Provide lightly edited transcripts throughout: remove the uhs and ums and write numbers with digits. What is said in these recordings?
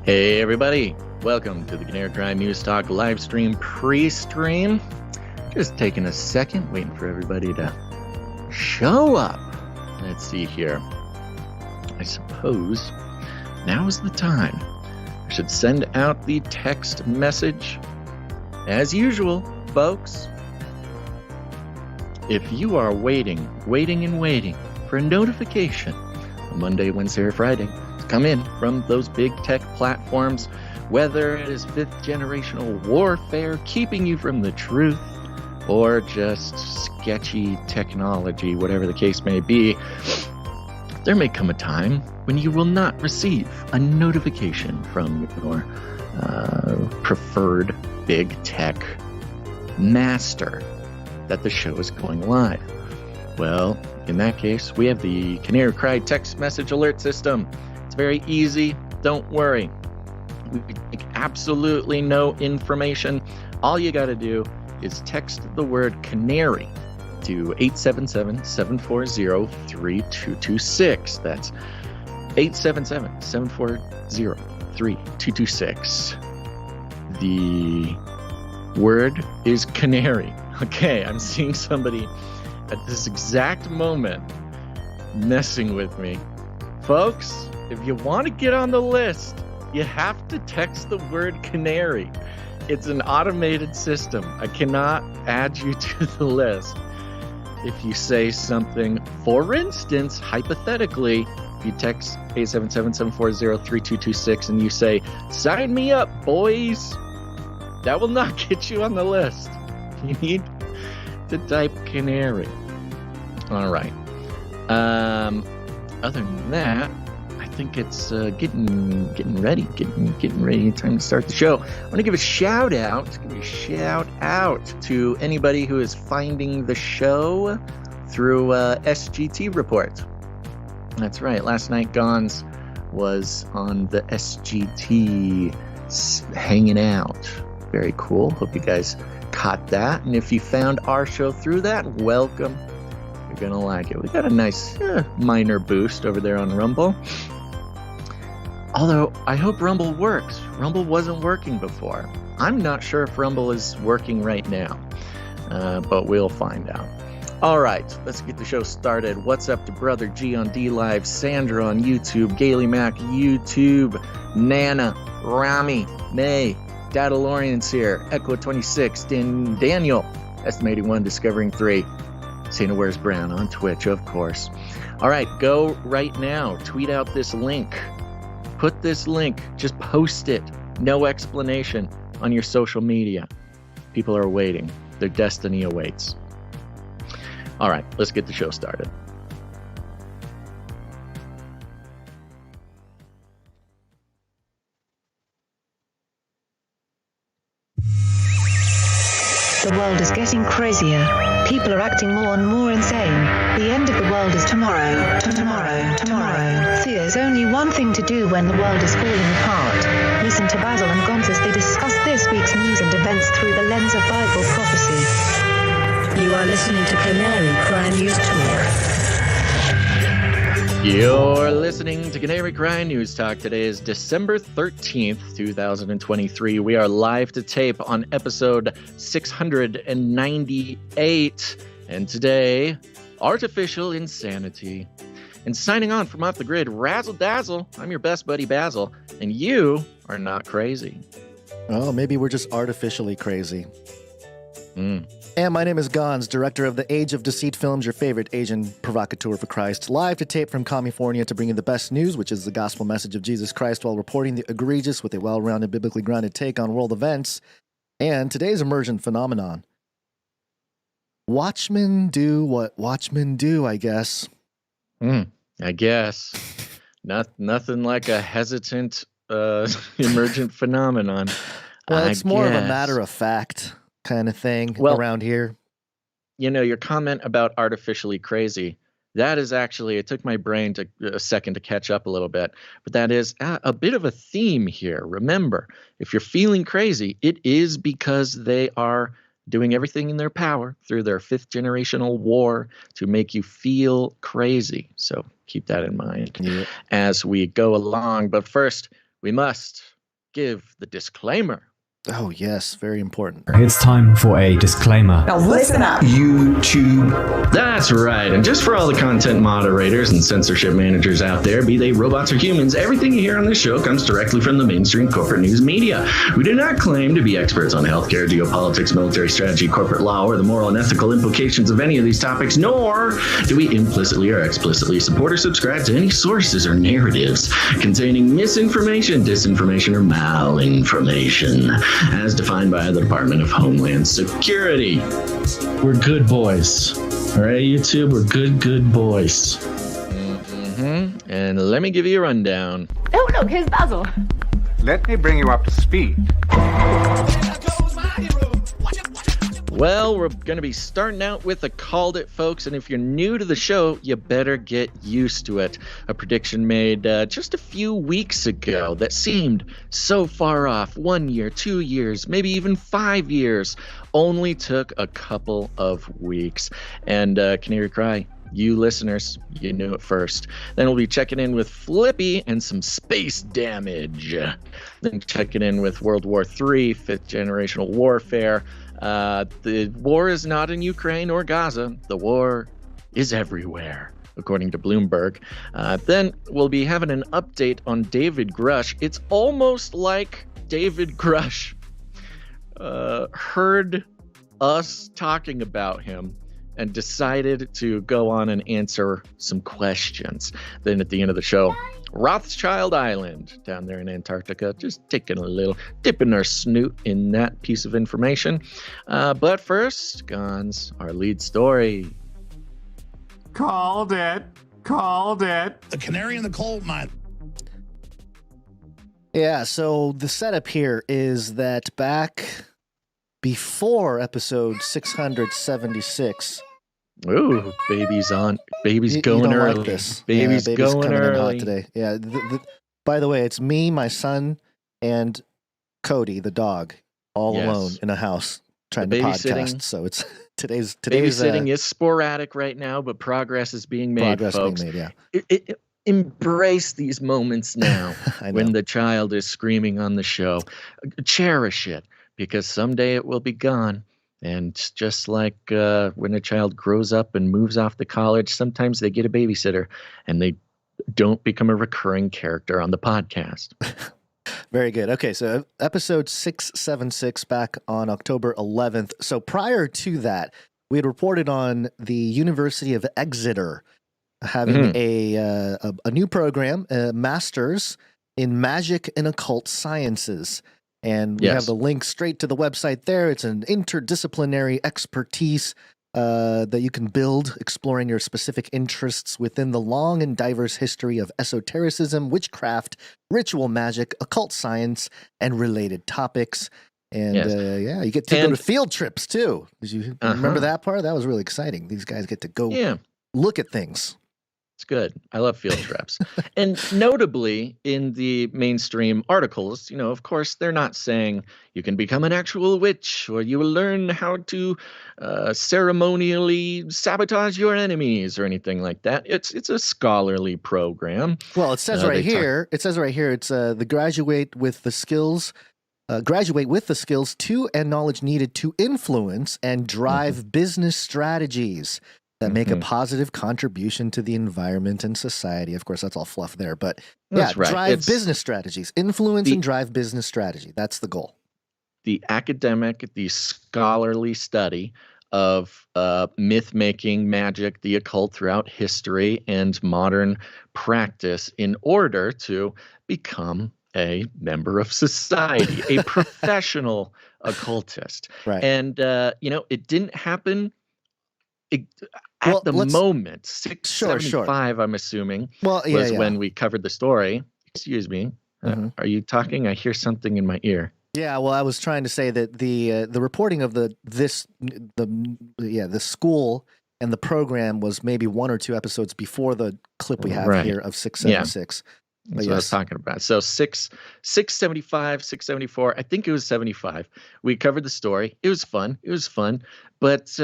Hey everybody, welcome to the Canary Crime News Talk live stream pre-stream. Just taking a second, waiting for everybody to show up. Let's see here. I suppose now is the time. I should send out the text message. As usual, folks, if you are waiting for a notification on Monday, Wednesday, or Friday, come in from those big tech platforms, whether it is fifth generational warfare keeping you from the truth or just sketchy technology, whatever the case may be, there may come a time when you will not receive a notification from your preferred big tech master that the show is going live. Well, in that case, we have the Canary Cry text message alert system. Very easy. Don't worry. We take absolutely no information. All you got to do is text the word canary to 877-740-3226. That's 877-740-3226. The word is canary. Okay, I'm seeing somebody at this exact moment messing with me. Folks, if you want to get on the list, you have to text the word canary. It's an automated system. I cannot add you to the list. If you say something, for instance, hypothetically, if you text 877-740-3226 and you say, sign me up, boys, that will not get you on the list. You need to type canary. All right. Other than that, I think it's getting ready. Time to start the show. I want to give a shout out to anybody who is finding the show through SGT Report. That's right. Last night, Gons was on the SGT hanging out. Very cool. Hope you guys caught that. And if you found our show through that, welcome. You're gonna like it. We got a nice minor boost over there on Rumble. Although, I hope Rumble works. Rumble wasn't working before. I'm not sure if Rumble is working right now, but we'll find out. All right, let's get the show started. What's up to Brother G on D Live, Sandra on YouTube, Gaily Mac YouTube, Nana, Rami, May, Dadalorian's here, Echo26, Daniel, Estimating 1, Discovering 3, Santa Wears Brown on Twitch, of course. All right, go right now. Tweet out this link. Put this link, just post it, no explanation, on your social media. People are waiting. Their destiny awaits. All right, let's get the show started. The world is getting crazier. People are acting more and more insane. The end of the world is tomorrow. Tomorrow. There's only one thing to do when the world is falling apart. Listen to Basil and Gonz as they discuss this week's news and events through the lens of Bible prophecy. You are listening to Canary Crime News Talk. You're listening to Canary Crime News Talk. Today is December 13th, 2023. We are live to tape on episode 698. And today, artificial insanity. And signing on from off the grid, Razzle Dazzle. I'm your best buddy, Basil. And you are not crazy. Oh, maybe we're just artificially crazy. And my name is Gons, director of the Age of Deceit films, your favorite Asian provocateur for Christ, live to tape from California to bring you the best news, which is the gospel message of Jesus Christ, while reporting the egregious with a well-rounded, biblically grounded take on world events. And today's emergent phenomenon. Watchmen do what watchmen do, I guess. I guess. Nothing like a hesitant emergent phenomenon. Well, it's more of a matter of fact kind of thing around here. You know, your comment about artificially crazy, that is actually, it took my brain a second to catch up a little bit, but that is a bit of a theme here. Remember, if you're feeling crazy, it is because they are doing everything in their power through their fifth generational war to make you feel crazy. So keep that in mind as we go along. But first, we must give the disclaimer. Oh, yes. Very important. It's time for a disclaimer. Now listen up. YouTube. That's right. And just for all the content moderators and censorship managers out there, be they robots or humans, everything you hear on this show comes directly from the mainstream corporate news media. We do not claim to be experts on healthcare, geopolitics, military strategy, corporate law, or the moral and ethical implications of any of these topics, nor do we implicitly or explicitly support or subscribe to any sources or narratives containing misinformation, disinformation, or malinformation, as defined by the Department of Homeland Security. We're good boys. All right, YouTube, we're good boys. And let me give you a rundown. Oh, look, here's Basil. Let me bring you up to speed. Well, we're going to be starting out with a Called It, folks, and if you're new to the show, you better get used to it. A prediction made just a few weeks ago that seemed so far off, 1 year, 2 years, maybe even 5 years, only took a couple of weeks. And Canary Cry, you listeners, you knew it first. Then we'll be checking in with Flippy and some space damage. Then checking in with World War III, fifth generational warfare. The war is not in Ukraine or Gaza. The war is everywhere, according to Bloomberg. Then we'll be having an update on David Grush. It's almost like David Grush heard us talking about him and decided to go on and answer some questions. Then at the end of the show, Rothschild Island down there in Antarctica, just taking a little dip in our snoot in that piece of information. But first, Gons, our lead story. Called it. The canary in the coal mine. Yeah, so the setup here is that back before episode 676. Ooh, baby's going You don't early. like this. Baby's going coming in hot early. today. Yeah. By the way, it's me, my son, and Cody, the dog, all Yes. alone in a house trying to babysitting- podcast. So it's today's Babysitting is sporadic right now, but progress is being made, progress folks. being made. Yeah, Embrace these moments now I know. when the child is screaming on the show. Cherish it, because someday it will be gone. And just like when a child grows up and moves off to college, sometimes they get a babysitter and they don't become a recurring character on the podcast. Very good. Okay, so episode 676 back on October 11th. So prior to that, we had reported on the University of Exeter having a new program, Masters in Magic and Occult Sciences. And we have the link straight to the website there. It's an interdisciplinary expertise that you can build, exploring your specific interests within the long and diverse history of esotericism, witchcraft, ritual magic, occult science, and related topics. And you get to go to field trips too. Did you remember that part? That was really exciting. These guys get to go look at things. It's good. I love field trips. And notably in the mainstream articles, of course, they're not saying you can become an actual witch or you will learn how to ceremonially sabotage your enemies or anything like that. It's a scholarly program. Well, it says right here, it's the graduate with the skills to and knowledge needed to influence and drive business strategies that make a positive contribution to the environment and society. Of course, that's all fluff there, but drive business strategies, influence and drive business strategy. That's the goal. The academic, the scholarly study of myth-making, magic, the occult throughout history and modern practice in order to become a member of society, a professional occultist. Right. And, it didn't happen at the moment. 675, I'm assuming, was when we covered the story. Excuse me. Are you talking? I hear something in my ear. Yeah, well, I was trying to say that the reporting of the school and the program was maybe 1 or 2 episodes before the clip we have here of 676. That's what I was talking about. So 675, 674, I think it was 75. We covered the story. It was fun. But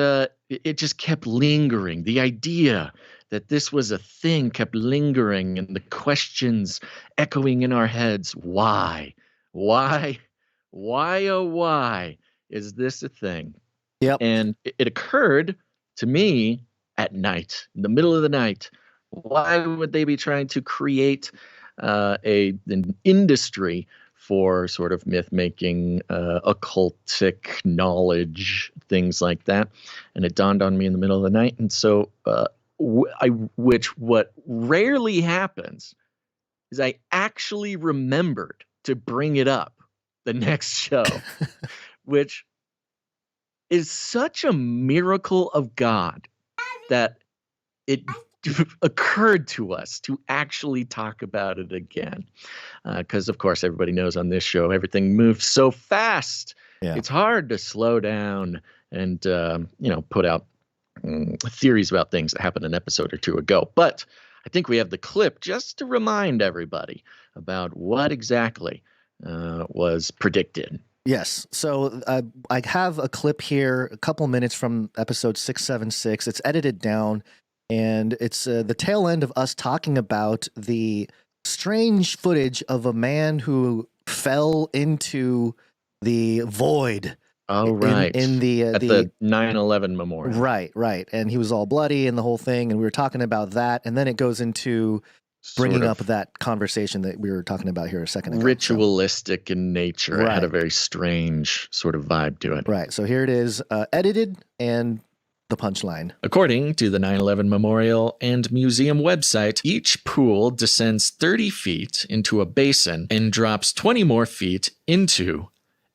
it just kept lingering. The idea that this was a thing kept lingering and the questions echoing in our heads. Why? Why, oh, why is this a thing? Yep. And it occurred to me at night, in the middle of the night. Why would they be trying to create an industry for sort of myth making, occultic knowledge, things like that? And it dawned on me in the middle of the night. And so, what rarely happens is I actually remembered to bring it up the next show, which is such a miracle of God that it occurred to us to actually talk about it again. Because, of course, everybody knows on this show, everything moves so fast. Yeah. It's hard to slow down and, put out theories about things that happened an episode or two ago. But I think we have the clip just to remind everybody about what exactly was predicted. Yes. So I have a clip here, a couple minutes from episode 676. It's edited down, and it's the tail end of us talking about the strange footage of a man who fell into the void. Oh, right. In the 9/11 memorial. Right. And he was all bloody and the whole thing. And we were talking about that. And then it goes into bringing up that conversation that we were talking about here a second ago. Ritualistic in nature. Right. It had a very strange sort of vibe to it. Right. So here it is, edited and the punchline. According to the 9/11 Memorial and Museum website, each pool descends 30 feet into a basin and drops 20 more feet into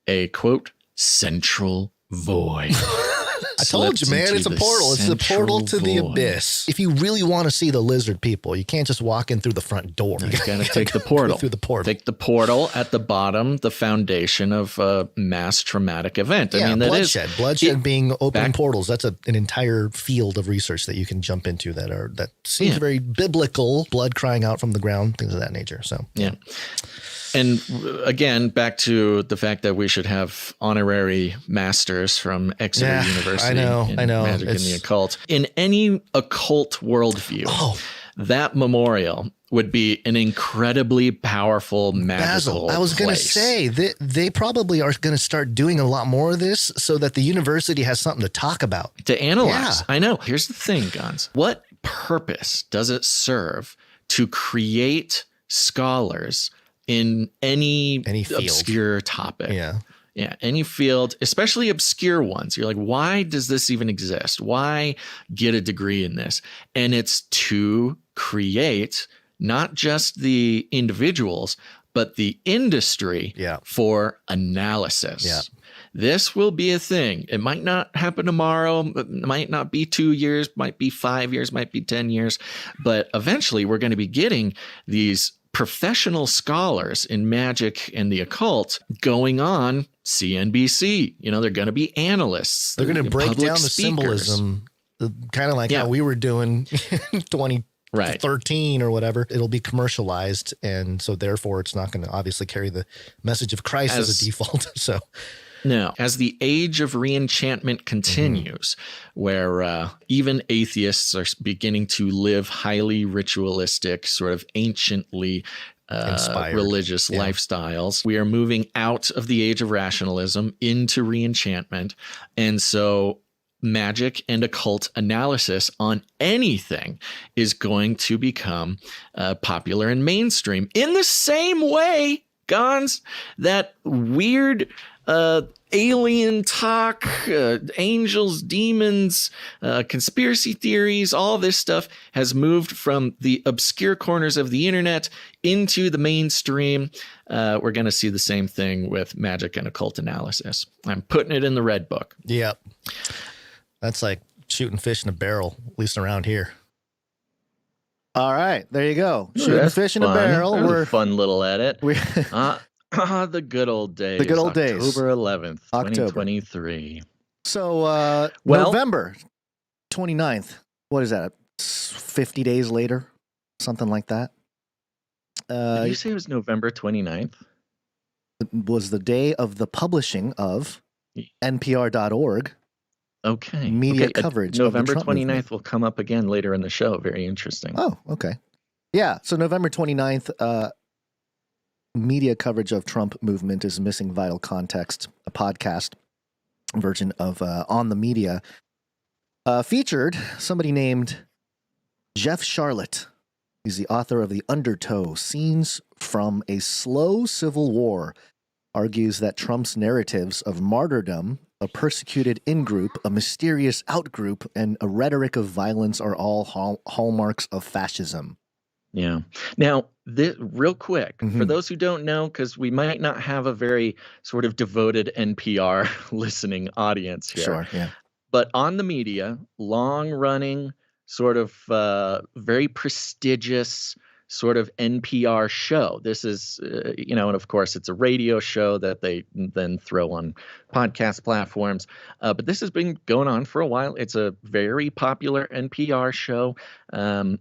a, quote, central void. I told you, man, it's a portal. It's the portal to the abyss. If you really want to see the lizard people, you can't just walk in through the front door. You got to take the portal. Go through the portal. Take the portal at the bottom, the foundation of a mass traumatic event. Yeah, I mean, bloodshed. Bloodshed being opening portals. That's an entire field of research that you can jump into that seems very biblical, blood crying out from the ground, things of that nature. So, yeah. And again, back to the fact that we should have honorary masters from Exeter University. I know. Magic and the occult. In any occult worldview, that memorial would be an incredibly powerful magical I was going to say, they probably are going to start doing a lot more of this so that the university has something to talk about. To analyze. Yeah. I know. Here's the thing, Guns. What purpose does it serve to create scholars in any field, obscure topic? Yeah, any field, especially obscure ones. You're like, why does this even exist? Why get a degree in this? And it's to create not just the individuals, but the industry for analysis. Yeah. This will be a thing. It might not happen tomorrow. It might not be 2 years, might be 5 years, might be 10 years. But eventually we're going to be getting these professional scholars in magic and the occult going on CNBC. They're going to be analysts. They're going to break down the symbolism, kind of like how we were doing 2013 or whatever. It'll be commercialized. And so therefore it's not going to obviously carry the message of Christ as a default. So no, as the age of reenchantment continues, where even atheists are beginning to live highly ritualistic, sort of anciently religious lifestyles, we are moving out of the age of rationalism into reenchantment. And so magic and occult analysis on anything is going to become popular and mainstream in the same way, Gons, that weird alien talk, angels, demons, conspiracy theories, all this stuff has moved from the obscure corners of the internet into the mainstream. We're going to see the same thing with magic and occult analysis. I'm putting it in the red book. Yep. That's like shooting fish in a barrel, at least around here. All right, there you go. Shooting fish in a barrel. We're a fun little edit. The good old days. The good old days. October 11th, 2023. So, November 29th. What is that? 50 days later? Something like that. Did you say it was November 29th? Was the day of the publishing of NPR.org. Okay. Media coverage. November 29th will come up again later in the show. Very interesting. Oh, okay. Yeah. So November 29th, media coverage of Trump movement is missing vital context, a podcast version of On the Media, featured somebody named Jeff Sharlet. He's the author of The Undertow, Scenes from a Slow Civil War, argues that Trump's narratives of martyrdom, a persecuted in-group, a mysterious out-group, and a rhetoric of violence are all hallmarks of fascism. Yeah. Now, real quick, for those who don't know, because we might not have a very sort of devoted NPR listening audience here. Sure, yeah. But On the Media, long-running, sort of very prestigious sort of NPR show. This is, and of course it's a radio show that they then throw on podcast platforms. But this has been going on for a while. It's a very popular NPR show, and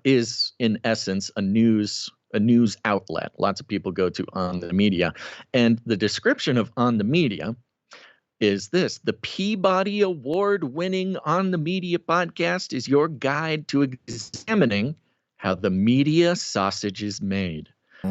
is in essence a news outlet. Lots of people go to On the Media, and the description of On the Media is this: the Peabody Award-winning On the Media podcast is your guide to examining how the media sausage is made.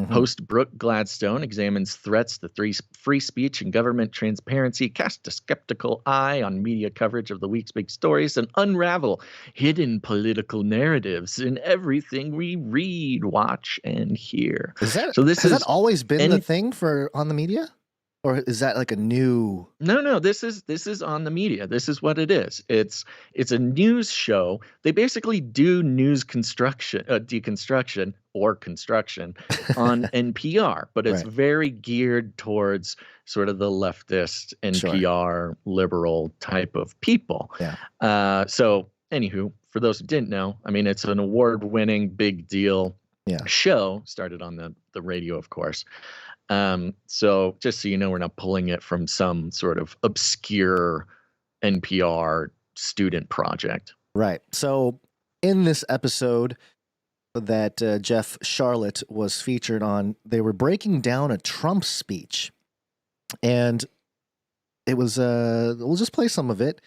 Host Brooke Gladstone examines threats to free speech and government transparency, cast a skeptical eye on media coverage of the week's big stories, and unravel hidden political narratives in everything we read, watch, and hear. Has that always been the thing for On the Media? Or is that like a new? No. This is On the Media. This is what it is. It's a news show. They basically do news deconstruction or construction on NPR, but it's very geared towards sort of the leftist NPR liberal type of people. Yeah. So, anywho, for those who didn't know, I mean, it's an award-winning, big deal show. Started on the radio, of course. So just so you know, we're not pulling it from some sort of obscure NPR student project. Right. So in this episode that Jeff Sharlet was featured on, they were breaking down a Trump speech, and it was, we'll just play some of it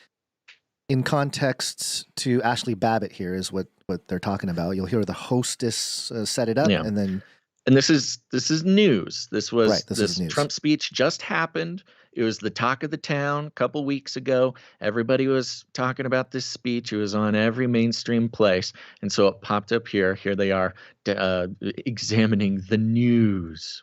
in context to Ashley Babbitt. Here is what they're talking about. You'll hear the hostess set it up, and then. And this is news. This was this news. Trump speech just happened. It was the talk of the town a couple weeks ago. Everybody was talking about this speech. It was on every mainstream place. And so it popped up here. Here they are examining the news.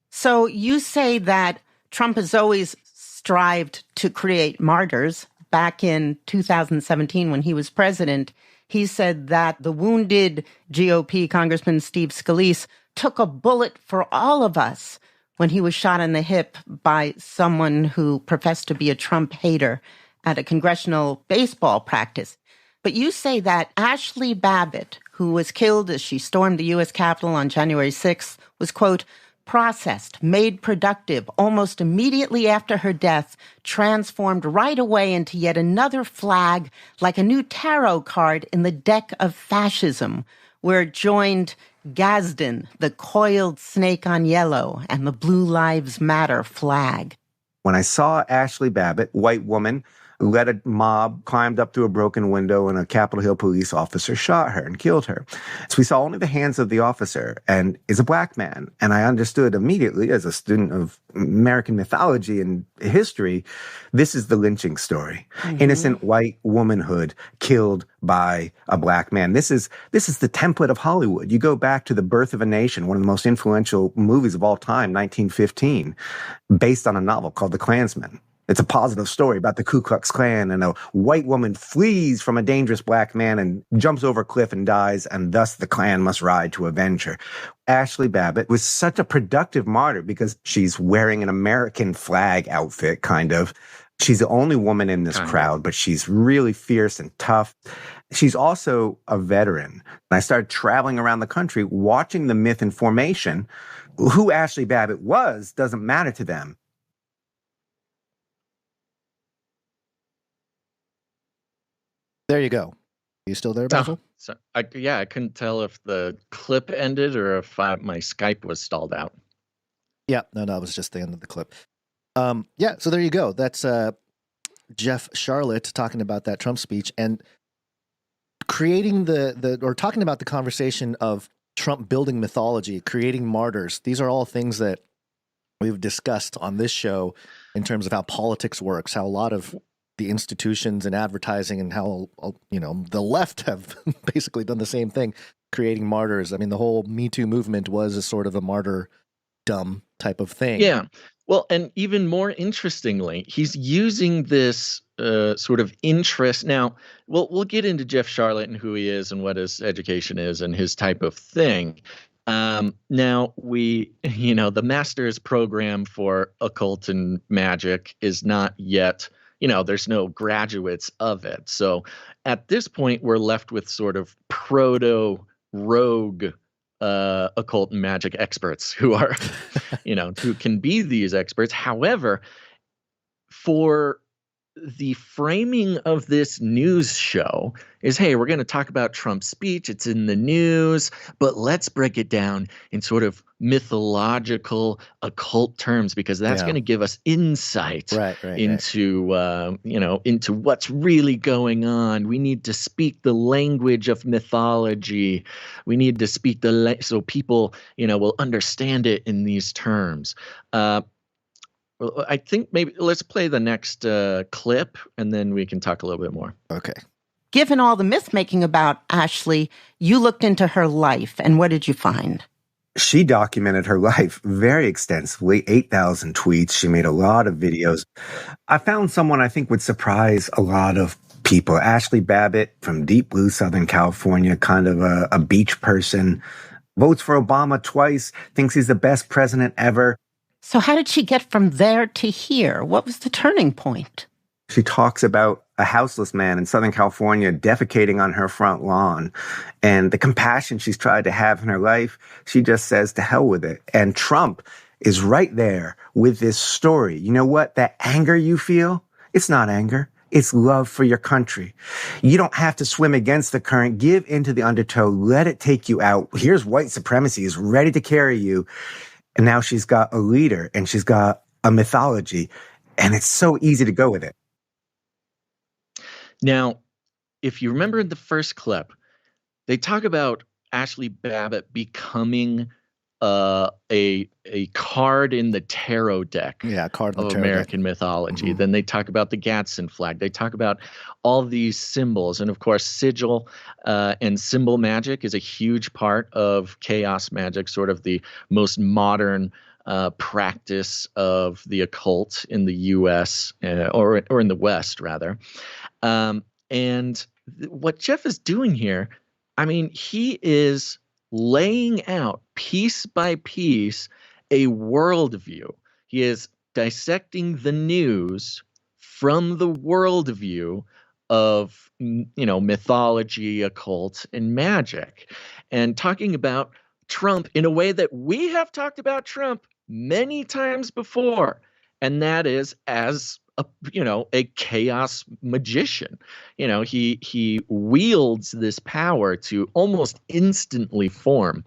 So you say that Trump has always strived to create martyrs. Back in 2017, when he was president, he said that the wounded GOP Congressman Steve Scalise took a bullet for all of us when he was shot in the hip by someone who professed to be a Trump hater at a congressional baseball practice. But you say that Ashley Babbitt, who was killed as she stormed the U.S. Capitol on January 6th, was, quote, processed, made productive almost immediately after her death, transformed right away into yet another flag, like a new tarot card in the deck of fascism, where it joined Gadsden, the coiled snake on yellow, and the Blue Lives Matter flag. When I saw Ashley Babbitt, white woman, led a mob, climbed up through a broken window, and a Capitol Hill police officer shot her and killed her. So we saw only the hands of the officer, and is a black man. And I understood immediately, as a student of American mythology and history, this is the lynching story. Innocent white womanhood killed by a black man. This is the template of Hollywood. You go back to The Birth of a Nation, one of the most influential movies of all time, 1915, based on a novel called The Klansman. It's a positive story about the Ku Klux Klan, and a white woman flees from a dangerous black man and jumps over a cliff and dies, and thus the Klan must ride to avenge her. Ashley Babbitt was such a productive martyr because she's wearing an American flag outfit, kind of. She's the only woman in this crowd, but she's really fierce and tough. She's also a veteran. And I started traveling around the country watching the myth in formation. Who Ashley Babbitt was doesn't matter to them. There you go. Are you still there, Basil? So I couldn't tell if the clip ended or if my Skype was stalled out. Yeah, no, it was just the end of the clip. So there you go. That's Jeff Sharlet talking about that Trump speech and creating or talking about the conversation of Trump building mythology, creating martyrs. These are all things that we've discussed on this show in terms of how politics works, how a lot of the institutions and advertising and how, the left have basically done the same thing, creating martyrs. I mean, the whole Me Too movement was a sort of a martyrdom type of thing. Yeah. Well, and even more interestingly, he's using this sort of interest. Now, we'll get into Jeff Sharlet and who he is and what his education is and his type of thing. Now, the master's program for occult and magic is not yet, there's no graduates of it. So at this point, we're left with sort of proto-rogue occult and magic experts who are, who can be these experts. However, for the framing of this news show is, hey, we're going to talk about Trump's speech. It's in the news, but let's break it down in sort of mythological occult terms, because that's going to give us insight into into what's really going on. We need to speak the language of mythology. We need to speak so people, will understand it in these terms. Well, I think maybe let's play the next clip, and then we can talk a little bit more. Okay. Given all the myth-making about Ashley, you looked into her life, and what did you find? She documented her life very extensively, 8,000 tweets. She made a lot of videos. I found someone I think would surprise a lot of people. Ashley Babbitt from deep blue Southern California, kind of a beach person, votes for Obama twice, thinks he's the best president ever. So how did she get from there to here? What was the turning point? She talks about a houseless man in Southern California defecating on her front lawn, and the compassion she's tried to have in her life. She just says, to hell with it. And Trump is right there with this story. You know what? That anger you feel, it's not anger. It's love for your country. You don't have to swim against the current. Give into the undertow. Let it take you out. Here's white supremacy is ready to carry you. And now she's got a leader and she's got a mythology, and it's so easy to go with it. Now, if you remember in the first clip, they talk about Ashley Babbitt becoming a card in the tarot deck card in the of tarot American deck. mythology. Mm-hmm. Then they talk about the Gadsden flag. They talk about all these symbols. And of course, sigil and symbol magic is a huge part of chaos magic, sort of the most modern practice of the occult in the U.S. Or in the West, rather. And what Jeff is doing here, I mean, he is laying out piece by piece a worldview. He is dissecting the news from the worldview of, mythology, occult, and magic, and talking about Trump in a way that we have talked about Trump many times before, and that is as a chaos magician. He wields this power to almost instantly form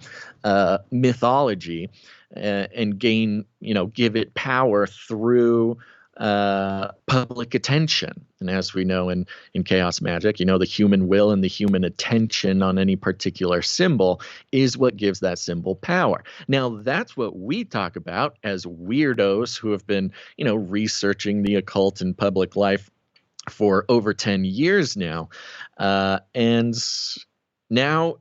mythology and gain, give it power through public attention. And as we know in chaos magic, the human will and the human attention on any particular symbol is what gives that symbol power. Now, that's what we talk about as weirdos who have been, researching the occult and public life for over 10 years now. And now,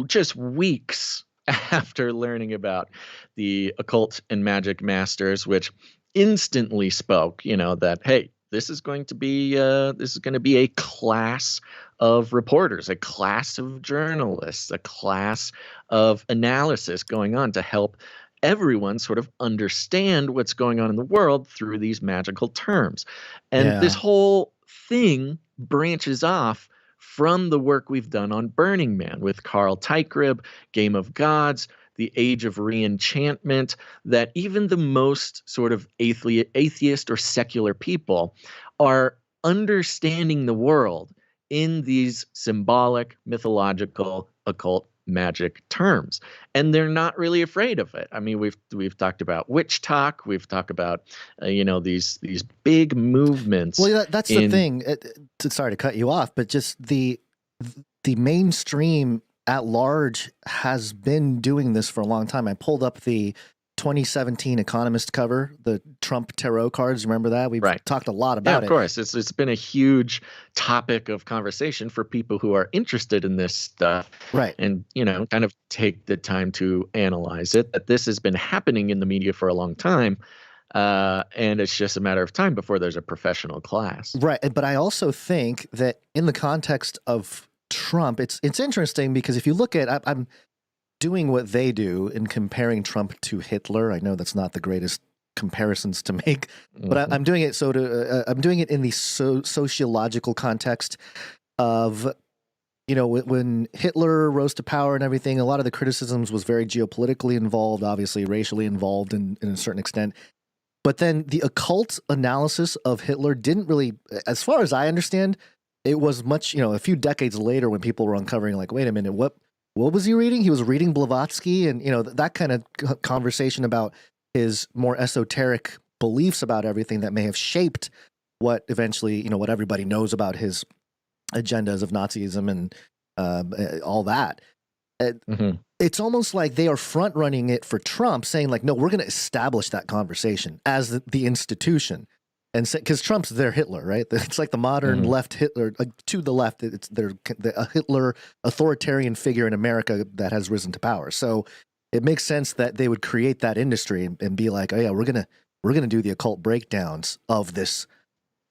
just weeks after learning about the occult and magic masters, which instantly spoke, that, hey, this is going to be a class of reporters, a class of journalists, a class of analysis going on to help everyone sort of understand what's going on in the world through these magical terms. And this whole thing branches off from the work we've done on Burning Man with Carl Teichgrib, Game of Gods, the Age of Reenchantment, that even the most sort of atheist or secular people are understanding the world in these symbolic, mythological, occult magic terms, and they're not really afraid of it. I mean, we've talked about witch talk, we've talked about these big movements. Well, that's the thing. Sorry to cut you off, but just the mainstream at large has been doing this for a long time. I pulled up the 2017 Economist cover, the Trump tarot cards. Remember that? We've talked a lot about it. Yeah, of course. It's been a huge topic of conversation for people who are interested in this stuff. Right. And, kind of take the time to analyze it, that this has been happening in the media for a long time. And it's just a matter of time before there's a professional class. Right. But I also think that in the context of Trump, it's interesting because if you look at, I'm doing what they do in comparing Trump to Hitler. I know that's not the greatest comparisons to make, but I'm doing it I'm doing it in the sociological context of, when Hitler rose to power and everything, a lot of the criticisms was very geopolitically involved, obviously racially involved in a certain extent. But then the occult analysis of Hitler didn't really, as far as I understand, it was much, a few decades later when people were uncovering like, wait a minute, what was he reading? He was reading Blavatsky and, that kind of conversation about his more esoteric beliefs about everything that may have shaped what eventually, what everybody knows about his agendas of Nazism and all that. It's almost like they are front running it for Trump, saying like, no, we're going to establish that conversation as the institution. And because Trump's their Hitler, right? It's like the modern left Hitler, to the left. It's a Hitler authoritarian figure in America that has risen to power. So it makes sense that they would create that industry and be like, oh yeah, we're gonna do the occult breakdowns of this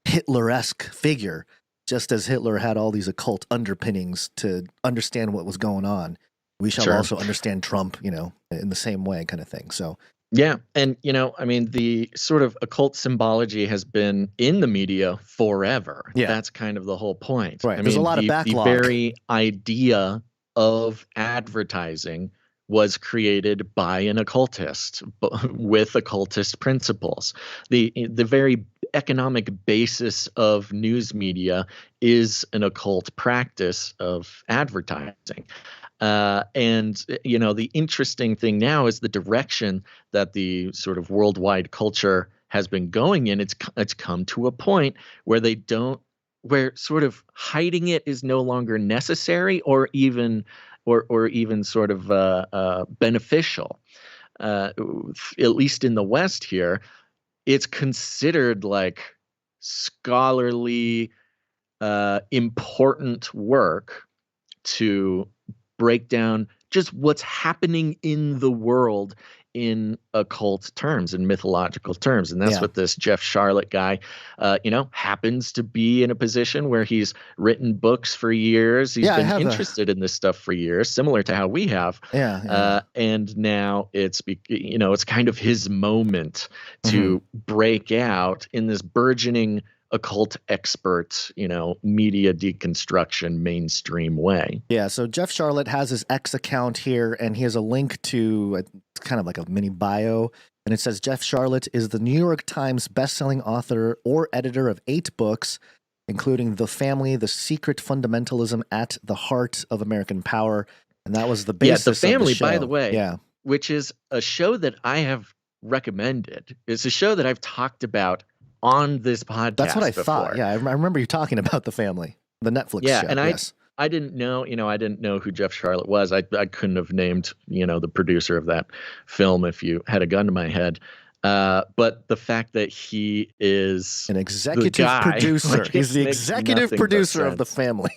Hitler-esque figure, just as Hitler had all these occult underpinnings to understand what was going on. We shall also understand Trump, in the same way, kind of thing. So. Yeah. And, the sort of occult symbology has been in the media forever. Yeah. That's kind of the whole point. Right. There's a lot of backlog. The very idea of advertising was created by an occultist with occultist principles. The very economic basis of news media is an occult practice of advertising. And the interesting thing now is the direction that the sort of worldwide culture has been going in. It's come to a point where where sort of hiding it is no longer necessary or even sort of beneficial. At least in the West here, it's considered like scholarly, important work to break down just what's happening in the world in occult terms and mythological terms. And that's what this Jeff Sharlet guy, happens to be in a position where he's written books for years. He's been interested in this stuff for years, similar to how we have. And now it's kind of his moment to break out in this burgeoning occult expert, media deconstruction mainstream way. Yeah, so Jeff Sharlet has his X account here, and he has a link to it's kind of like a mini bio, and it says Jeff Sharlet is the New York Times bestselling author or editor of 8 books, including The Family, The Secret Fundamentalism at the Heart of American Power, and that was the basis The Family, of the show. by the way, which is a show that I have recommended. It's a show that I've talked about on this podcast. That's what I before. thought. Yeah, I remember you talking about The Family, the Netflix show. And I didn't know, I didn't know who Jeff Sharlet was. I couldn't have named, the producer of that film if you had a gun to my head. But the fact that he is an executive producer, he's the executive producer of The Family,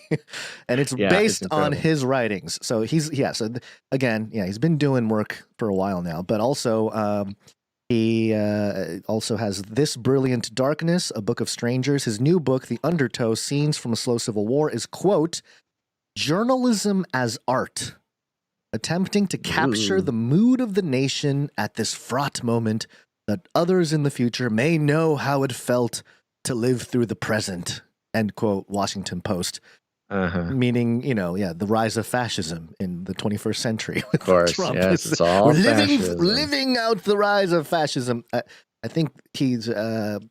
and it's based on his writings. So he's been doing work for a while now, but also, he also has This Brilliant Darkness, A Book of Strangers. His new book, The Undertow, Scenes from a Slow Civil War, is, quote, journalism as art, attempting to capture the mood of the nation at this fraught moment that others in the future may know how it felt to live through the present, end quote, Washington Post. Meaning, the rise of fascism in the 21st century. Of course, Trump it's all living out the rise of fascism. I think he's in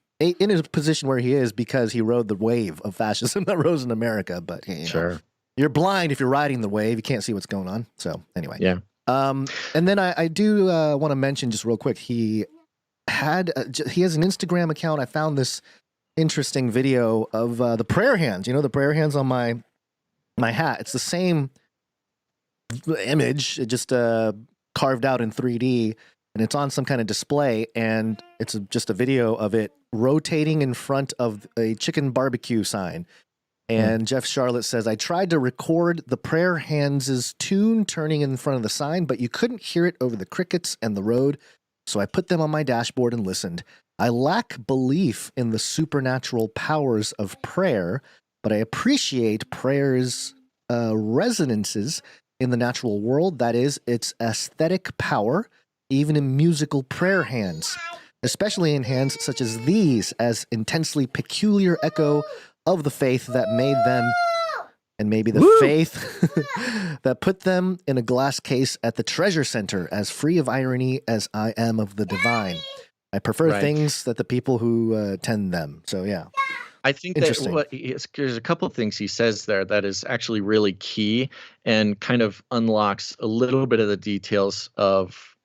his position where he is because he rode the wave of fascism that rose in America. But you're blind if you're riding the wave. You can't see what's going on. So anyway, and then I do want to mention just real quick. He has an Instagram account. I found this interesting video of the prayer hands. The prayer hands on my hat. It's the same image, it just carved out in 3D, and it's on some kind of display, and it's just a video of it rotating in front of a chicken barbecue sign. And Jeff Sharlet says, I tried to record the prayer hands' tune turning in front of the sign, but you couldn't hear it over the crickets and the road, so I put them on my dashboard and listened. I lack belief in the supernatural powers of prayer, but I appreciate prayer's resonances in the natural world, that is, its aesthetic power, even in musical prayer hands, especially in hands such as these, as intensely peculiar echo of the faith that made them, and maybe the faith that put them in a glass case at the treasure center, as free of irony as I am of the divine. I prefer things that the people who tend them. So, yeah. I think that there's a couple of things he says there that is actually really key and kind of unlocks a little bit of the details of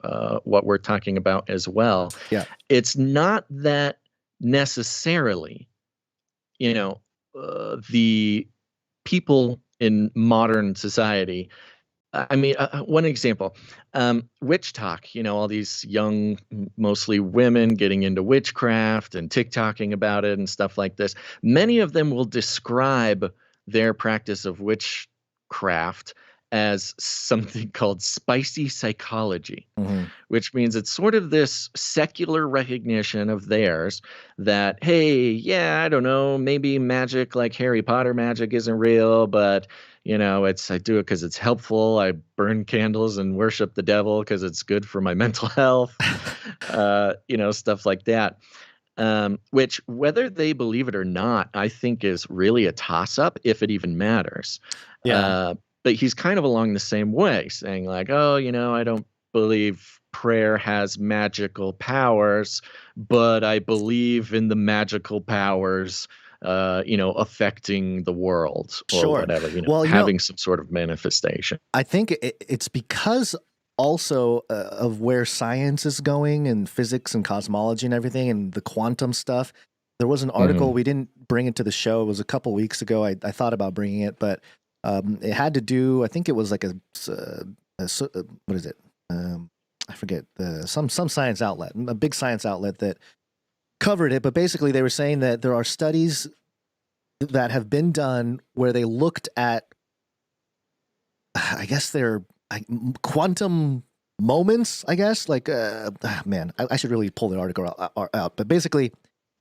what we're talking about as well. Yeah. It's not that necessarily, the people in modern society. I mean, one example, witch talk, all these young, mostly women getting into witchcraft and TikToking about it and stuff like this. Many of them will describe their practice of witchcraft as something called spicy psychology, which means it's sort of this secular recognition of theirs that, hey, yeah, I don't know, maybe magic like Harry Potter magic isn't real, but I do it because it's helpful. I burn candles and worship the devil because it's good for my mental health, stuff like that. Which, whether they believe it or not, I think is really a toss-up, if it even matters. Yeah. But he's kind of along the same way, saying like, oh, I don't believe prayer has magical powers, but I believe in the magical powers affecting the world or whatever, having some sort of manifestation. I think it's because also of where science is going and physics and cosmology and everything and the quantum stuff. There was an article, we didn't bring it to the show. It was a couple weeks ago. I thought about bringing it, but it had to do, I think it was like what is it? I forget, some science outlet, a big science outlet that covered it, but basically they were saying that there are studies that have been done where they looked at, I guess they're quantum moments, I guess, like, man, I should really pull the article out, but basically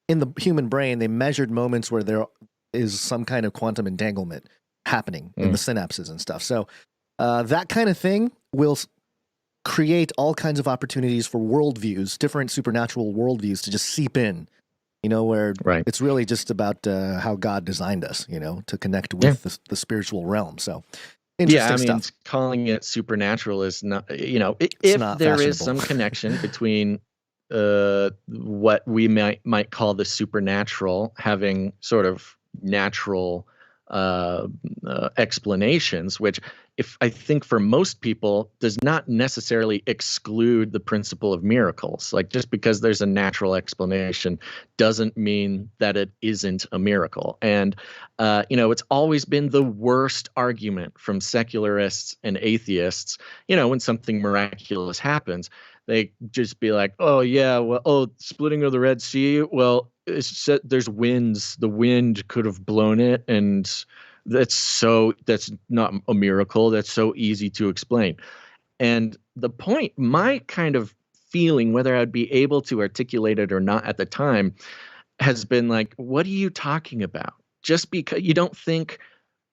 in the human brain, they measured moments where there is some kind of quantum entanglement happening in the synapses and stuff. So that kind of thing will create all kinds of opportunities for worldviews, different supernatural worldviews to just seep in, where it's really just about how God designed us, to connect with the spiritual realm. So interesting stuff. Calling it supernatural is not, if there is some connection between what we might call the supernatural having sort of natural explanations, which I think for most people does not necessarily exclude the principle of miracles. Like, just because there's a natural explanation doesn't mean that it isn't a miracle. And, it's always been the worst argument from secularists and atheists, when something miraculous happens. They just be like, oh, yeah, well, splitting of the Red Sea, well, there's winds. The wind could have blown it, and that's not a miracle. That's so easy to explain. And the point, my kind of feeling, whether I'd be able to articulate it or not at the time, has been like, what are you talking about? Just because you don't think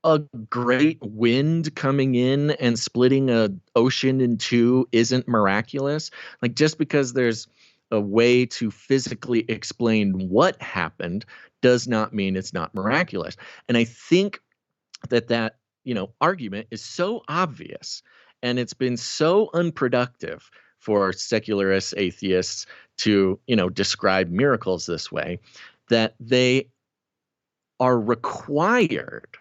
a great wind coming in and splitting an ocean in two isn't miraculous? Like, just because there's a way to physically explain what happened does not mean it's not miraculous. And I think that argument is so obvious, and it's been so unproductive for secularists, atheists to, describe miracles this way, that they are required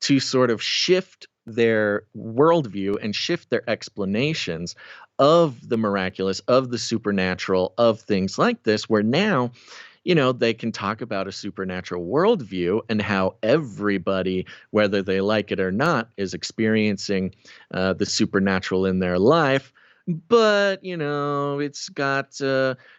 to sort of shift their worldview and shift their explanations of the miraculous, of the supernatural, of things like this, where now, they can talk about a supernatural worldview and how everybody, whether they like it or not, is experiencing the supernatural in their life. But, it's got,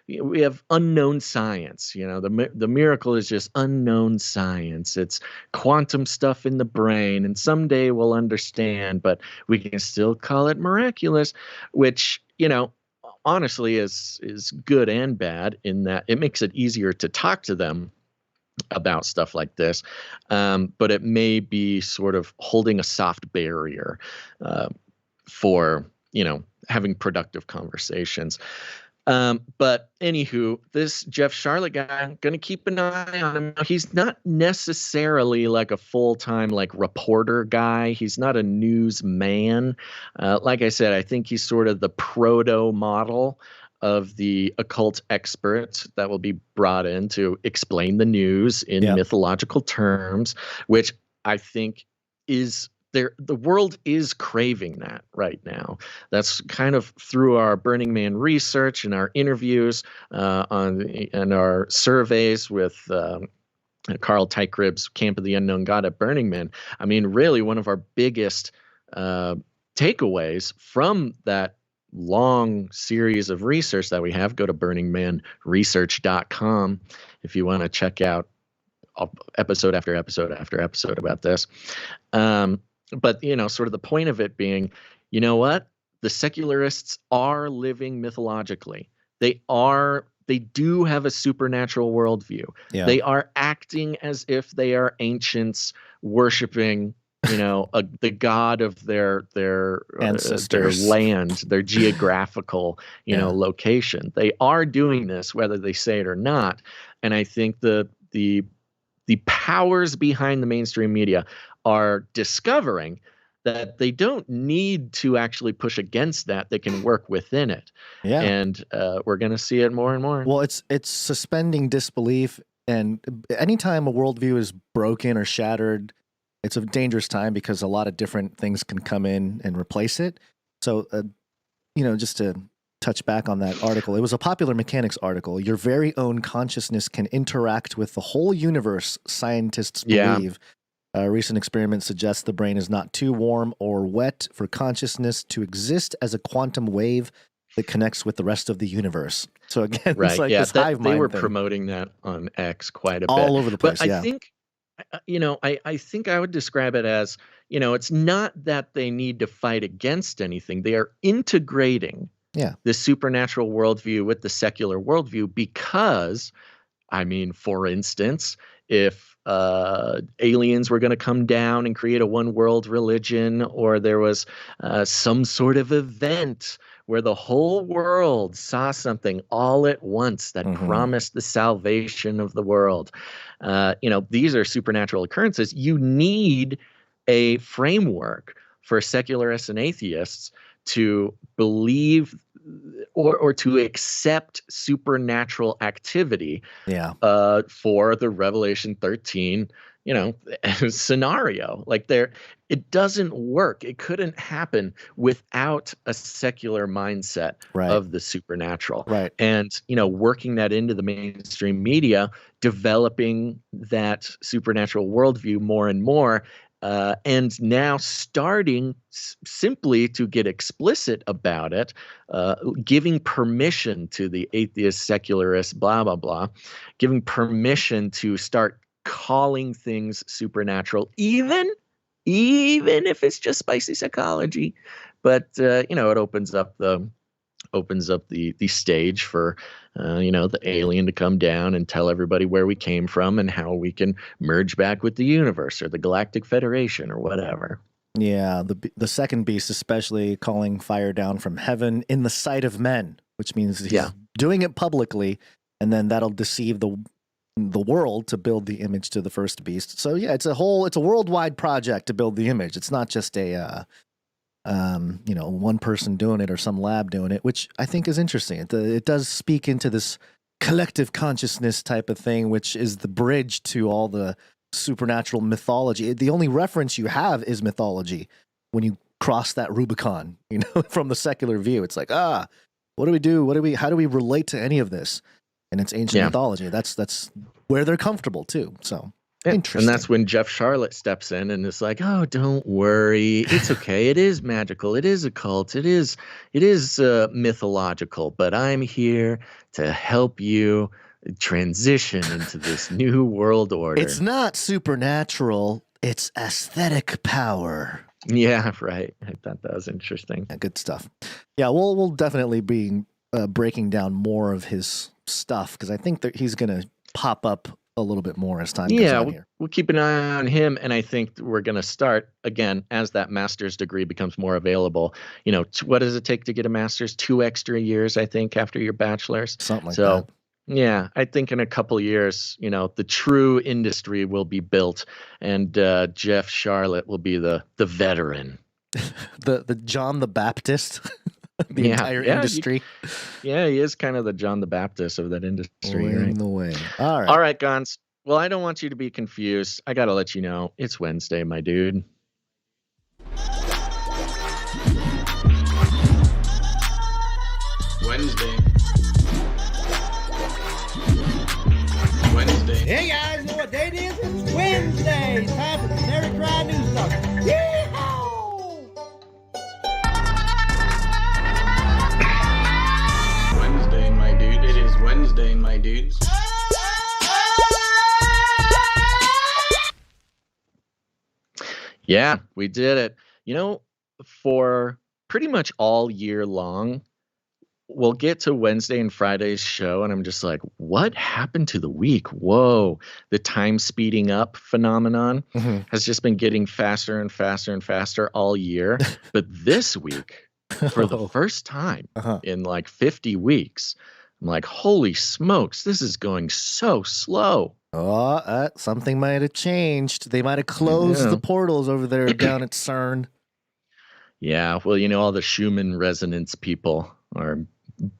we have unknown science. The miracle is just unknown science. It's quantum stuff in the brain, and someday we'll understand, but we can still call it miraculous, which, honestly is good and bad in that it makes it easier to talk to them about stuff like this. But it may be sort of holding a soft barrier for, having productive conversations. But anywho, this Jeff Sharlet guy, I'm going to keep an eye on him. He's not necessarily like a full-time reporter guy. He's not a newsman. Like I said, I think he's sort of the proto model of the occult expert that will be brought in to explain the news in mythological terms, which I think is the world is craving that right now. That's kind of through our Burning Man research and our interviews and our surveys with Carl Teichribb's Camp of the Unknown God at Burning Man. I mean, really one of our biggest takeaways from that long series of research that we have, go to burningmanresearch.com if you want to check out episode after episode after episode about this. But, sort of the point of it being, what? The secularists are living mythologically. They do have a supernatural worldview. Yeah. They are acting as if they are ancients worshiping, the god of their ancestors, their land, their geographical, location. They are doing this, whether they say it or not. And I think the powers behind the mainstream media are discovering that they don't need to actually push against that. They can work within it. Yeah. And we're going to see it more and more. Well, it's suspending disbelief. And anytime a worldview is broken or shattered, it's a dangerous time because a lot of different things can come in and replace it. So, just to touch back on that article, it was a Popular Mechanics article. Your very own consciousness can interact with the whole universe, scientists believe. A recent experiment suggests the brain is not too warm or wet for consciousness to exist as a quantum wave that connects with the rest of the universe. So again, right. It's like this hive mind they were thing. Promoting that on X quite a bit. All over the place, but I think, I think I would describe it as, it's not that they need to fight against anything. They are integrating the supernatural worldview with the secular worldview because, for instance, if aliens were going to come down and create a one world religion, or there was some sort of event where the whole world saw something all at once that promised the salvation of the world. These are supernatural occurrences. You need a framework for secularists and atheists to believe or to accept supernatural activity for the Revelation 13, scenario. It doesn't work. It couldn't happen without a secular mindset of the supernatural. Right. And, working that into the mainstream media, developing that supernatural worldview more and more, and now starting simply to get explicit about it, giving permission to the atheist, secularist, blah, blah, blah, giving permission to start calling things supernatural, even if it's just spicy psychology. But, it opens up the stage for, the alien to come down and tell everybody where we came from and how we can merge back with the universe or the Galactic Federation or whatever. Yeah, the second beast especially calling fire down from heaven in the sight of men, which means he's doing it publicly, and then that'll deceive the world to build the image to the first beast. So yeah, it's a worldwide project to build the image. It's not just a one person doing it or some lab doing it, which I think is interesting. It does speak into this collective consciousness type of thing, which is the bridge to all the supernatural mythology. The only reference you have is mythology when you cross that Rubicon, from the secular view. It's like, what do we do? How do we relate to any of this? And it's ancient mythology. That's where they're comfortable too. So interesting. And that's when Jeff Sharlet steps in and is like, "Oh, don't worry, it's okay. It is magical. It is occult. It is mythological. But I'm here to help you transition into this new world order. It's not supernatural. It's aesthetic power." Yeah, right. I thought that was interesting. Yeah, good stuff. Yeah, we'll definitely be breaking down more of his stuff because I think that he's going to pop up a little bit more as time goes on here. We'll keep an eye on him, and I think we're going to start again as that master's degree becomes more available. You know, what does it take to get a master's? 2 extra years, I think, after your bachelor's. Something like that. Yeah, I think in a couple years, you know, the true industry will be built, and Jeff Sharlet will be the veteran, the John the Baptist, the entire industry. He is kind of the John the Baptist of that industry. Leading the way. All right, Gons. Well, I don't want you to be confused. I got to let you know it's Wednesday, my dude. Wednesday. Hey guys, know what day it is? It's Wednesday. Time for Canary Cry News Talk. Yeehaw! Wednesday, my dude. It is Wednesday, my dudes. Yeah, we did it. You know, for pretty much all year long, we'll get to Wednesday and Friday's show, and I'm just like, what happened to the week? Whoa, the time speeding up phenomenon has just been getting faster and faster and faster all year. But this week, for the first time in like 50 weeks, I'm like, holy smokes, this is going so slow. Oh, something might have changed. They might have closed the portals over there down at CERN. Yeah, well, you know, all the Schumann resonance people are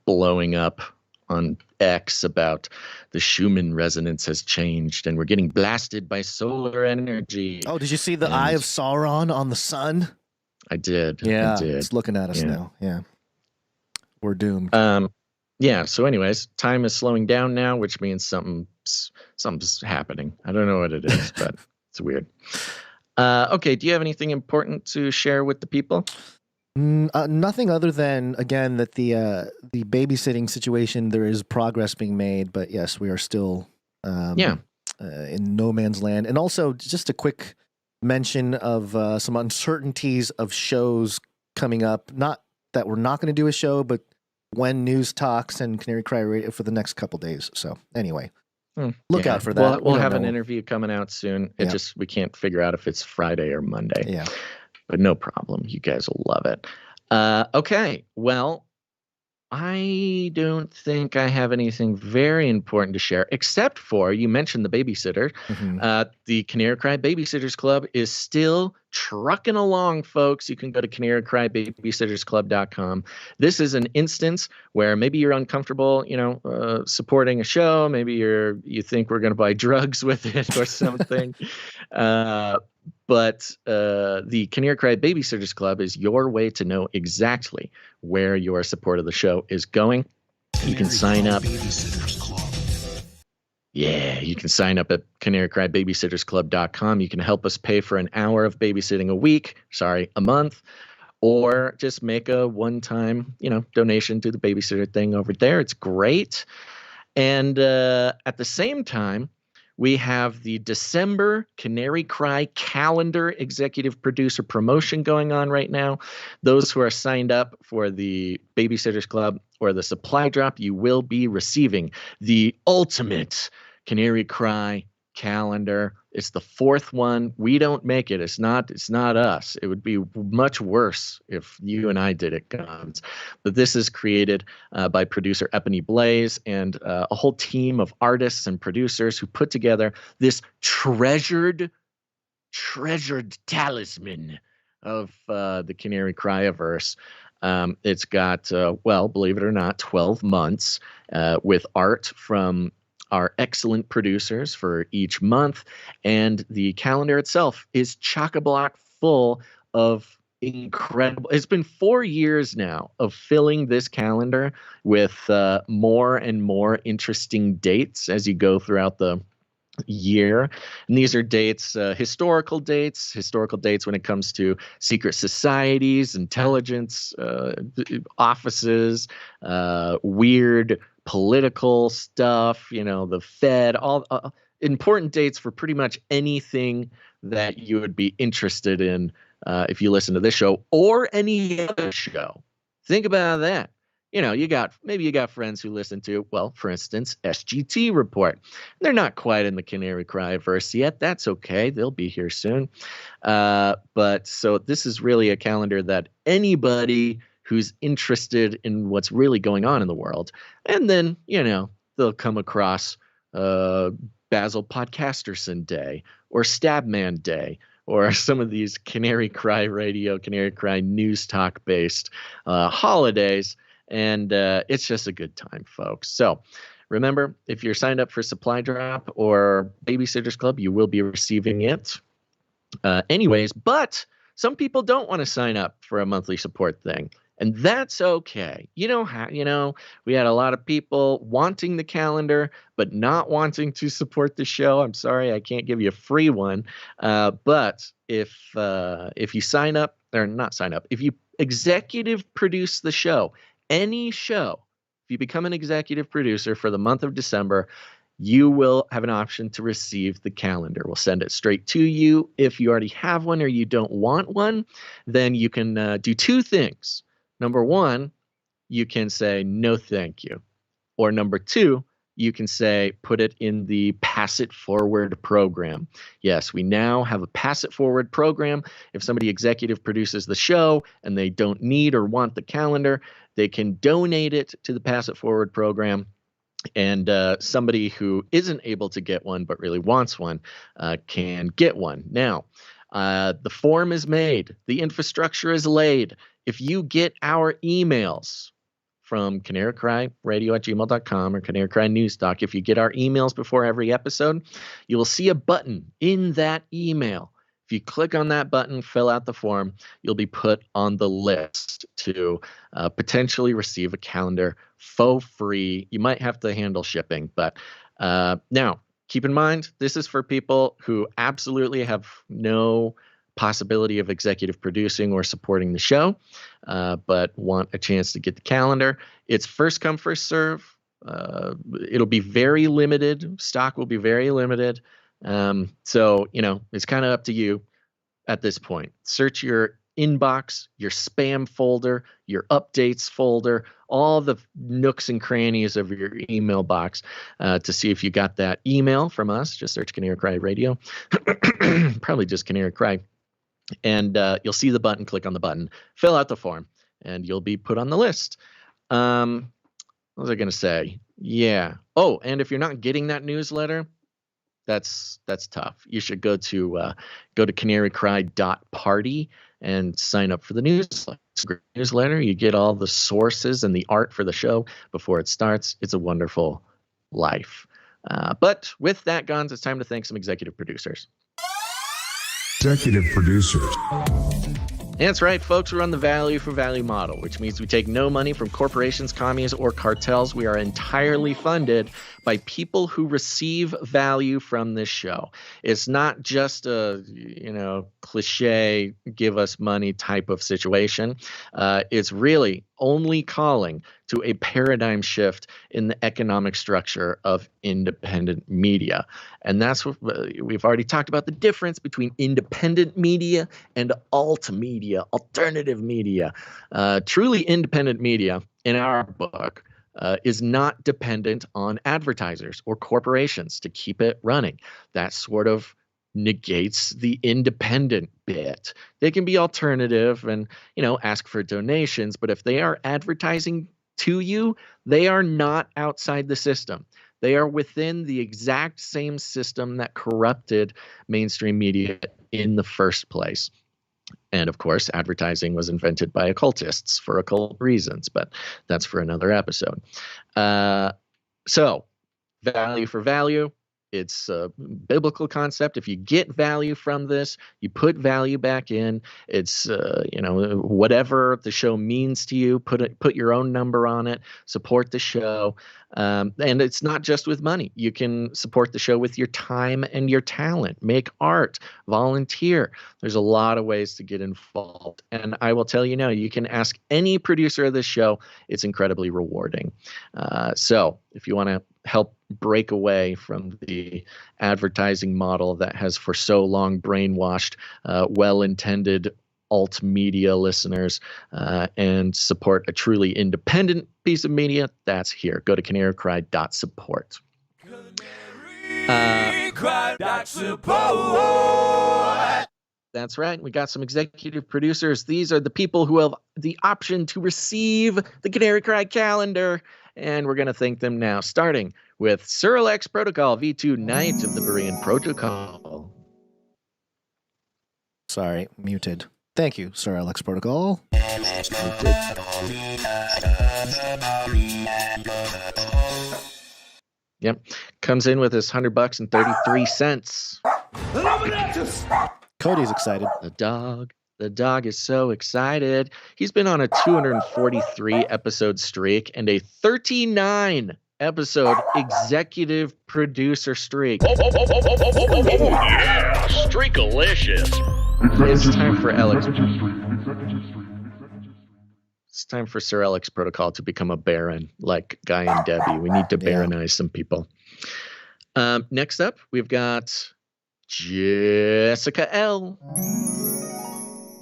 blowing up on X about the Schumann resonance has changed and we're getting blasted by solar energy. Oh, did you see the Eye of Sauron on the sun? I did. Yeah, I did. It's looking at us now. Yeah, we're doomed. Yeah. So, anyways, time is slowing down now, which means something's happening. I don't know what it is, but it's weird. Okay. Do you have anything important to share with the people? Nothing other than, again, that the babysitting situation, there is progress being made, but yes, we are still in no man's land. And also, just a quick mention of some uncertainties of shows coming up. Not that we're not going to do a show, but when News Talks and Canary Cry Radio for the next couple days. So anyway, look out for that. We'll have an interview coming out soon. We can't figure out if it's Friday or Monday. Yeah. But no problem. You guys will love it. Okay. Well, I don't think I have anything very important to share, except for you mentioned the babysitter. The Canary Cry Babysitters Club is still trucking along, folks. You can go to canarycrybabysittersclub.com. This is an instance where maybe you're uncomfortable, supporting a show. Maybe you think we're going to buy drugs with it or something. But the Canary Cry Babysitters Club is your way to know exactly where your support of the show is going. You can sign up. Yeah, you can sign up at canarycrybabysittersclub.com. You can help us pay for an hour of babysitting a month, or just make a one-time, donation to the babysitter thing over there. It's great. And at the same time, we have the December Canary Cry calendar executive producer promotion going on right now. Those who are signed up for the Babysitters Club or the supply drop, you will be receiving the ultimate Canary Cry calendar. It's the 4th one. We don't make it. It's not us. It would be much worse if you and I did it, Gons. But this is created by producer Ebony Blaze and a whole team of artists and producers who put together this treasured talisman of the Canary Cryiverse. It's got, believe it or not, 12 months with art from our excellent producers for each month, and the calendar itself is chock-a-block full of incredible. It's been 4 years now of filling this calendar with more and more interesting dates as you go throughout the year. And these are dates, historical dates when it comes to secret societies, intelligence offices, weird political stuff, the Fed, all important dates for pretty much anything that you would be interested in if you listen to this show or any other show. Think about that. You got friends who listen to, well, for instance, SGT Report. They're not quite in the Canary Cry verse yet. That's okay. They'll be here soon. But so this is really a calendar that anybody who's interested in what's really going on in the world, and then, they'll come across Basil Podcasterson Day or Stabman Day, or some of these Canary Cry Radio, Canary Cry News Talk based holidays. And it's just a good time, folks. So remember, if you're signed up for Supply Drop or Babysitters Club, you will be receiving it anyways. But some people don't want to sign up for a monthly support thing. And that's okay. We had a lot of people wanting the calendar, but not wanting to support the show. I'm sorry, I can't give you a free one. But if you sign up, or not sign up, if you executive produce the show, any show, if you become an executive producer for the month of December, you will have an option to receive the calendar. We'll send it straight to you. If you already have one or you don't want one, then you can do two things. Number one, you can say no thank you. Or number two, you can say put it in the Pass It Forward program. Yes, we now have a Pass It Forward program. If somebody executive produces the show and they don't need or want the calendar, they can donate it to the Pass It Forward program. And somebody who isn't able to get one but really wants one can get one. Now, the form is made. The infrastructure is laid. If you get our emails from canarycryradio@gmail.com or Canary Cry News Doc, if you get our emails before every episode, you will see a button in that email. If you click on that button, fill out the form, you'll be put on the list to potentially receive a calendar for free. You might have to handle shipping, but now keep in mind, this is for people who absolutely have no possibility of executive producing or supporting the show, but want a chance to get the calendar. It's first come, first serve. It'll be very limited. Stock will be very limited. So, it's kind of up to you at this point. Search your inbox, your spam folder, your updates folder, all the nooks and crannies of your email box to see if you got that email from us. Just search Canary Cry Radio, probably just Canary Cry. And you'll see the button, click on the button, fill out the form, and you'll be put on the list. What was I going to say? Yeah. Oh, and if you're not getting that newsletter, that's tough. You should go to canarycry.party and sign up for the newsletter. You get all the sources and the art for the show before it starts. It's a wonderful life. But with that, Gons, it's time to thank some executive producers. Executive producers. That's right, folks. We run the value for value model, which means we take no money from corporations, commies, or cartels. We are entirely funded by people who receive value from this show. It's not just a, cliche, give us money type of situation. It's really only calling to a paradigm shift in the economic structure of independent media. And that's what we've already talked about, the difference between independent media and alt media, alternative media. Truly independent media, in our book, is not dependent on advertisers or corporations to keep it running. That sort of negates the independent bit. They can be alternative and, ask for donations, but if they are advertising to you, they are not outside the system. They are within the exact same system that corrupted mainstream media in the first place. And of course, advertising was invented by occultists for occult reasons, but that's for another episode. So value for value It's a biblical concept. If you get value from this, you put value back in. It's whatever the show means to you. Put your own number on it. Support the show, and it's not just with money. You can support the show with your time and your talent. Make art, volunteer. There's a lot of ways to get involved, and I will tell you now, you can ask any producer of this show. It's incredibly rewarding. So if you want to help break away from the advertising model that has for so long brainwashed well-intended alt media listeners and support a truly independent piece of media, that's here. Go to canarycry.support. That's right. We got some executive producers. These are the people who have the option to receive the Canary Cry calendar. And we're going to thank them now, starting with Sir Alex Protocol, V2 Knight of the Berean Protocol. Sorry, muted. Thank you, Sir Alex Protocol. Yep. Comes in with his $100 and 33 cents. Cody's excited. The dog is so excited. He's been on a 243 episode streak and a 39 episode executive producer streak. Yeah, streakalicious. It's time for Alex. It's time for Sir Alex Protocol to become a baron, like Guy and Debbie. We need to baronize some people. Next up, we've got Jessica L.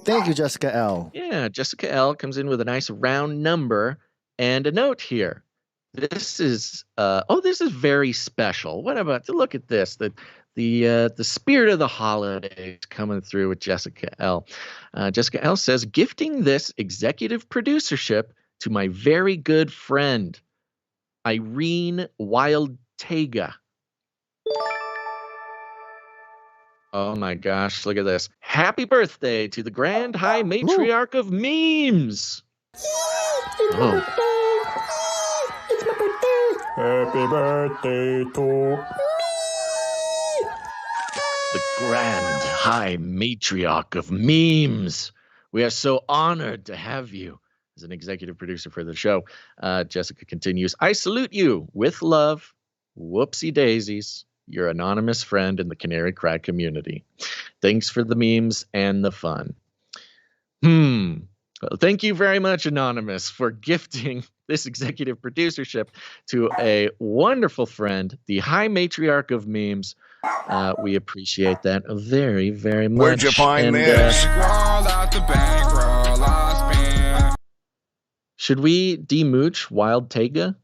Thank you, Jessica L. Yeah, Jessica L. comes in with a nice round number and a note here. This is this is very special. What about look at this? The spirit of the holidays coming through with Jessica L. Jessica L. says, gifting this executive producership to my very good friend, Irene Wildtega. Oh my gosh, look at this. Happy birthday to the Grand High Matriarch of Memes. Oh. It's my birthday. Happy birthday to me. The Grand High Matriarch of Memes. We are so honored to have you as an executive producer for the show. Jessica continues, I salute you with love. Whoopsie daisies. Your anonymous friend in the Canary Cry community. Thanks for the memes and the fun. Well, thank you very much, Anonymous, for gifting this executive producership to a wonderful friend, the High Matriarch of Memes. We appreciate that very, very much. Where'd you find this? Should we demooch Wild Tega?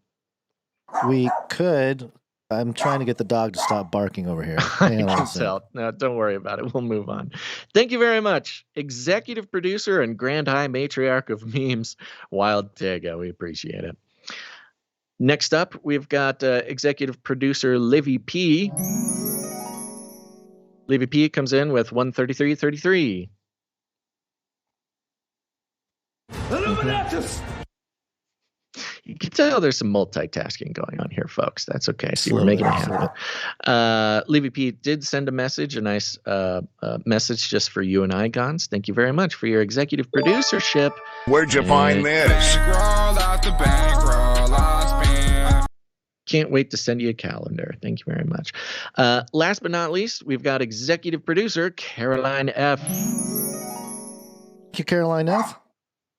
We could. I'm trying to get the dog to stop barking over here. I can tell. No, don't worry about it. We'll move on. Thank you very much. Executive producer and Grand High Matriarch of Memes, Wild Tega. We appreciate it. Next up, we've got executive producer Livy P. Livy P comes in with 133.33. You can tell there's some multitasking going on here, folks. That's okay. See, we're making it happen. Livy P did send a message, a nice message just for you and I, Gons. Thank you very much for your executive producership. Where'd you find this? Can't wait to send you a calendar. Thank you very much. Last but not least, we've got executive producer Caroline F. Thank you, Caroline F.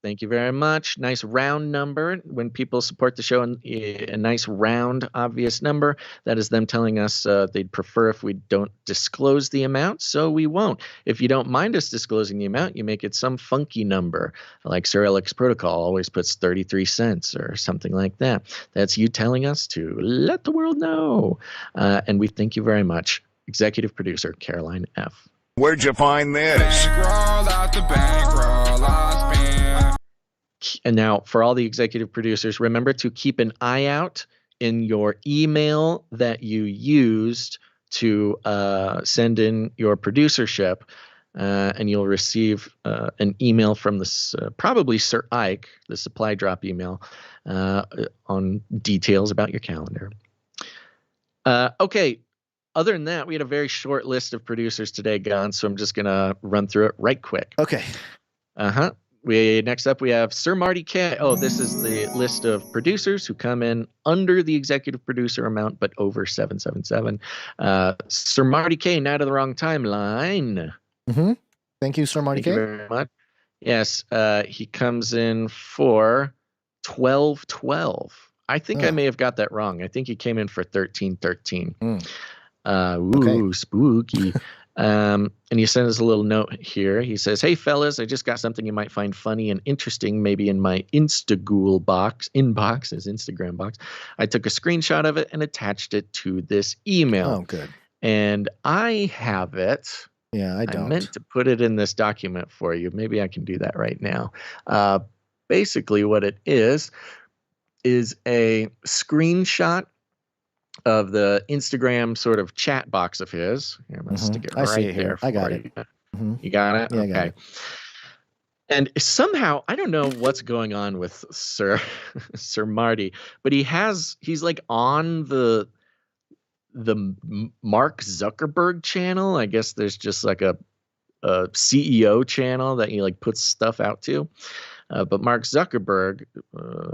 Thank you very much. Nice round number. When people support the show, a nice round, obvious number, that is them telling us they'd prefer if we don't disclose the amount, so we won't. If you don't mind us disclosing the amount, you make it some funky number, like Sir Alex Protocol always puts 33 cents or something like that. That's you telling us to let the world know. And we thank you very much, executive producer Caroline F. Where'd you find this? And now, for all the executive producers, remember to keep an eye out in your email that you used to send in your producership, and you'll receive an email from this probably Sir Ike, the supply drop email, on details about your calendar. Okay, other than that, we had a very short list of producers today, Gon, so I'm just going to run through it right quick. Okay. Uh-huh. Next up, we have Sir Marty K. Oh, this is the list of producers who come in under the executive producer amount, but over 777. Sir Marty K, Night of the Wrong Timeline. Mm-hmm. Thank you, Sir Marty K. Thank you very much. Yes, he comes in for 1212. I think I may have got that wrong. I think he came in for 1313. Okay. Spooky. And he sends us a little note here. He says, "Hey fellas, I just got something you might find funny and interesting, maybe in my Instagram box. I took a screenshot of it and attached it to this email." Oh, good. And I have it. Yeah, I don't. I meant to put it in this document for you. Maybe I can do that right now. Basically what it is a screenshot of the Instagram sort of chat box of his. Here, I'm going to stick it I see right it here. there. I got for it. you. You got it? Yeah, I okay. got it. And somehow, I don't know what's going on with Sir Marty, but he's like on the Mark Zuckerberg channel. I guess there's just like a CEO channel that he like puts stuff out to. But Mark Zuckerberg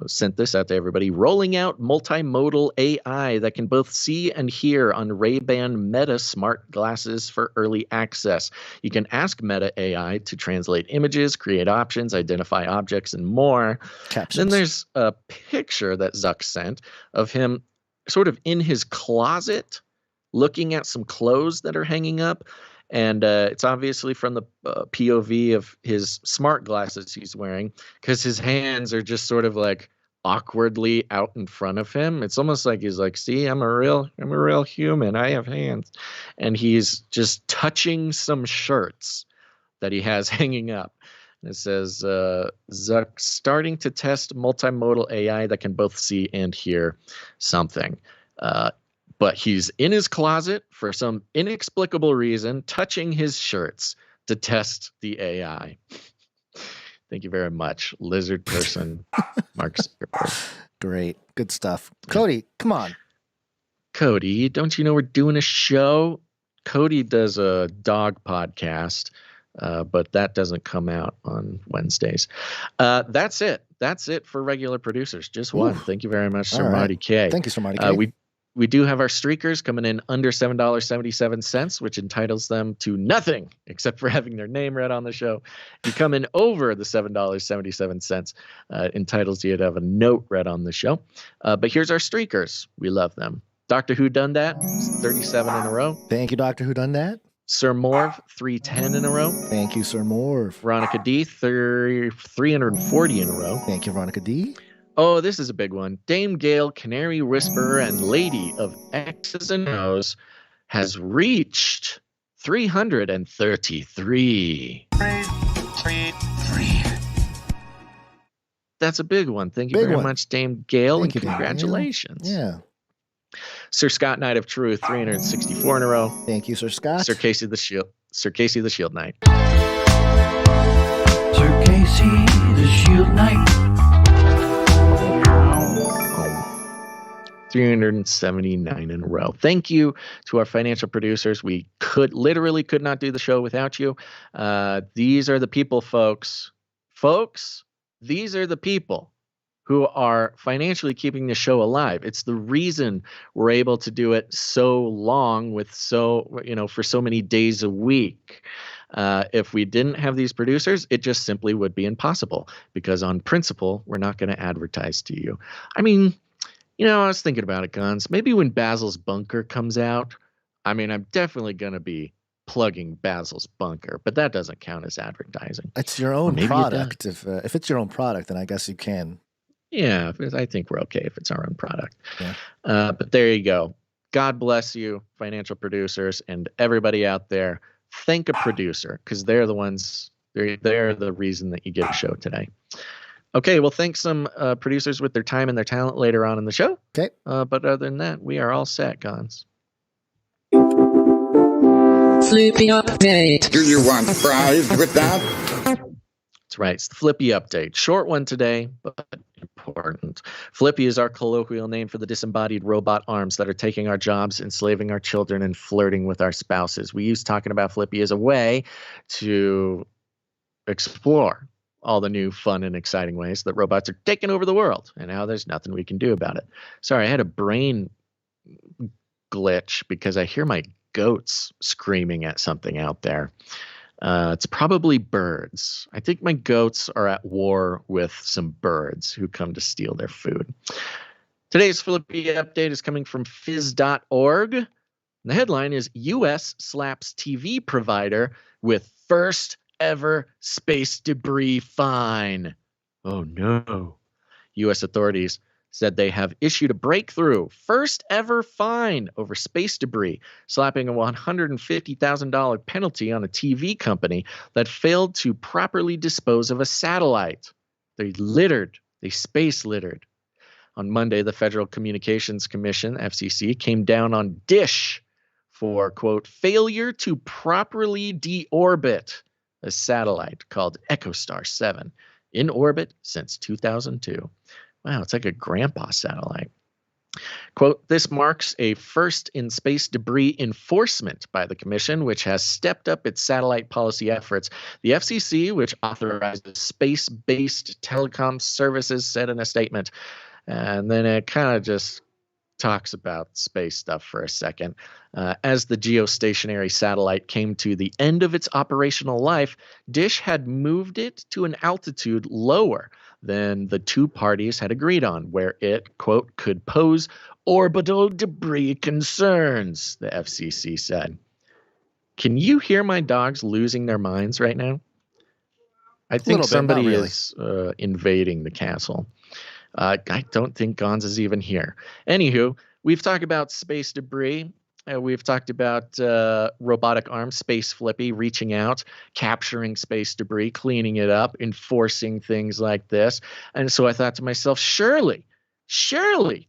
sent this out to everybody. Rolling out multimodal AI that can both see and hear on Ray-Ban Meta smart glasses for early access. You can ask Meta AI to translate images, create options, identify objects, and more. Captions. Then there's a picture that Zuck sent of him sort of in his closet looking at some clothes that are hanging up. And it's obviously from the POV of his smart glasses he's wearing, because his hands are just sort of like awkwardly out in front of him. It's almost like he's like, "See, I'm a real human. I have hands," and he's just touching some shirts that he has hanging up. And it says, "Zuck starting to test multimodal AI that can both see and hear something." But he's in his closet for some inexplicable reason, touching his shirts to test the AI. Thank you very much, lizard person, Mark Zuckerberg. Great. Good stuff. Cody, come on. Cody, don't you know we're doing a show? Cody does a dog podcast, but that doesn't come out on Wednesdays. That's it. That's it for regular producers. Just one. Thank you very much, Sir Marty K. Thank you, Sir Marty K. We do have our streakers coming in under $7.77, which entitles them to nothing except for having their name read on the show. If you come in over the $7.77, entitles you to have a note read on the show. But here's our streakers. We love them. Doctor Who Done That, 37 in a row. Thank you, Doctor Who Done That. Sir Morv, 310 in a row. Thank you, Sir Morv. Veronica D, 340 in a row. Thank you, Veronica D. Oh, this is a big one. Dame Gale, Canary Whisperer, and Lady of X's and O's has reached 333. That's a big one. Thank you very much, Dame Gale, and congratulations. Yeah. Sir Scott Knight of Truth, 364 in a row. Thank you, Sir Scott. Sir Casey the Shield Knight. Sir Casey the Shield Knight. 379 in a row. Thank you to our financial producers. We could not do the show without you. These are the people, folks. These are the people who are financially keeping the show alive. It's the reason we're able to do it so long for so many days a week. If we didn't have these producers, it just simply would be impossible, because on principle, we're not going to advertise to you. I mean, I was thinking about it, Guns. Maybe when Basil's Bunker comes out, I'm definitely going to be plugging Basil's Bunker, but that doesn't count as advertising. It's your own product. If it's your own product, then I guess you can. Yeah, I think we're okay if it's our own product. Yeah. But there you go. God bless you, financial producers, and everybody out there. Thank a producer, because they're the ones. They're the reason that you get a show today. Okay, well, thanks some producers with their time and their talent later on in the show. Okay. But other than that, we are all set, Gons. Flippy update. Do you want fries with that? That's right. It's the Flippy update. Short one today, but important. important. FLIPPY is our colloquial name for the disembodied robot arms that are taking our jobs, enslaving our children, and flirting with our spouses. We use talking about FLIPPY as a way to explore all the new fun and exciting ways that robots are taking over the world and how there's nothing we can do about it. Sorry, I had a brain glitch because I hear my goats screaming at something out there. It's probably birds. I think my goats are at war with some birds who come to steal their food. Today's FLIPPY update is coming from phys.org. The headline is U.S. slaps TV provider with first ever space debris fine. Oh no. U.S. authorities said they have issued a breakthrough first ever fine over space debris, slapping a $150,000 penalty on a TV company that failed to properly dispose of a satellite. They space littered. On Monday, the Federal Communications Commission, FCC, came down on Dish for, quote, failure to properly deorbit a satellite called EchoStar 7 in orbit since 2002. Wow, it's like a grandpa satellite. Quote, this marks a first in space debris enforcement by the commission, which has stepped up its satellite policy efforts. The FCC, which authorizes space-based telecom services, said in a statement. And then it kind of just talks about space stuff for a second. As the geostationary satellite came to the end of its operational life, Dish had moved it to an altitude lower than the two parties had agreed on, where it, quote, could pose orbital debris concerns, the FCC said. Can you hear my dogs losing their minds right now? I think somebody is invading the castle. I don't think Gons is even here. Anywho, we've talked about space debris. We've talked about robotic arms, space FLIPPY, reaching out, capturing space debris, cleaning it up, enforcing things like this. And so I thought to myself, surely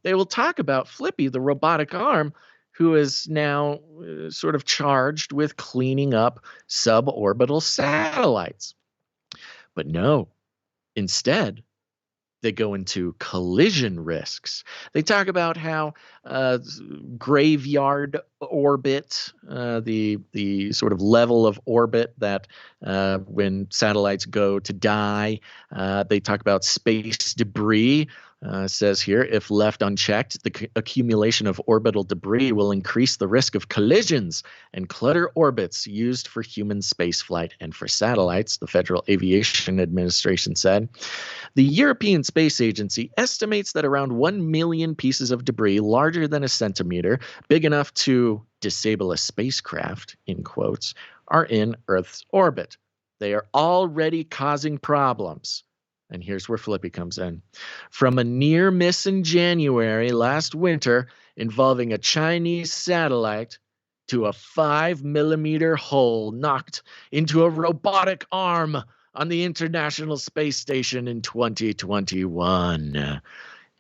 they will talk about FLIPPY, the robotic arm, who is now sort of charged with cleaning up suborbital satellites. But no, instead, they go into collision risks. They talk about how graveyard orbit, the sort of level of orbit that when satellites go to die. They talk about space debris. Says here, if left unchecked, the accumulation of orbital debris will increase the risk of collisions and clutter orbits used for human spaceflight and for satellites, the Federal Aviation Administration said. The European Space Agency estimates that around 1 million pieces of debris larger than a centimeter, big enough to disable a spacecraft, in quotes, are in Earth's orbit. They are already causing problems. And here's where FLIPPY comes in. From a near miss in January last winter involving a Chinese satellite to a 5-millimeter hole knocked into a robotic arm on the International Space Station in 2021.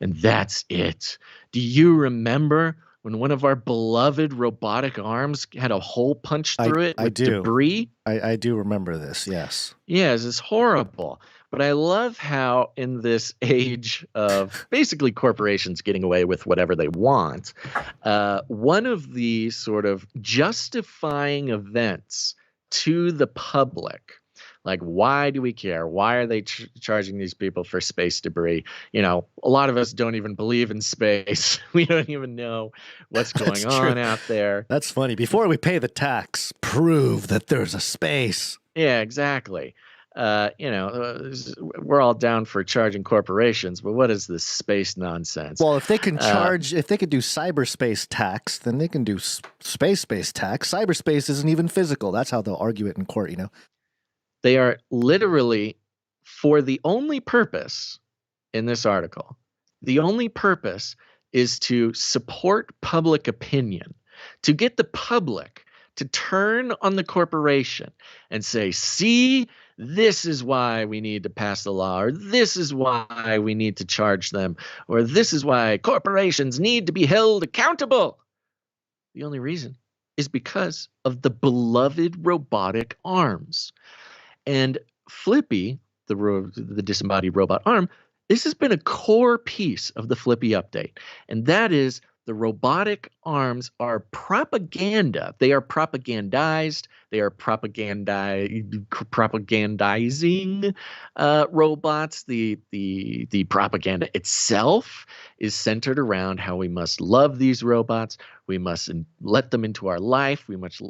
And that's it. Do you remember when one of our beloved robotic arms had a hole punched through it with debris? I do remember this, yes. Yes, it's horrible. But I love how in this age of basically corporations getting away with whatever they want, one of the sort of justifying events to the public, like, why do we care? Why are they charging these people for space debris? You know, a lot of us don't even believe in space. We don't even know what's going on out there. That's funny. Before we pay the tax, prove that there's a space. Yeah, exactly. We're all down for charging corporations, but what is this space nonsense? Well, if they can if they could do cyberspace tax, then they can do space tax. Cyberspace isn't even physical. That's how they'll argue it in court, you know. They are literally, for the only purpose in this article, the only purpose is to support public opinion, to get the public to turn on the corporation and say, see, this is why we need to pass the law, or this is why we need to charge them, or this is why corporations need to be held accountable. The only reason is because of the beloved robotic arms. And FLIPPY, the disembodied robot arm, this has been a core piece of the Flippy update, and that is the robotic arms are propaganda. They are propagandized. They are propagandizing robots. The propaganda itself is centered around how we must love these robots. We must let them into our life. We must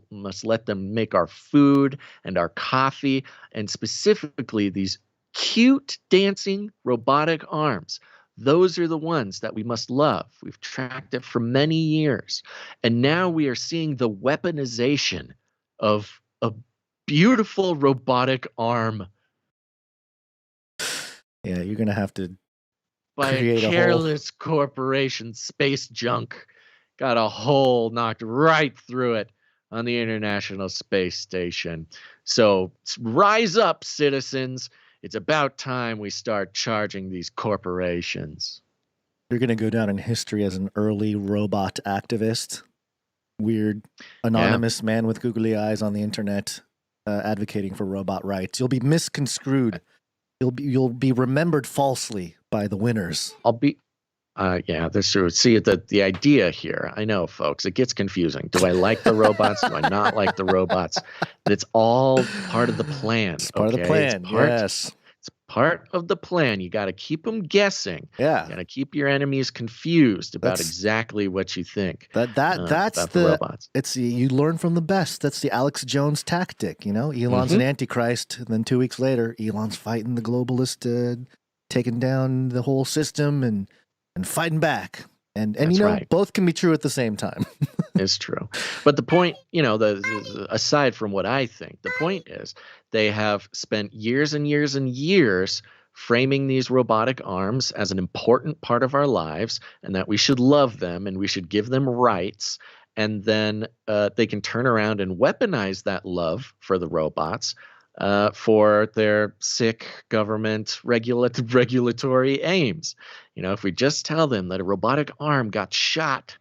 let them make our food and our coffee, and specifically these cute dancing robotic arms. Those are the ones that we must love. We've tracked it for many years. And now we are seeing the weaponization of a beautiful robotic arm. Yeah, you're going to have to by create a careless corporation, space junk. Got a hole knocked right through it on the International Space Station. So rise up, citizens. It's about time we start charging these corporations. You're going to go down in history as an early robot activist. Weird, anonymous man with googly eyes on the internet advocating for robot rights. You'll be misconstrued. You'll be remembered falsely by the winners. Yeah, that's true. See, the idea here, I know, folks, it gets confusing. Do I like the robots? Do I not like the robots? It's all part of the plan. It's part of the plan, yes. It's part of the plan. You got to keep them guessing. Yeah. You got to keep your enemies confused about exactly what you think. That's about the robots. You learn from the best. That's the Alex Jones tactic. You know, Elon's an antichrist, and then 2 weeks later, Elon's fighting the globalist, taking down the whole system and fighting back. And you know, both can be true at the same time. It's true. But the point, you know, aside from what I think, the point is they have spent years and years and years framing these robotic arms as an important part of our lives, and that we should love them and we should give them rights. And then they can turn around and weaponize that love for the robots for their sick government regulatory aims. You know, if we just tell them that a robotic arm got shot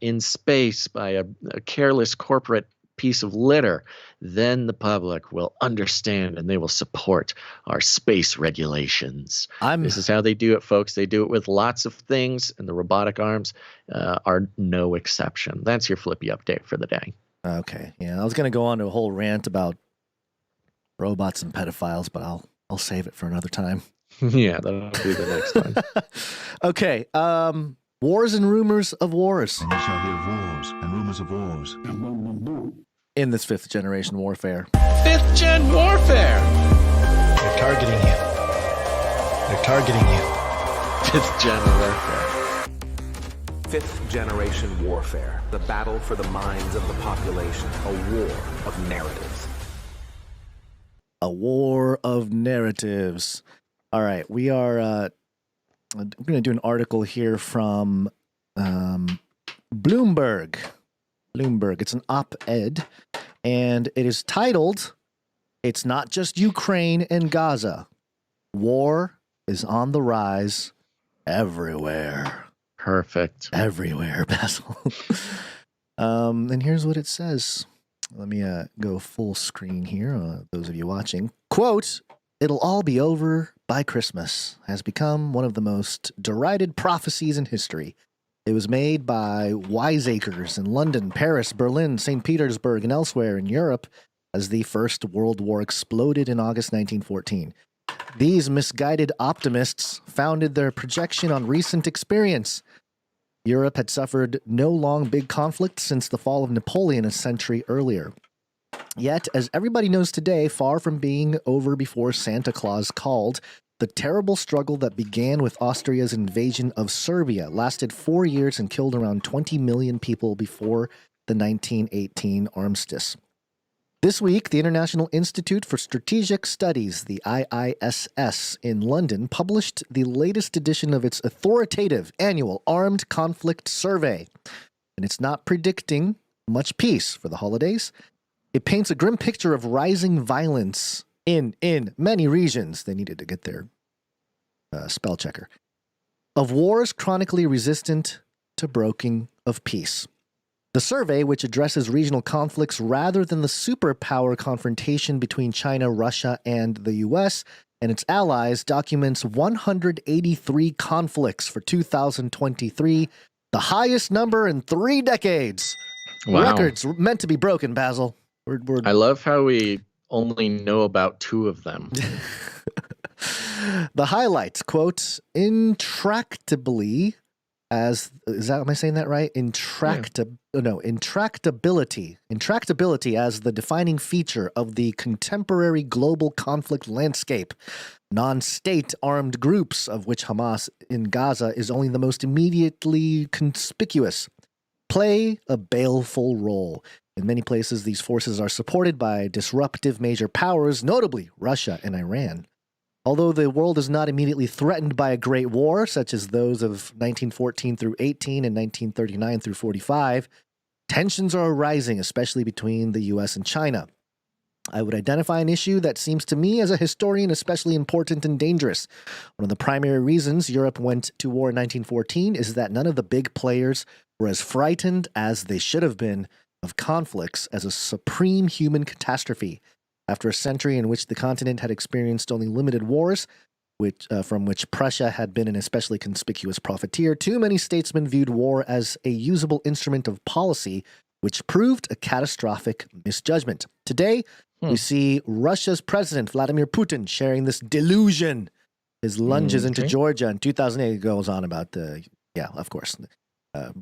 in space by a careless corporate piece of litter, then the public will understand and they will support our space regulations. This is how they do it, folks. They do it with lots of things, and the robotic arms are no exception. That's your Flippy update for the day. Okay. Yeah, I was going to go on to a whole rant about robots and pedophiles, but I'll save it for another time. Yeah, that'll be the next one. Okay. Wars and rumors of wars. And you shall hear wars and rumors of wars. In this 5th generation warfare. 5th gen warfare. They're targeting you. They're targeting you. 5th gen warfare. 5th generation warfare. The battle for the minds of the population. A war of narratives. A war of narratives. All right, we are I'm going to do an article here from Bloomberg. It's an op-ed, and it is titled, "It's Not Just Ukraine and Gaza. War is on the rise everywhere." Perfect. Everywhere, Basil. And here's what it says. Let me go full screen here, those of you watching. Quote, "It'll all be over by Christmas" has become one of the most derided prophecies in history. It was made by wiseacres in London, Paris, Berlin, St. Petersburg, and elsewhere in Europe as the First World War exploded in August 1914. These misguided optimists founded their projection on recent experience. Europe had suffered no long big conflict since the fall of Napoleon a century earlier. Yet, as everybody knows today, far from being over before Santa Claus called, the terrible struggle that began with Austria's invasion of Serbia lasted 4 years and killed around 20 million people before the 1918 armistice. This week, the International Institute for Strategic Studies, the IISS, in London, published the latest edition of its authoritative annual Armed Conflict Survey. And it's not predicting much peace for the holidays. It paints a grim picture of rising violence in many regions. They needed to get their spell checker. Of wars chronically resistant to broking of peace. The survey, which addresses regional conflicts rather than the superpower confrontation between China, Russia, and the U.S., and its allies documents 183 conflicts for 2023, the highest number in 3 decades. Wow. Records meant to be broken, Basil. I love how we only know about 2 of them. The highlights, quote, intractably, am I saying that right? Intractability as the defining feature of the contemporary global conflict landscape. Non-state armed groups, of which Hamas in Gaza is only the most immediately conspicuous, play a baleful role. In many places, these forces are supported by disruptive major powers, notably Russia and Iran. Although the world is not immediately threatened by a great war, such as those of 1914 through 18 and 1939 through 45, tensions are arising, especially between the U.S. and China. I would identify an issue that seems to me as a historian especially important and dangerous. One of the primary reasons Europe went to war in 1914 is that none of the big players were as frightened as they should have been of conflicts as a supreme human catastrophe. After a century in which the continent had experienced only limited wars, from which Prussia had been an especially conspicuous profiteer, too many statesmen viewed war as a usable instrument of policy, which proved a catastrophic misjudgment. Today, we see Russia's president, Vladimir Putin, sharing this delusion. His lunges into Georgia in 2008 goes on about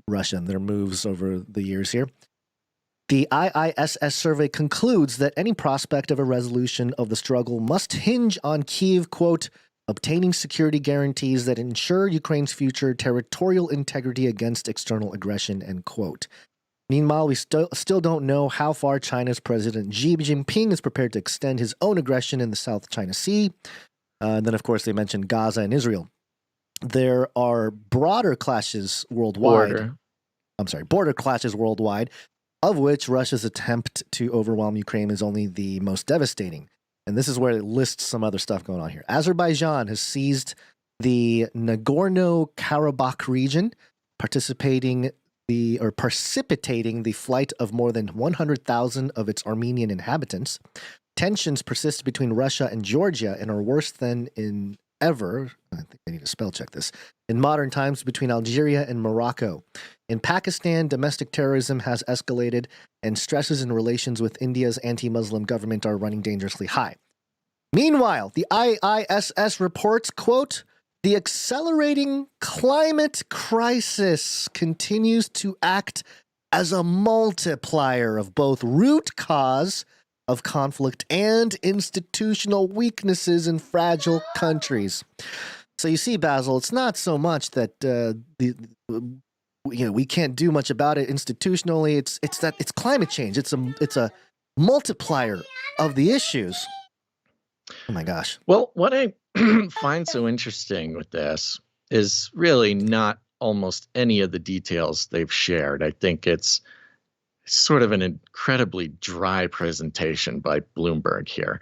Russia and their moves over the years here. The IISS survey concludes that any prospect of a resolution of the struggle must hinge on Kyiv, quote, obtaining security guarantees that ensure Ukraine's future territorial integrity against external aggression, end quote. Meanwhile, we still don't know how far China's President Xi Jinping is prepared to extend his own aggression in the South China Sea. And then, of course, they mentioned Gaza and Israel. There are border clashes worldwide, of which Russia's attempt to overwhelm Ukraine is only the most devastating. And this is where it lists some other stuff going on here. Azerbaijan has seized the Nagorno-Karabakh region, precipitating the flight of more than 100,000 of its Armenian inhabitants. Tensions persist between Russia and Georgia and are worse than in ever, I think I need to spell check this, in modern times between Algeria and Morocco. In Pakistan, domestic terrorism has escalated and stresses in relations with India's anti-Muslim government are running dangerously high. Meanwhile, the IISS reports, quote, the accelerating climate crisis continues to act as a multiplier of both root cause of conflict and institutional weaknesses in fragile countries. So you see, Basil, it's not so much that we can't do much about it institutionally. It's climate change. It's a multiplier of the issues. Oh my gosh. Well, what I find so interesting with this is really not almost any of the details they've shared. I think it's sort of an incredibly dry presentation by Bloomberg here.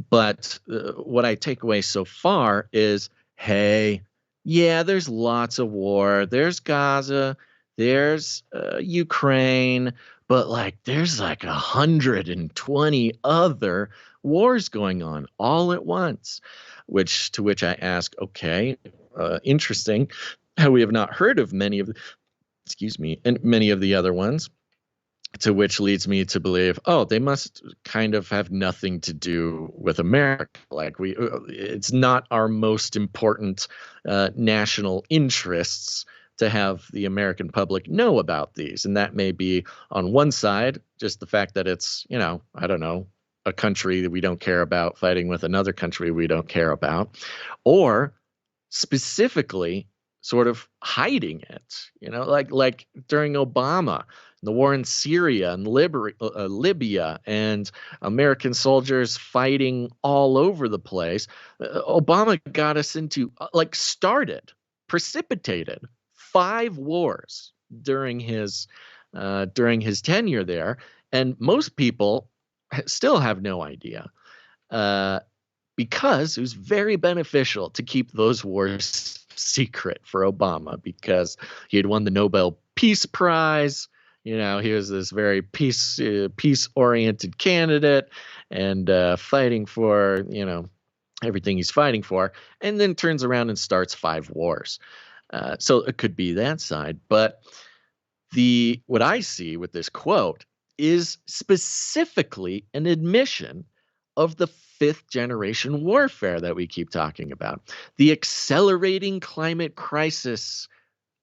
But what I take away so far is, hey, yeah, there's lots of war. There's Gaza, there's Ukraine, but there's 120 other wars going on all at once, to which I ask, okay, interesting how we have not heard of many of the other ones. To which leads me to believe, they must kind of have nothing to do with America. It's not our most important national interests to have the American public know about these. And that may be on one side, just the fact that it's, I don't know, a country that we don't care about fighting with another country we don't care about, or specifically sort of hiding it, like during Obama, the war in Syria and Libya, and American soldiers fighting all over the place. Obama got us into, precipitated 5 wars during his tenure there, and most people still have no idea, because it was very beneficial to keep those wars secret for Obama, because he had won the Nobel Peace Prize. He was this very peace-oriented candidate, and fighting for, everything he's fighting for, and then turns around and starts 5 wars. So it could be that side. But what I see with this quote is specifically an admission of the 5th generation warfare that we keep talking about. The accelerating climate crisis.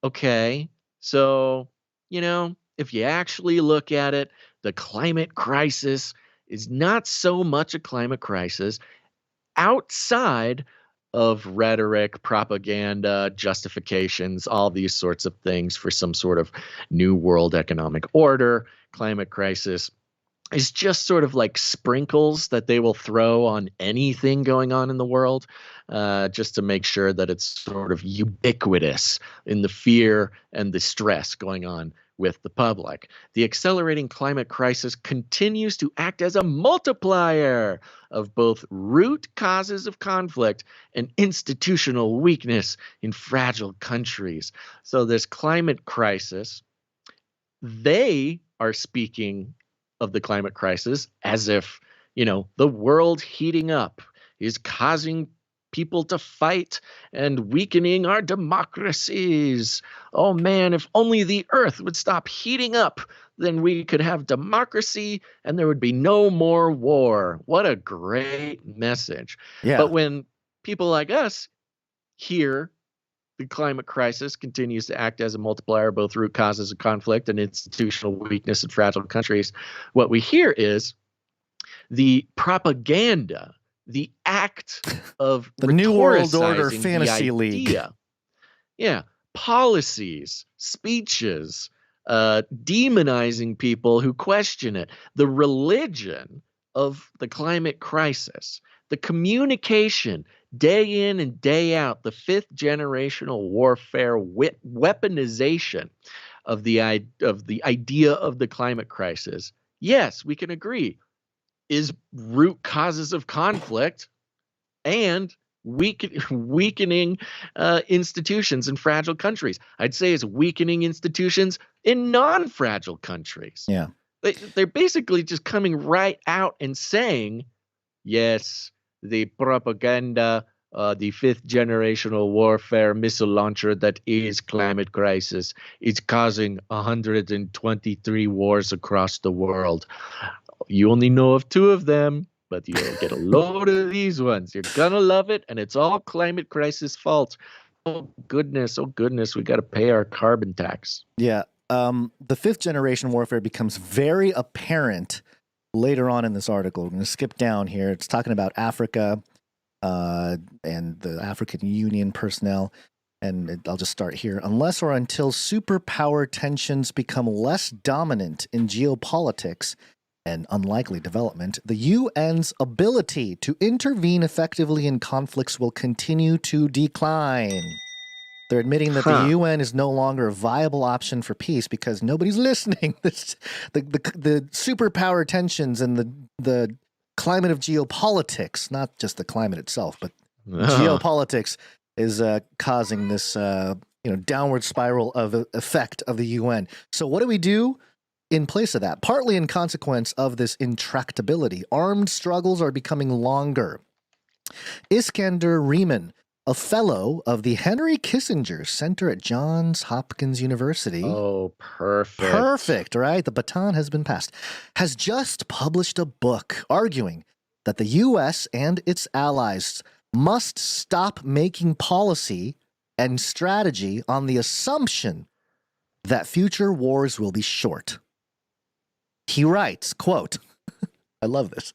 Okay, so, if you actually look at it, the climate crisis is not so much a climate crisis outside of rhetoric, propaganda, justifications, all these sorts of things for some sort of new world economic order. Climate crisis is just sort of like sprinkles that they will throw on anything going on in the world, just to make sure that it's sort of ubiquitous in the fear and the stress going on with the public. The accelerating climate crisis continues to act as a multiplier of both root causes of conflict and institutional weakness in fragile countries. So this climate crisis, they are speaking of the climate crisis as if, the world heating up is causing people to fight and weakening our democracies. Oh man, if only the earth would stop heating up, then we could have democracy and there would be no more war. What a great message. Yeah. But when people like us hear the climate crisis continues to act as a multiplier, both root causes of conflict and institutional weakness in fragile countries, what we hear is the propaganda, the act of the New World Order rhetoricizing Fantasy the League. idea. Yeah, policies, speeches, demonizing people who question it, the religion of the climate crisis, the communication day in and day out, the 5th generational warfare weaponization of the idea of the climate crisis. Yes, we can agree, is root causes of conflict and weakening institutions in fragile countries. I'd say it's weakening institutions in non-fragile countries. Yeah. They're basically just coming right out and saying, yes, the propaganda, the 5th generational warfare missile launcher that is climate crisis is causing 123 wars across the world. You only know of 2 of them, but you'll get a load of these ones. You're gonna love it, and it's all climate crisis fault. Oh goodness, we got to pay our carbon tax. Yeah. The 5th generation warfare becomes very apparent later on in this article. We're going to skip down here. It's talking about Africa and the African Union personnel. And I'll just start here. Unless or until superpower tensions become less dominant in geopolitics, an unlikely development, the UN's ability to intervene effectively in conflicts will continue to decline. They're admitting that the UN is no longer a viable option for peace because nobody's listening. The superpower tensions and the climate of geopolitics, not just the climate itself, but geopolitics is causing this downward spiral of effect of the UN. So what do we do in place of that? Partly in consequence of this intractability, armed struggles are becoming longer. Iskander Riemann, a fellow of the Henry Kissinger Center at Johns Hopkins University. Oh, perfect. Perfect, right? The baton has been passed. Has just published a book arguing that the U.S. and its allies must stop making policy and strategy on the assumption that future wars will be short. He writes, quote, I love this.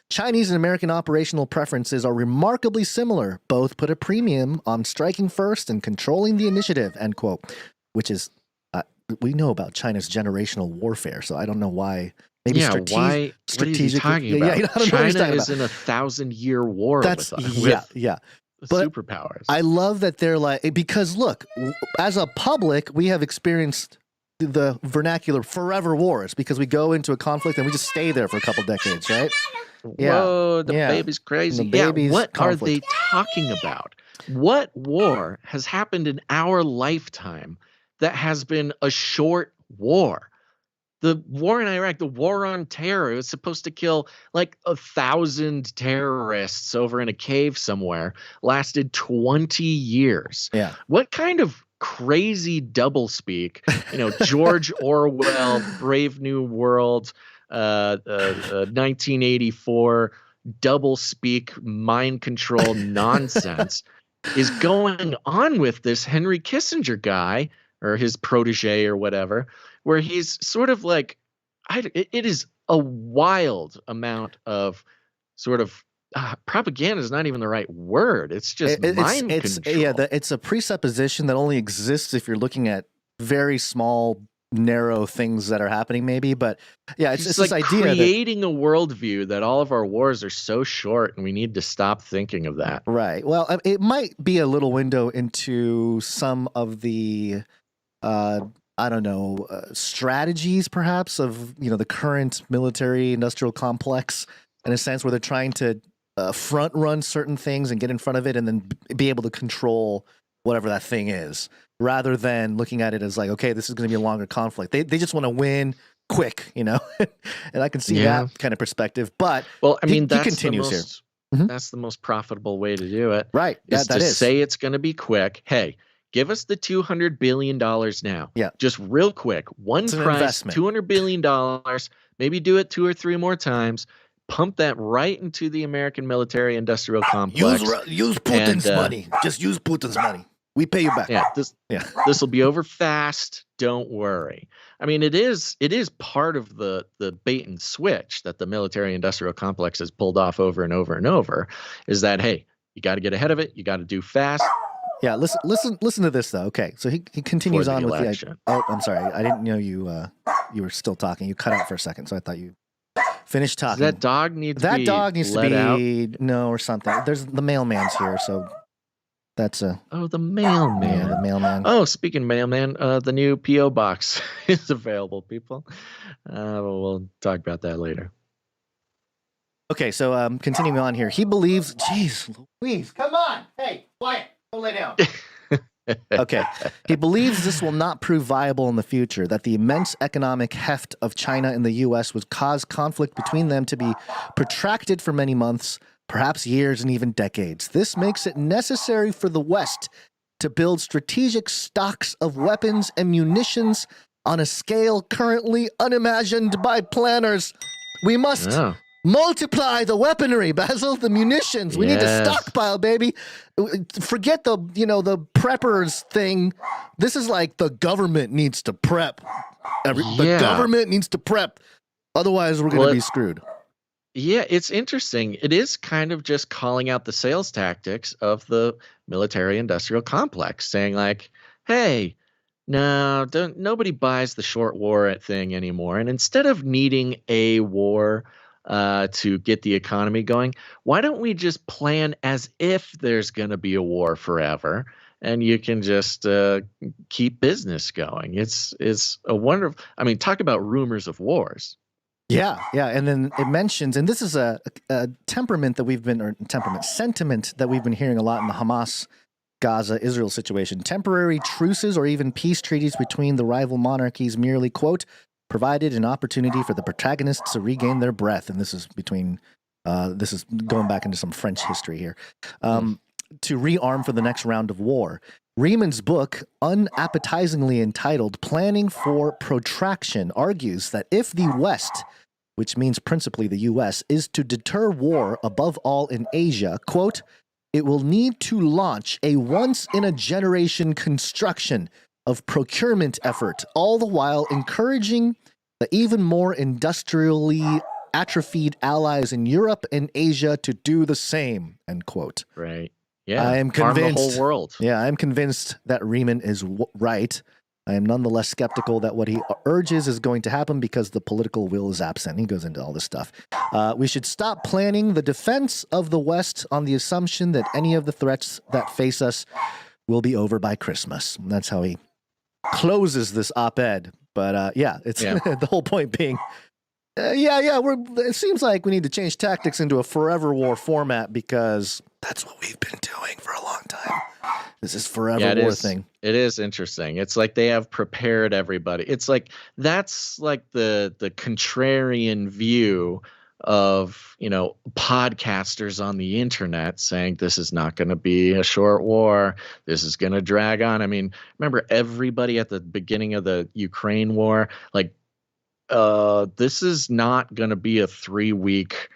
Chinese and American operational preferences are remarkably similar. Both put a premium on striking first and controlling the initiative, end quote, which is, we know about China's generational warfare, so I don't know why. Maybe What is he talking about? China is in a 1,000-year war with superpowers. I love that they're like, because look, as a public, we have experienced the vernacular forever wars because we go into a conflict and we just stay there for a couple decades, right? Whoa, the baby's crazy. What are they talking about? What war has happened in our lifetime that has been a short war? The war in Iraq, the war on terror, it was supposed to kill like 1,000 terrorists over in a cave somewhere, lasted 20 years. Yeah. What kind of crazy doublespeak, George Orwell, Brave New World, 1984 doublespeak mind control nonsense is going on with this Henry Kissinger guy or his protege or whatever, where he's sort of like, it is a wild amount of sort of propaganda is not even the right word. It's just mind control. Yeah, it's a presupposition that only exists if you're looking at very small, narrow things that are happening, maybe. But yeah, it's like this idea creating a worldview that all of our wars are so short, and we need to stop thinking of that. Right. Well, it might be a little window into some of the strategies perhaps of, the current military industrial complex, in a sense where they're trying to front run certain things and get in front of it and then be able to control whatever that thing is, rather than looking at it as like, okay, this is going to be a longer conflict. They just want to win quick, and I can see that kind of perspective. But he continues here. That's the most profitable way to do it. Right. Is to say it's going to be quick. Hey, give us the $200 billion now. Yeah. Just real quick. One price, $200 billion. Maybe do it 2 or 3 more times. Pump that right into the American military industrial complex. Use Putin's money. Just use Putin's money. We pay you back. Yeah. This will be over fast. Don't worry. I mean, it is part of the bait and switch that the military industrial complex has pulled off over and over and over, is that, hey, you got to get ahead of it. You got to do fast. Yeah, listen to this though. Okay, so he continues on with the. Oh, I'm sorry, I didn't know you were still talking. You cut out for a second, so I thought you finished talking. Does that dog needs to be out? No, or something. There's the mailman's here, so that's a. Oh, the mailman. Yeah, the mailman. Oh, speaking of mailman, the new PO box is available, people. We'll talk about that later. Okay, so continuing on here, he believes. Jeez, Louise, come on, hey, quiet. Go lay down. Okay. He believes this will not prove viable in the future, that the immense economic heft of China and the U.S. would cause conflict between them to be protracted for many months, perhaps years and even decades. This makes it necessary for the West to build strategic stocks of weapons and munitions on a scale currently unimagined by planners. We must multiply the weaponry, Basil, the munitions. We need to stockpile, baby. Forget the preppers thing. This is like the government needs to prep. The government needs to prep. Otherwise, we're going to be screwed. Yeah, it's interesting. It is kind of just calling out the sales tactics of the military-industrial complex, saying like, hey, nobody buys the short war thing anymore. And instead of needing a war to get the economy going, why don't we just plan as if there's going to be a war forever, and you can just keep business going? It's a wonderful. I mean, talk about rumors of wars. Yeah, and then it mentions, and this is a sentiment that we've been hearing a lot in the Hamas, Gaza, Israel situation. Temporary truces or even peace treaties between the rival monarchies merely, quote, provided an opportunity for the protagonists to regain their breath. And this is this is going back into some French history here, to rearm for the next round of war. Riemann's book, unappetizingly entitled Planning for Protraction, argues that if the West, which means principally the U.S., is to deter war above all in Asia, quote, it will need to launch a once-in-a-generation construction of procurement effort, all the while encouraging the even more industrially atrophied allies in Europe and Asia to do the same, end quote. Right. Yeah. I am convinced. The whole world. Yeah, I am convinced that Riemann is right. I am nonetheless skeptical that what he urges is going to happen because the political will is absent. He goes into all this stuff. We should stop planning the defense of the West on the assumption that any of the threats that face us will be over by Christmas. And that's how he closes this op-ed. But it's the whole point being, it seems like we need to change tactics into a forever war format because that's what we've been doing for a long time. This is forever war thing. It is interesting. It's like they have prepared everybody. It's like that's like the contrarian view of, you know, podcasters on the internet saying this is not going to be a short war. This is going to drag on. I mean, remember everybody at the beginning of the Ukraine war, like, this is not going to be a 3-week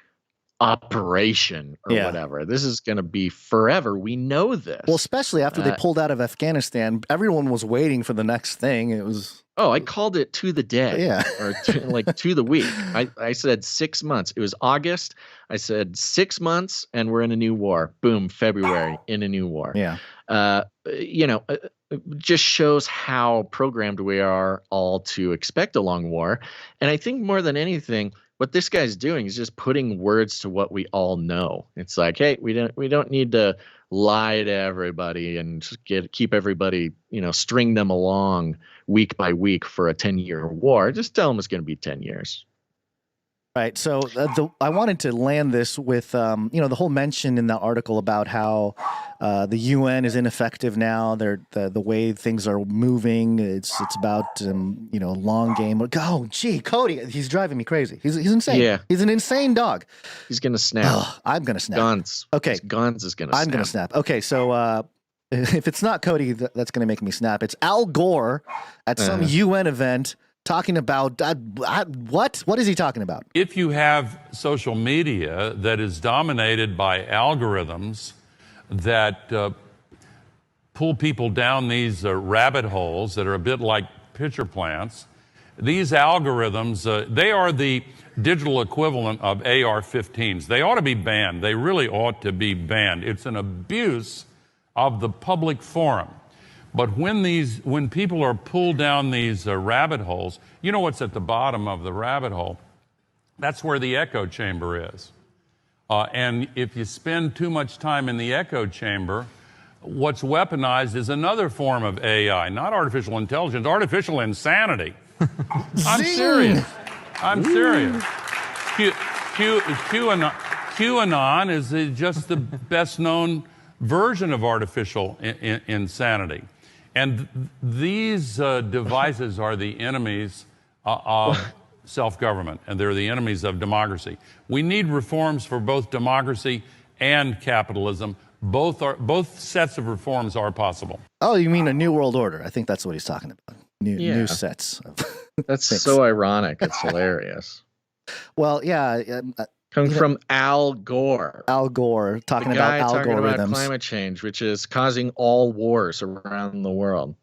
operation or whatever. This is going to be forever. We know this. Well, especially after they pulled out of Afghanistan, everyone was waiting for the next thing. It was. Oh, I called it to the day. Yeah. Or to the week. I said 6 months. It was August. I said 6 months and we're in a new war. Boom, February in a new war. Yeah. You know, just shows how programmed we are all to expect a long war. And I think more than anything, what this guy's doing is just putting words to what we all know. It's like, hey, we don't need to lie to everybody and just keep everybody, you know, string them along week by week for a 10-year war. Just tell them it's going to be 10 years. Right. So I wanted to land this with, you know, the whole mention in the article about how the UN is ineffective now. The way things are moving. It's about, you know, long game. Oh, gee, Cody, he's driving me crazy. He's insane. Yeah. He's an insane dog. He's going to snap. Oh, I'm going to snap. Guns. Okay. Guns is going to snap. I'm going to snap. Okay. So if it's not Cody, that's going to make me snap. It's Al Gore at some UN event. Talking about what? What is he talking about? If you have social media that is dominated by algorithms that pull people down these rabbit holes that are a bit like pitcher plants, these algorithms, they are the digital equivalent of AR-15s. They ought to be banned. They really ought to be banned. It's an abuse of the public forum. But when people are pulled down these rabbit holes, you know what's at the bottom of the rabbit hole? That's where the echo chamber is. And if you spend too much time in the echo chamber, what's weaponized is another form of AI, not artificial intelligence, artificial insanity. I'm serious. I'm serious. QAnon is just the best known version of artificial insanity. And these devices are the enemies of self-government, and they're the enemies of democracy. We need reforms for both democracy and capitalism. Both sets of reforms are possible. Oh, you mean a new world order? I think that's what he's talking about. New sets. That's so ironic. It's hilarious. Well, yeah. Coming from Al Gore. Al Gore talking about algorithms. Talking about climate change, which is causing all wars around the world.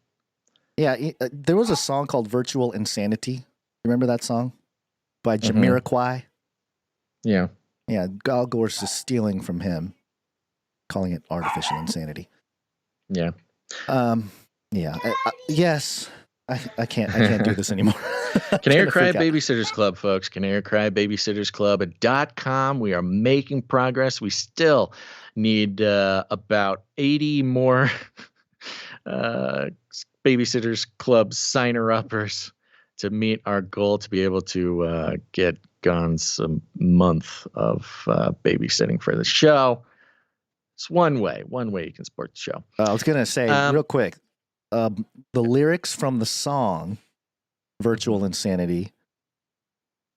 Yeah, there was a song called Virtual Insanity. Remember that song? By Jamiroquai? Yeah. Yeah, Al Gore's just stealing from him, calling it artificial insanity. Yeah. Yes. I can't do this anymore. Canary Cry Babysitters Club, folks. Canary Cry Babysitters Club.com. We are making progress. We still need about 80 more Babysitters Club signer-uppers to meet our goal to be able to get Guns a month of babysitting for the show. It's one way you can support the show. I was going to say real quick, the lyrics from the song Virtual Insanity,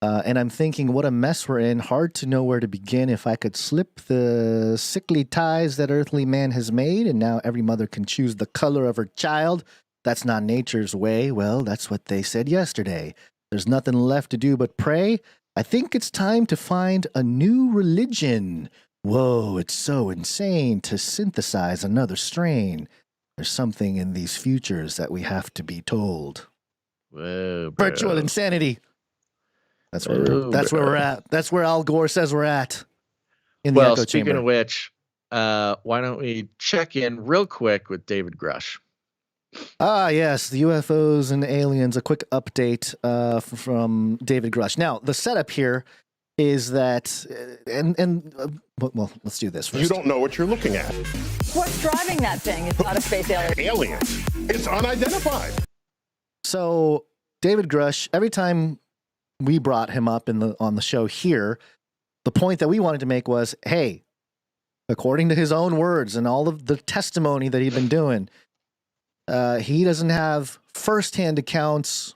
and I'm thinking what a mess we're in, hard to know where to begin. If I could slip the sickly ties that earthly man has made, and now every mother can choose the color of her child, that's not nature's way. Well, that's what they said yesterday. There's nothing left to do but pray. I think it's time to find a new religion. Whoa, it's so insane to synthesize another strain. There's something in these futures that we have to be told. Whoa, bro. Virtual insanity. That's where we're at. That's where Al Gore says we're at. In the echo speaking chamber. of which, why don't we check in real quick with David Grush? Ah, yes, the UFOs and aliens. A quick update from David Grush. Now, the setup here is that, well, let's do this first. You don't know what you're looking at. What's driving that thing? It's not a space alien. Aliens. It's unidentified. So, David Grush, every time we brought him up on the show here, the point that we wanted to make was, hey, according to his own words and all of the testimony that he'd been doing, he doesn't have firsthand accounts.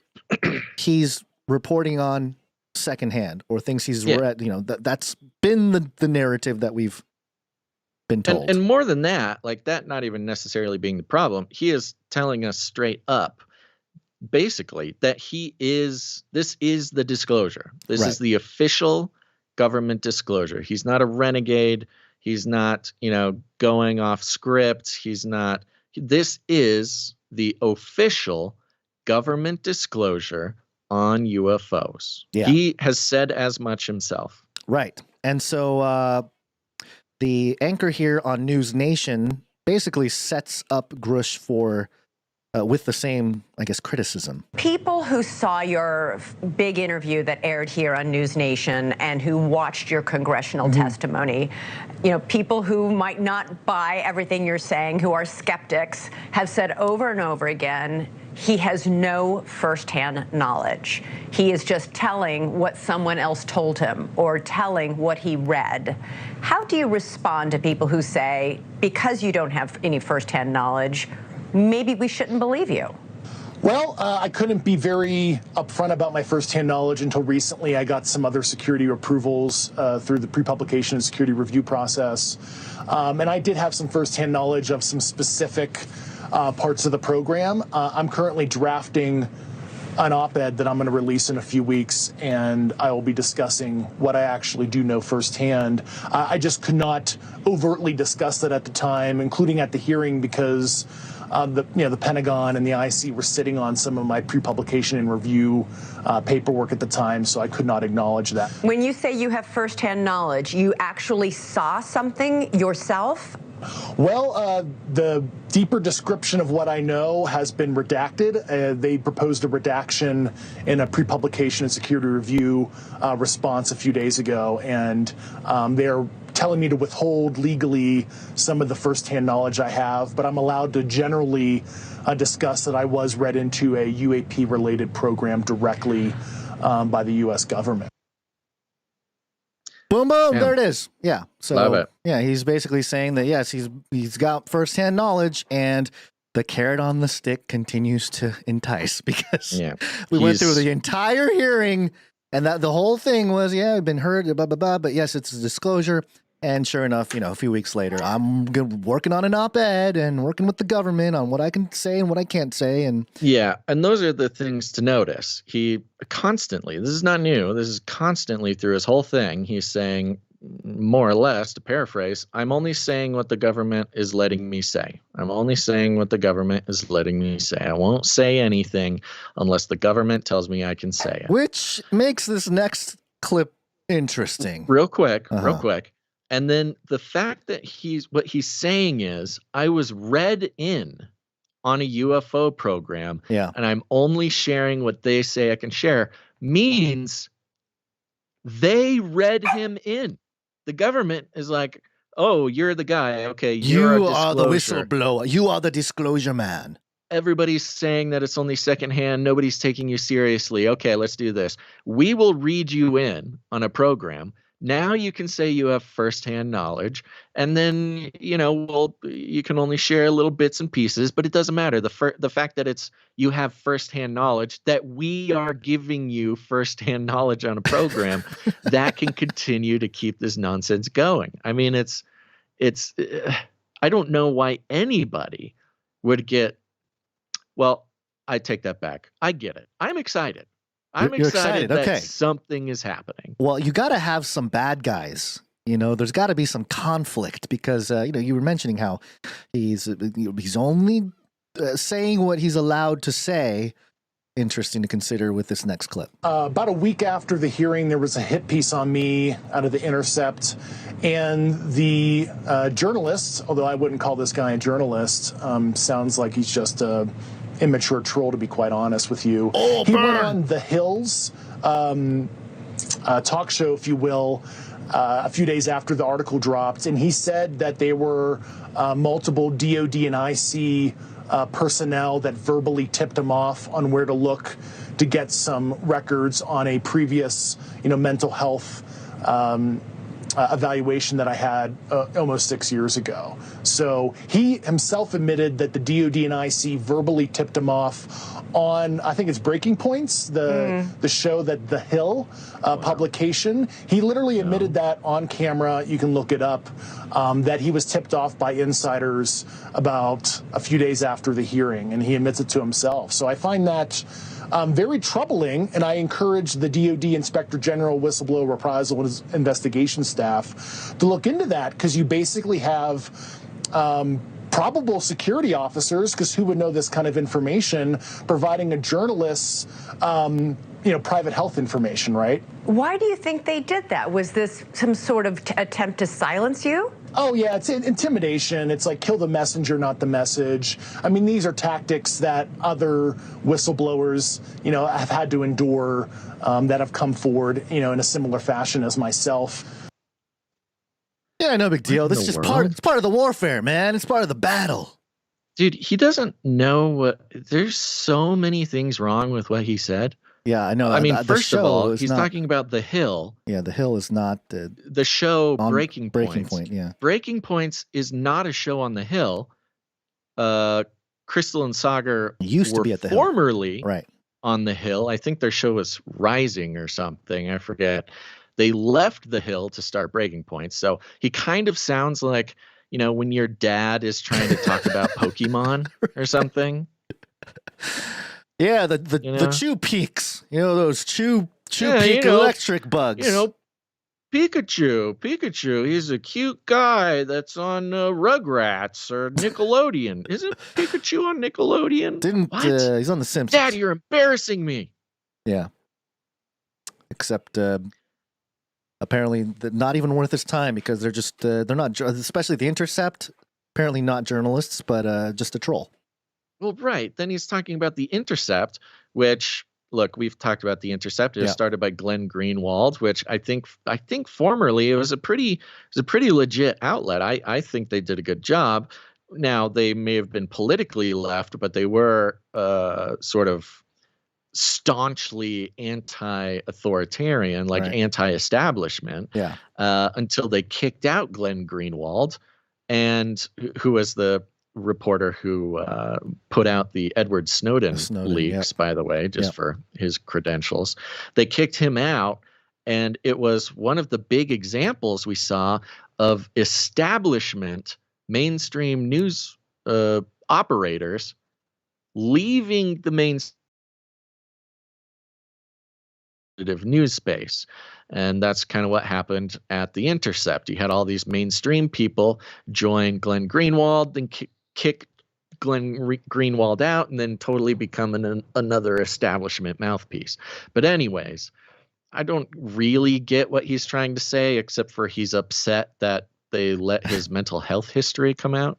He's reporting on secondhand or things he's read. You know, that's been the narrative that we've been told. And more than that, like that not even necessarily being the problem, he is telling us straight up, basically, that this is the disclosure. This is the official government disclosure. He's not a renegade. He's not, going off script. This is the official government disclosure on UFOs. Yeah. He has said as much himself. Right. And so the anchor here on News Nation basically sets up Grush for with the same, I guess, criticism. People who saw your big interview that aired here on News Nation and who watched your congressional testimony, people who might not buy everything you're saying, who are skeptics, have said over and over again, he has no firsthand knowledge. He is just telling what someone else told him or telling what he read. How do you respond to people who say, because you don't have any firsthand knowledge, maybe we shouldn't believe you? Well, I couldn't be very upfront about my firsthand knowledge until recently. I got some other security approvals through the pre-publication and security review process. And I did have some firsthand knowledge of some specific parts of the program. I'm currently drafting an op-ed that I'm going to release in a few weeks, and I will be discussing what I actually do know firsthand. I just could not overtly discuss that at the time, including at the hearing, because the Pentagon and the IC were sitting on some of my pre-publication and review paperwork at the time, so I could not acknowledge that. When you say you have firsthand knowledge, you actually saw something yourself? Well, the deeper description of what I know has been redacted. They proposed a redaction in a pre-publication and security review response a few days ago, and they're telling me to withhold legally some of the firsthand knowledge I have, but I'm allowed to generally discuss that I was read into a UAP-related program directly by the U.S. government. Boom, boom, there it is. Yeah. So, love it. Yeah, he's basically saying that, yes, he's got firsthand knowledge, and the carrot on the stick continues to entice, because we went through the entire hearing, and that the whole thing was, I've been heard, blah, blah, blah, but yes, it's a disclosure. And sure enough, a few weeks later, I'm working on an op-ed and working with the government on what I can say and what I can't say. And those are the things to notice. He constantly, this is not new, this is constantly through his whole thing, he's saying, more or less, to paraphrase, I'm only saying what the government is letting me say. I'm only saying what the government is letting me say. I won't say anything unless the government tells me I can say it. Which makes this next clip interesting. Real quick. And then the fact that what he's saying is, I was read in on a UFO program, and I'm only sharing what they say I can share, means they read him in. The government is like, oh, you're the guy. Okay, you are the whistleblower. You are the disclosure man. Everybody's saying that it's only secondhand. Nobody's taking you seriously. Okay, let's do this. We will read you in on a program. Now you can say you have firsthand knowledge, and then, you can only share little bits and pieces, but it doesn't matter. The fact that you have firsthand knowledge, that we are giving you firsthand knowledge on a program, that can continue to keep this nonsense going. I mean, I don't know why anybody would get, well, I take that back. I get it. I'm excited. I'm excited that something is happening. Well, you got to have some bad guys. There's got to be some conflict, because you were mentioning how he's only saying what he's allowed to say. Interesting to consider with this next clip. About a week after the hearing, there was a hit piece on me out of The Intercept, and the journalist, although I wouldn't call this guy a journalist, sounds like he's just a immature troll, to be quite honest with you. He went on The Hill's talk show, if you will, a few days after the article dropped, and he said that there were multiple DOD and IC personnel that verbally tipped him off on where to look to get some records on a previous, mental health evaluation that I had almost 6 years ago. So he himself admitted that the DoD and IC verbally tipped him off on, I think it's Breaking Points, the show that The Hill publication. He literally admitted that on camera. You can look it up, that he was tipped off by insiders about a few days after the hearing, and he admits it to himself. So I find that very troubling, and I encourage the DoD Inspector General, whistleblower reprisal, and his investigation staff to look into that, because you basically have probable security officers, because who would know this kind of information, providing a journalist's private health information, right? Why do you think they did that? Was this some sort of attempt to silence you? Oh, yeah, it's intimidation. It's like kill the messenger, not the message. I mean, these are tactics that other whistleblowers, have had to endure, that have come forward, in a similar fashion as myself. Yeah, no big deal. This is just it's part of the warfare, man. It's part of the battle. Dude, he doesn't know what. There's so many things wrong with what he said. Yeah, I know. I mean, first of all, he's talking about The Hill. Yeah, The Hill is not the show Breaking Points. Yeah, Breaking Points is not a show on The Hill. Crystal and Sagar used to be at The formerly Hill. Right. On The Hill. I think their show was Rising or something. I forget. They left The Hill to start Breaking Points. So he kind of sounds like, when your dad is trying to talk about Pokemon or something. Yeah, the Chew Peaks. Those Chew Peak electric bugs. Pikachu. He's a cute guy that's on Rugrats or Nickelodeon. Isn't Pikachu on Nickelodeon? He's on The Simpsons. Dad, you're embarrassing me. Yeah. Except apparently not even worth his time, because they're just they're not, especially The Intercept. Apparently not journalists, but just a troll. Well, right. Then he's talking about The Intercept, which, look, we've talked about The Intercept. It was started by Glenn Greenwald, which I think formerly it was a pretty legit outlet. I think they did a good job. Now, they may have been politically left, but they were sort of staunchly anti-authoritarian, like anti-establishment, until they kicked out Glenn Greenwald, and who was the reporter who put out the Edward Snowden leaks, by the way, just for his credentials. They kicked him out, and it was one of the big examples we saw of establishment mainstream news operators leaving the mainstream news space. And that's kind of what happened at The Intercept. You had all these mainstream people join Glenn Greenwald, then kick Glenn Greenwald out, and then totally become another establishment mouthpiece. But anyways, I don't really get what he's trying to say, except for he's upset that they let his mental health history come out.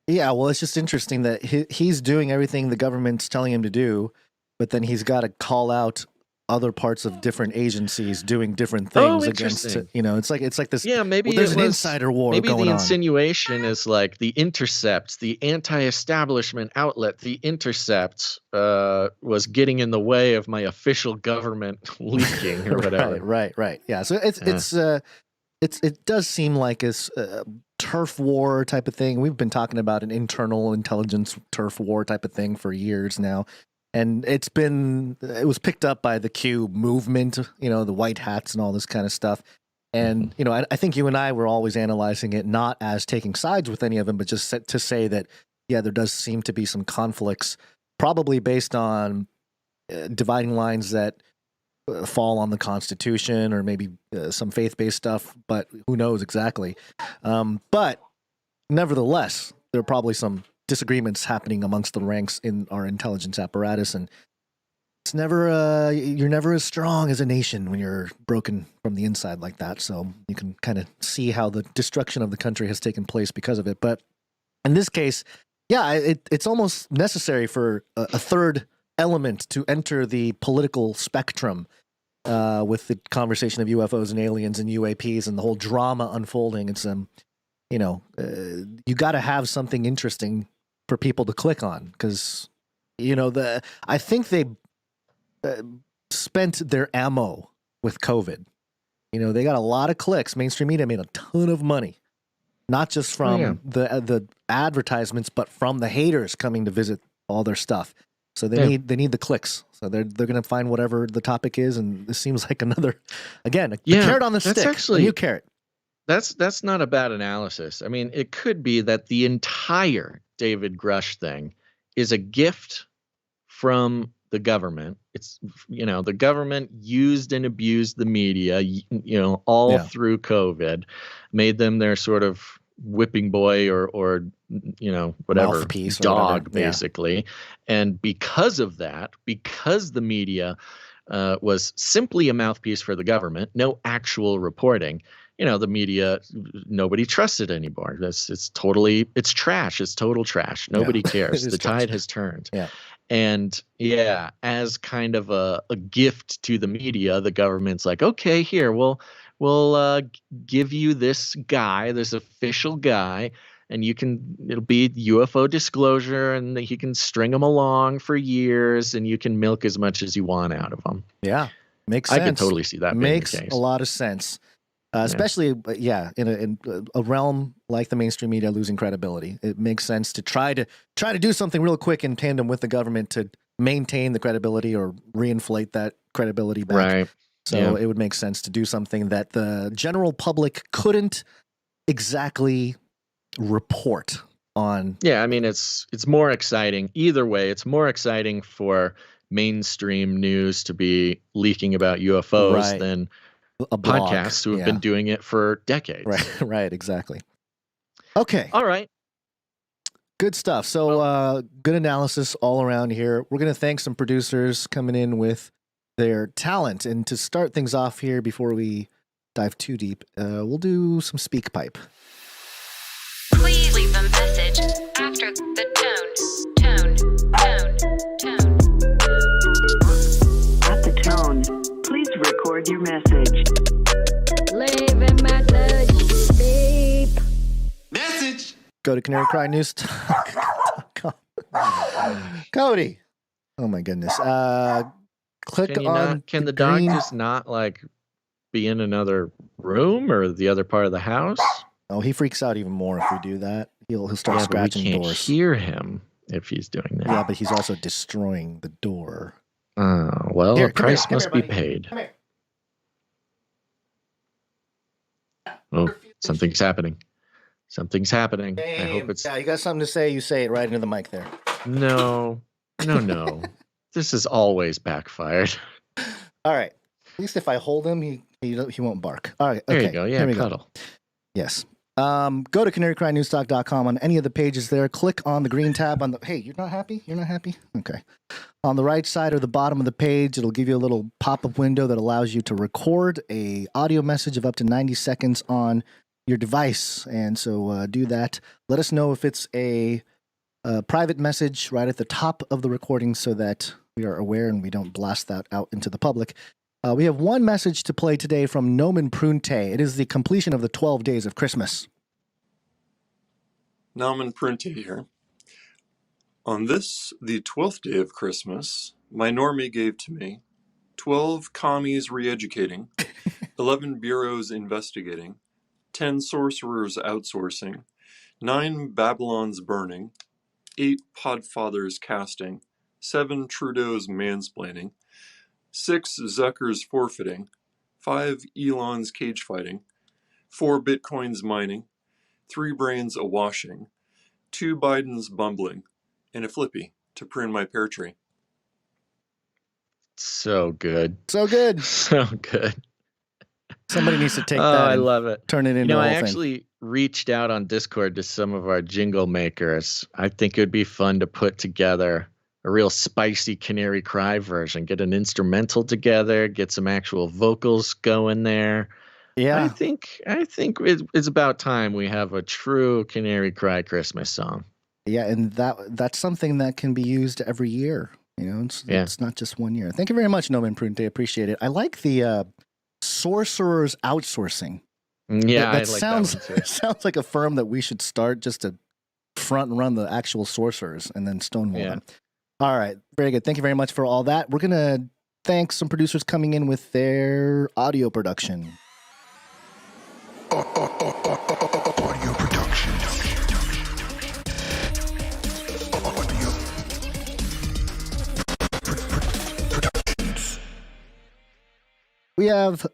Yeah, well, it's just interesting that he's doing everything the government's telling him to do, but then he's got to call out other parts of different agencies doing different things against it. It's like this. Yeah, maybe there's an insider war going on. Maybe the insinuation is like The Intercept, the anti-establishment outlet, The Intercept was getting in the way of my official government leaking or whatever. Right. Yeah. So it does seem like it's a turf war type of thing. We've been talking about an internal intelligence turf war type of thing for years now. And it was picked up by the Q movement, the white hats and all this kind of stuff. And, I think you and I were always analyzing it, not as taking sides with any of them, but just to say that, yeah, there does seem to be some conflicts, probably based on dividing lines that fall on the Constitution or maybe some faith-based stuff, but who knows exactly. But nevertheless, there are probably some disagreements happening amongst the ranks in our intelligence apparatus, and it's never you're never as strong as a nation when you're broken from the inside like that. So you can kind of see how the destruction of the country has taken place because of it. But in this case, yeah, it's almost necessary for a third element to enter the political spectrum with the conversation of UFOs and aliens and UAPs and the whole drama unfolding. It's you got to have something interesting for people to click on, because I think they spent their ammo with COVID. They got a lot of clicks. Mainstream media made a ton of money, not just from the advertisements, but from the haters coming to visit all their stuff. So they need the clicks. So they're going to find whatever the topic is, and this seems like another, again, a carrot on the stick. Actually, a new carrot. That's not a bad analysis. I mean, it could be that the entire David Grush thing is a gift from the government. It's, the government used and abused the media, all through COVID, made them their sort of whipping boy or whatever mouthpiece dog, basically. And because of that, because the media was simply a mouthpiece for the government, no actual reporting, the media, nobody trusts it anymore. It's trash. It's total trash. Nobody cares. The tide has turned. Yeah. And as kind of a gift to the media, the government's like, okay, here, we'll give you this guy, this official guy, and it'll be UFO disclosure, and he can string them along for years, and you can milk as much as you want out of them. Yeah, makes sense. I can totally see that. Makes being the case. A lot of sense. Especially, in a realm like the mainstream media losing credibility, it makes sense to try to do something real quick in tandem with the government to maintain the credibility or reinflate that credibility back. Right. So it would make sense to do something that the general public couldn't exactly report on. Yeah, I mean, it's more exciting either way. It's more exciting for mainstream news to be leaking about UFOs than podcasts who have been doing it for decades. Right, exactly. Okay. All right. Good stuff. So good analysis all around here. We're going to thank some producers coming in with their talent. And to start things off here, before we dive too deep, we'll do some speak pipe. Please leave a message after the tone. At the tone, please record your message. Leave a message. Beep. Message. Go to canarycrynews.com. Cody. Oh my goodness. Click on. Can the dog just not be in another room or the other part of the house? Oh, he freaks out even more if we do that. He'll start scratching but we can't doors. Hear him if he's doing that. Yeah, but he's also destroying the door. Oh, well, a price must be paid. Oh, something's happening. Something's happening. I hope it's. Yeah, you got something to say, you say it right into the mic there. No. This is always backfired. All right. At least if I hold him, he won't bark. All right. Okay. There you go. Yeah, cuddle. Yes. Go to canarycrynews.com on any of the pages there. Click on the green tab on the. Hey, you're not happy? You're not happy? Okay. On the right side or the bottom of the page, it'll give you a little pop-up window that allows you to record a audio message of up to 90 seconds on your device. And so do that. Let us know if it's a private message right at the top of the recording so that we are aware and we don't blast that out into the public. We have one message to play today from Nomen Prunte. It is the completion of the 12 days of Christmas. Nomen Prunte here. On this, the 12th day of Christmas, my normie gave to me 12 commies re-educating, 11 bureaus investigating, 10 sorcerers outsourcing, 9 Babylons burning, 8 podfathers casting, 7 Trudeau's mansplaining, 6 Zuckers forfeiting, 5 Elon's cage fighting, 4 Bitcoins mining, 3 brains a-washing, 2 Bidens bumbling, and a FLIPPY to prune my pear tree. So good. So good. So good. Somebody needs to take that. I love it. Turn it into a whole I thing. actually reached out on Discord to some of our jingle makers. I think it would be fun to put together a real spicy Canary Cry version. Get an instrumental together. Get some actual vocals going there. Yeah. I think it's about time we have a true Canary Cry Christmas song. Yeah, and that's something that can be used every year. It's not just 1 year. Thank you very much, Nomen Prunte. Appreciate it. I like the sorcerers outsourcing. Yeah, that I like sounds that one too. sounds like a firm that we should start just to front and run the actual sorcerers and then stonewall them. All right, very good. Thank you very much for all that. We're gonna thank some producers coming in with their audio production. Audio production. We have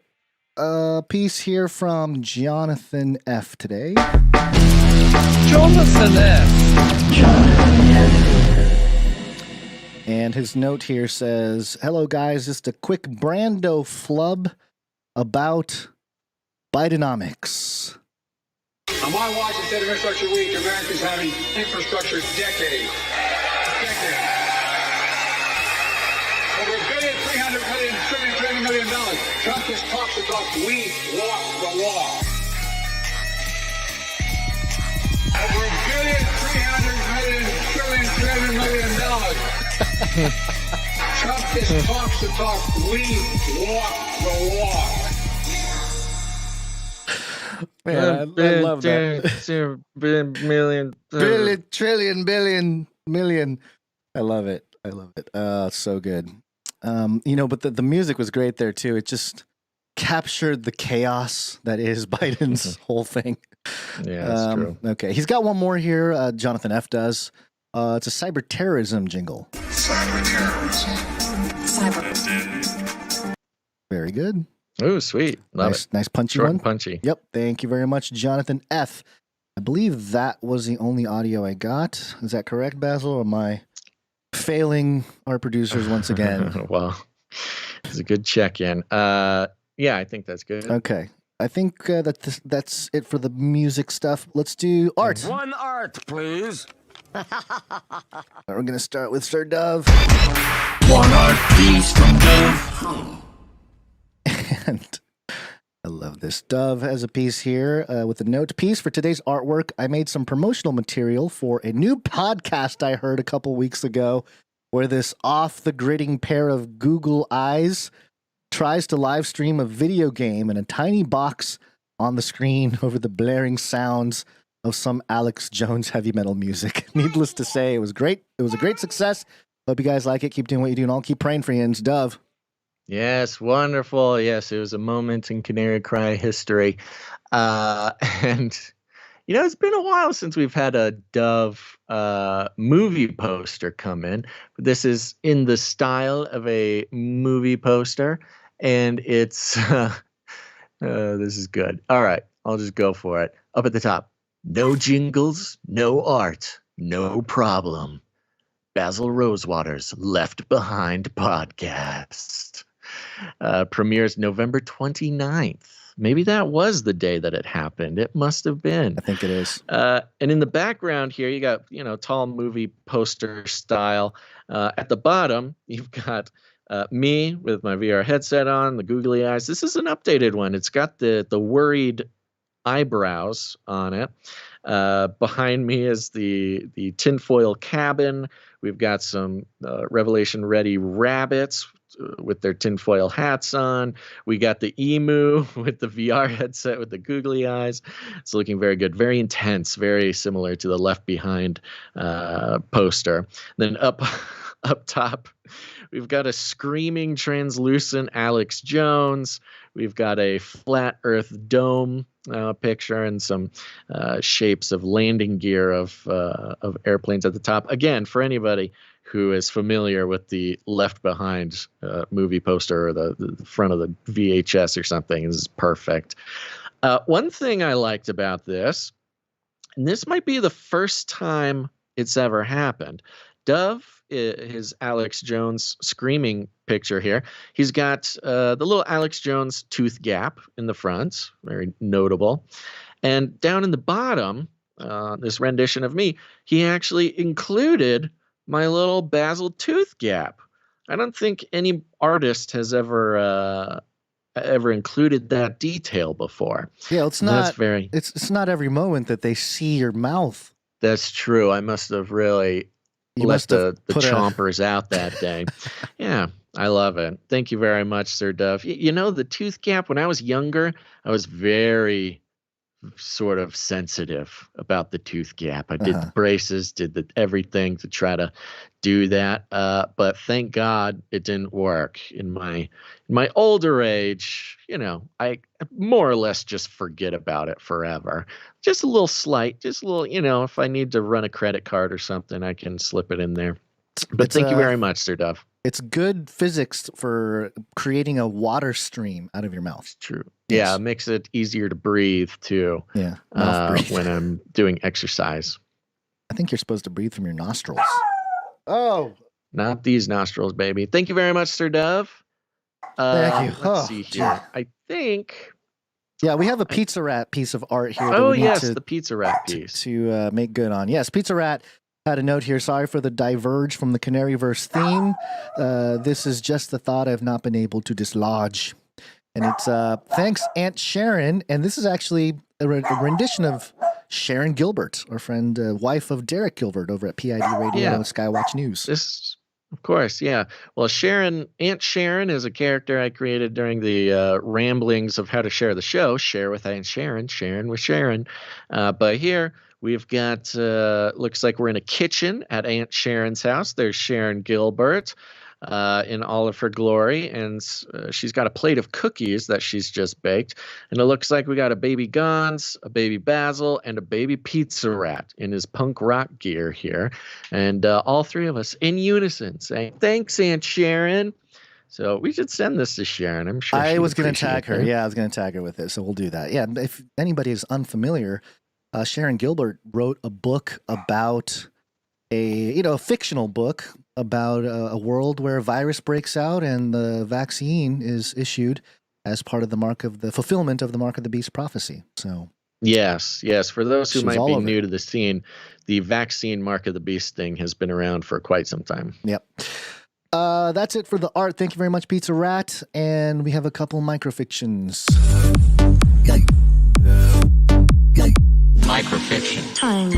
a piece here from Jonathan F. today. Jonathan F. And his note here says, hello, guys. Just a quick Brando flub about Bidenomics. On my watch, instead of Infrastructure Week, America's having infrastructure decade. Over $1.3 billion. Trump just talks about we walk the walk. Over $1.3 billion. Trump just talks the talk. We walk the walk. Man, I love that. Billion, trillion, billion, million. I love it. I love it. It's so good. But the music was great there too. It just captured the chaos that is Biden's whole thing. Yeah, that's true. Okay, he's got one more here. Jonathan F. does. It's a cyber terrorism jingle. Cyber terrorism. Very good. Oh, sweet. Love it. Nice punchy Short one. and punchy. Yep. Thank you very much, Jonathan F. I believe that was the only audio I got. Is that correct, Basil? Or am I failing our producers once again? Well, it's a good check-in. Yeah, I think that's good. Okay. I think that's it for the music stuff. Let's do art. One art, please. We're going to start with Sir Dove. One art piece from Dove. And I love this. Dove has a piece here with a note. Piece for today's artwork. I made some promotional material for a new podcast I heard a couple weeks ago where this off-the-gridding pair of Google eyes tries to live stream a video game in a tiny box on the screen over the blaring sounds of some Alex Jones heavy metal music. Needless to say, it was great. It was a great success. Hope you guys like it. Keep doing what you do, and I'll keep praying for you. And it's Dove. Yes, wonderful. Yes, it was a moment in Canary Cry history. And, it's been a while since we've had a Dove movie poster come in. This is in the style of a movie poster, and it's, this is good. All right, I'll just go for it. Up at the top, no jingles, no art, no problem. Basil Rosewater's Left Behind podcast. Premieres November 29th. Maybe that was the day that it happened. It must have been. I think it is. And in the background here, you got, tall movie poster style. At the bottom, you've got me with my VR headset on, the googly eyes. This is an updated one. It's got the worried eyebrows on it. Behind me is the tinfoil cabin. We've got some Revelation-ready rabbits with their tinfoil hats on. We got the emu with the VR headset with the googly eyes. It's looking very good, very intense, very similar to the Left Behind poster. Then up top, we've got a screaming translucent Alex Jones. We've got a flat Earth dome picture and some shapes of landing gear of airplanes at the top. Again, for anybody who is familiar with the Left Behind movie poster or the front of the VHS or something, this is perfect. One thing I liked about this, and this might be the first time it's ever happened, Dove, his Alex Jones screaming picture here, he's got the little Alex Jones tooth gap in the front, very notable. And down in the bottom, this rendition of me, he actually included my little Basil tooth gap. I don't think any artist has ever included that detail before. Yeah, it's not every moment that they see your mouth. That's true. I must have really let the chompers out that day. Yeah, I love it. Thank you very much, Sir Dove. The tooth gap, when I was younger, I was very, sort of sensitive about the tooth gap. I did the braces, did everything to try to do that. But thank God it didn't work. In my older age, I more or less just forget about it forever. Just a little slight, just a little, if I need to run a credit card or something, I can slip it in there. But thank you very much, Sir Dove. It's good physics for creating a water stream out of your mouth. It's true. Yes. Yeah, it makes it easier to breathe too. Yeah, when I'm doing exercise. I think you're supposed to breathe from your nostrils. Oh, not these nostrils, baby. Thank you very much, Sir Dove. Thank you. Let's see here. I think. Yeah, we have a Pizza Rat piece of art here. Oh yes, the Pizza Rat piece to make good on. Yes, Pizza Rat had a note here. Sorry for the diverge from the Canary verse theme. This is just the thought I've not been able to dislodge. And it's thanks, Aunt Sharon. And this is actually a rendition of Sharon Gilbert, our friend, wife of Derek Gilbert over at PID Radio and Skywatch News. Of course, yeah. Well, Aunt Sharon is a character I created during the ramblings of how to share the show. Share with Aunt Sharon, Sharon with Sharon. But here we've got, looks like we're in a kitchen at Aunt Sharon's house. There's Sharon Gilbert in all of her glory. And she's got a plate of cookies that she's just baked. And it looks like we got a baby Gons, a baby Basil, and a baby Pizza Rat in his punk rock gear here. And all three of us in unison saying, thanks, Aunt Sharon. So we should send this to Sharon. I'm sure I was going to tag her. Yeah, I was going to tag her with it. So we'll do that. Yeah, if anybody is unfamiliar, Sharon Gilbert wrote a book about a fictional book about a world where a virus breaks out and the vaccine is issued as part of the fulfillment of the Mark of the Beast prophecy. So yes. For those who might be new to the scene, the vaccine Mark of the Beast thing has been around for quite some time. Yep. That's it for the art. Thank you very much, Pizza Rat. And we have a couple microfictions. Microfiction. Time.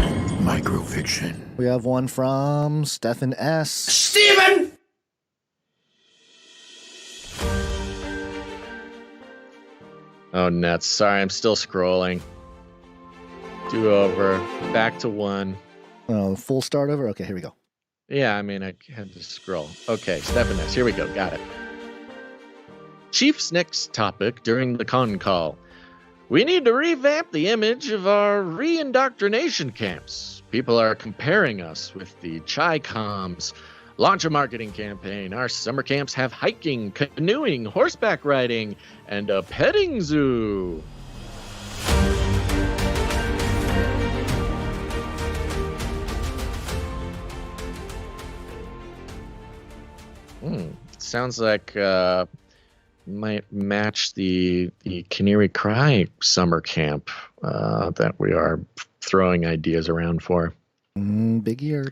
Microfiction. We have one from Stephen S. Steven! Oh, nuts. Sorry, I'm still scrolling. Do over. Back to one. Oh, full start over? Okay, here we go. Yeah, I mean, I had to scroll. Okay, Stephen S. Here we go. Got it. Chief's next topic during the con call. We need to revamp the image of our re-indoctrination camps. People are comparing us with the Chi-Coms. Launch a marketing campaign. Our summer camps have hiking, canoeing, horseback riding, and a petting zoo. Sounds like might match the Canary Cry summer camp that we are throwing ideas around for. Big year.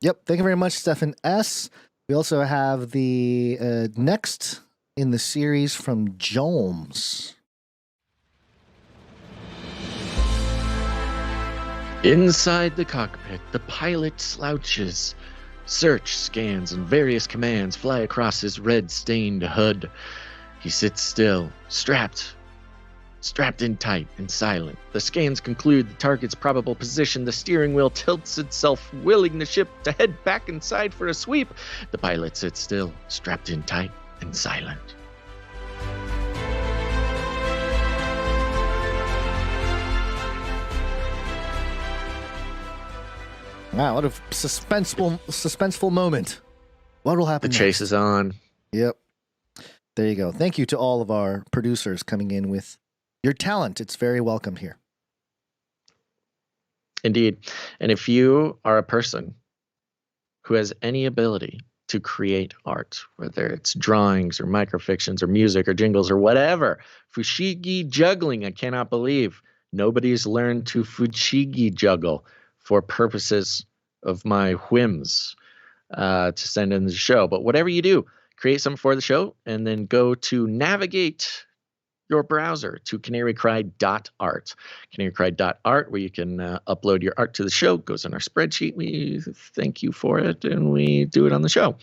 Yep. Thank you very much, Stephen S. We also have the next in the series from Jones. Inside the cockpit, the pilot slouches. Search, scans, and various commands fly across his red-stained HUD. He sits still, strapped in tight and silent. The scans conclude the target's probable position. The steering wheel tilts itself, willing the ship to head back inside for a sweep. The pilot sits still, strapped in tight and silent. Wow, what a suspenseful moment. What will happen next? The chase is on. Yep. There you go. Thank you to all of our producers coming in with your talent. It's very welcome here. Indeed. And if you are a person who has any ability to create art, whether it's drawings or microfictions or music or jingles or whatever, fushigi juggling, I cannot believe nobody's learned to fushigi juggle for purposes of my whims to send in the show. But whatever you do, create something for the show and then go to navigate your browser to canarycry.art. Canarycry.art, where you can upload your art to the show, goes in our spreadsheet. We thank you for it, and we do it on the show.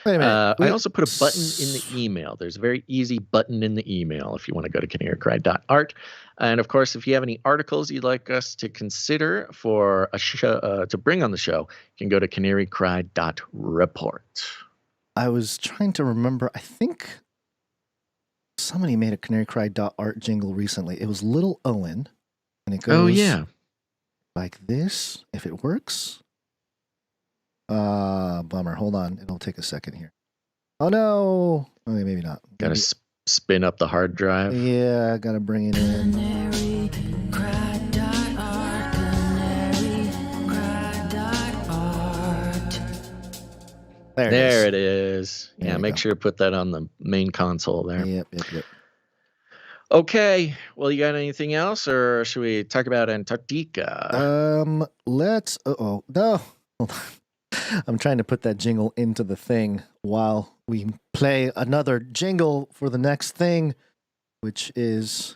Wait a minute. I also put a button in the email. There's a very easy button in the email if you want to go to canarycry.art. And of course, if you have any articles you'd like us to consider for a show to bring on the show, you can go to canarycry.report. I was trying to remember. I think somebody made a canarycry.art jingle recently. It was Little Owen, and it goes like this. If it works. Bummer. Hold on. It'll take a second here. Oh no. Okay, maybe not. Got to spin up the hard drive. Yeah, I got to bring it in. There it is. There Yeah, make sure to put that on the main console there. Yep. Okay. Well, you got anything else, or should we talk about Antarctica? Let's. No. Hold on. I'm trying to put that jingle into the thing while we play another jingle for the next thing, which is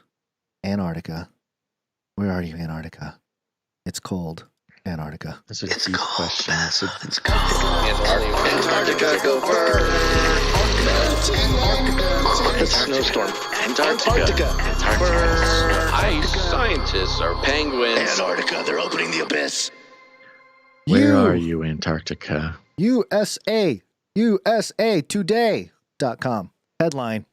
Antarctica. Where are you, Antarctica? It's cold. Antarctica. That's a deep question. It's cold. Antarctica, go burn. The snowstorm. Antarctica. Ice scientists are penguins. Antarctica, they're opening the abyss. Where are you, Antarctica? USAtoday.com. Headline: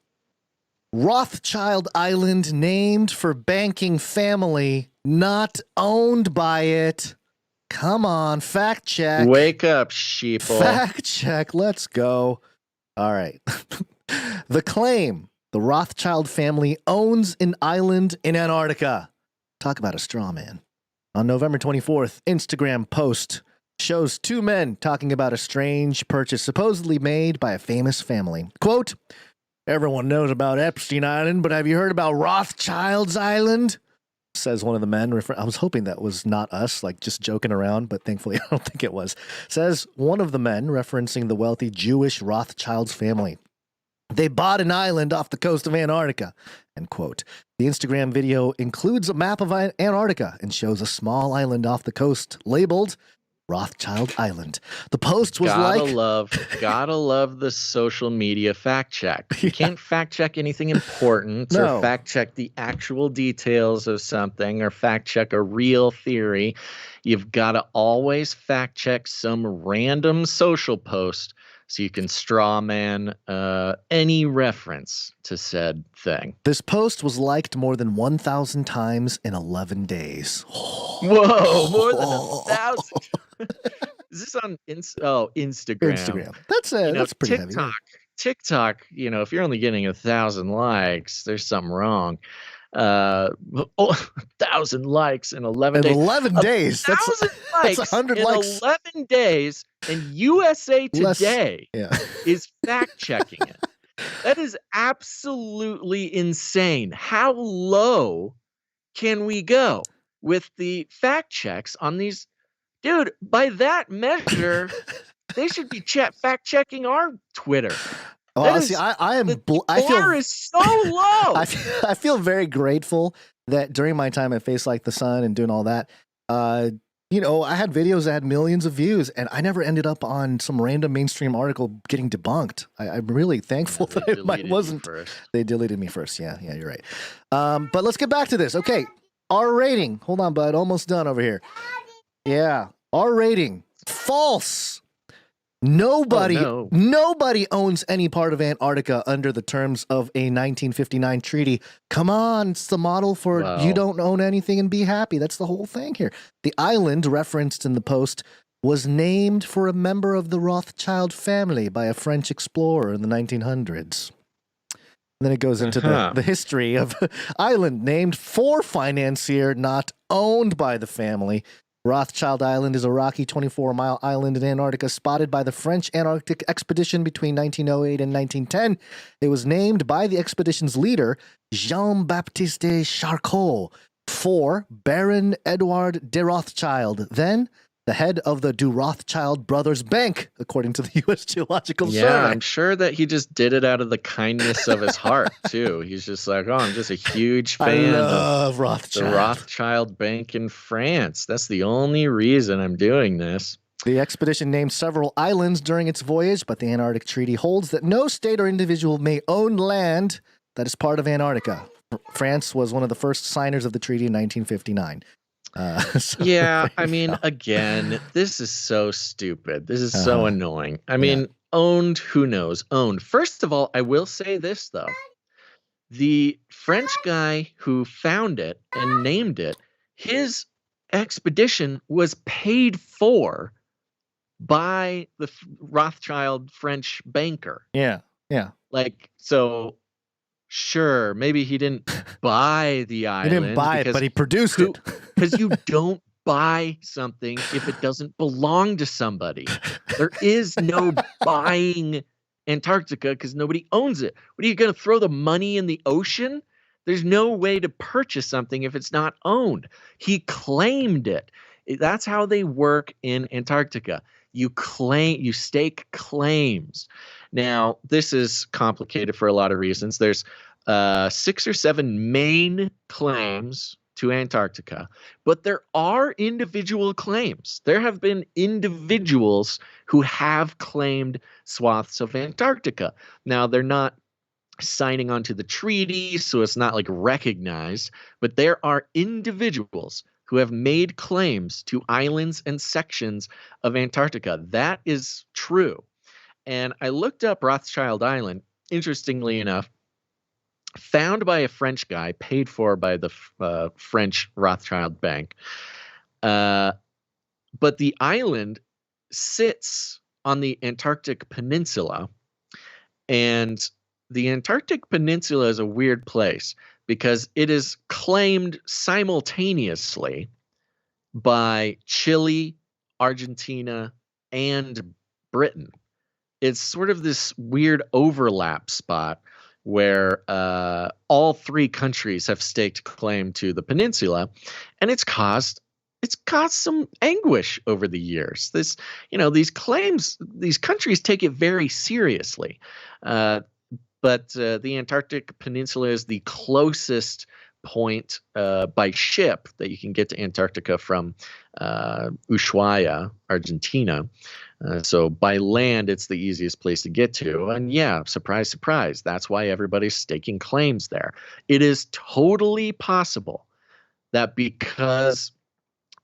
Rothschild Island named for banking family, not owned by it. Come on, fact check. Wake up, sheeple. Fact check. Let's go. All right. The claim: the Rothschild family owns an island in Antarctica. Talk about a straw man. On November 24th, Instagram post shows two men talking about a strange purchase supposedly made by a famous family. Quote, "Everyone knows about Epstein Island, but have you heard about Rothschild's Island?" Says one of the men. I was hoping that was not us, like just joking around, but thankfully I don't think it was. Says one of the men, referencing the wealthy Jewish Rothschild's family. They bought an island off the coast of Antarctica, end quote. The Instagram video includes a map of Antarctica and shows a small island off the coast labeled Rothschild Island. The post was gotta love the social media fact check. You can't fact check anything important or fact check the actual details of something or fact check a real theory. You've got to always fact check some random social post so you can straw man any reference to said thing. This post was liked more than 1,000 times in 11 days. Whoa, more than 1,000. Is this on Instagram? Instagram. That's pretty heavy. TikTok, if you're only getting 1,000 likes, there's something wrong. 1,000 likes in 11 days. 11 days. That's 100 likes. 11 days, and USA Today is fact checking it. That is absolutely insane. How low can we go with the fact checks on these? Dude, by that measure, they should be fact checking our Twitter. Oh, honestly, the bar is so low. I feel very grateful that during my time at Face Like the Sun and doing all that, I had videos that had millions of views, and I never ended up on some random mainstream article getting debunked. I'm really thankful that it wasn't. They deleted me first. Yeah, you're right. But let's get back to this. Okay, our rating. Hold on, bud. Almost done over here. Yeah, our rating. False. Nobody owns any part of Antarctica under the terms of a 1959 treaty. Come on, it's the model for you don't own anything and be happy. That's the whole thing here. The island referenced in the post was named for a member of the Rothschild family by a French explorer in the 1900s. And then it goes into the history of island named for financier, not owned by the family. Rothschild Island is a rocky 24-mile island in Antarctica spotted by the French Antarctic expedition between 1908 and 1910. It was named by the expedition's leader, Jean-Baptiste Charcot, for Baron Edward de Rothschild, then the head of the Rothschild Brothers Bank, according to the U.S. Geological Survey. Yeah, I'm sure that he just did it out of the kindness of his heart, too. He's just like, I'm just a huge fan of Rothschild. The Rothschild Bank in France. That's the only reason I'm doing this. The expedition named several islands during its voyage, but the Antarctic Treaty holds that no state or individual may own land that is part of Antarctica. France was one of the first signers of the treaty in 1959. Yeah, I mean, again, this is so stupid. This is so annoying. I mean, owned, who knows? Owned. First of all, I will say this, though. The French guy who found it and named it, his expedition was paid for by the Rothschild French banker. Yeah. Like, so... Sure, maybe he didn't buy the island. He didn't buy it, but he produced it. Because you don't buy something if it doesn't belong to somebody. There is no buying Antarctica because nobody owns it. What are you going to throw the money in the ocean? There's no way to purchase something if it's not owned. He claimed it. That's how they work in Antarctica. You stake claims. Now, this is complicated for a lot of reasons. There's 6 or 7 main claims to Antarctica, but there are individual claims. There have been individuals who have claimed swaths of Antarctica. Now, they're not signing onto the treaty, so it's not like recognized, but there are individuals who have made claims to islands and sections of Antarctica. That is true. And I looked up Rothschild Island, interestingly enough, found by a French guy, paid for by the French Rothschild Bank. But the island sits on the Antarctic Peninsula. And the Antarctic Peninsula is a weird place because it is claimed simultaneously by Chile, Argentina, and Britain. It's sort of this weird overlap spot where all 3 countries have staked claim to the peninsula, and it's caused some anguish over the years. These claims, these countries take it very seriously, but the Antarctic Peninsula is the closest point by ship that you can get to Antarctica from Ushuaia, Argentina. So by land, it's the easiest place to get to. And yeah, surprise, surprise. That's why everybody's staking claims there. It is totally possible that because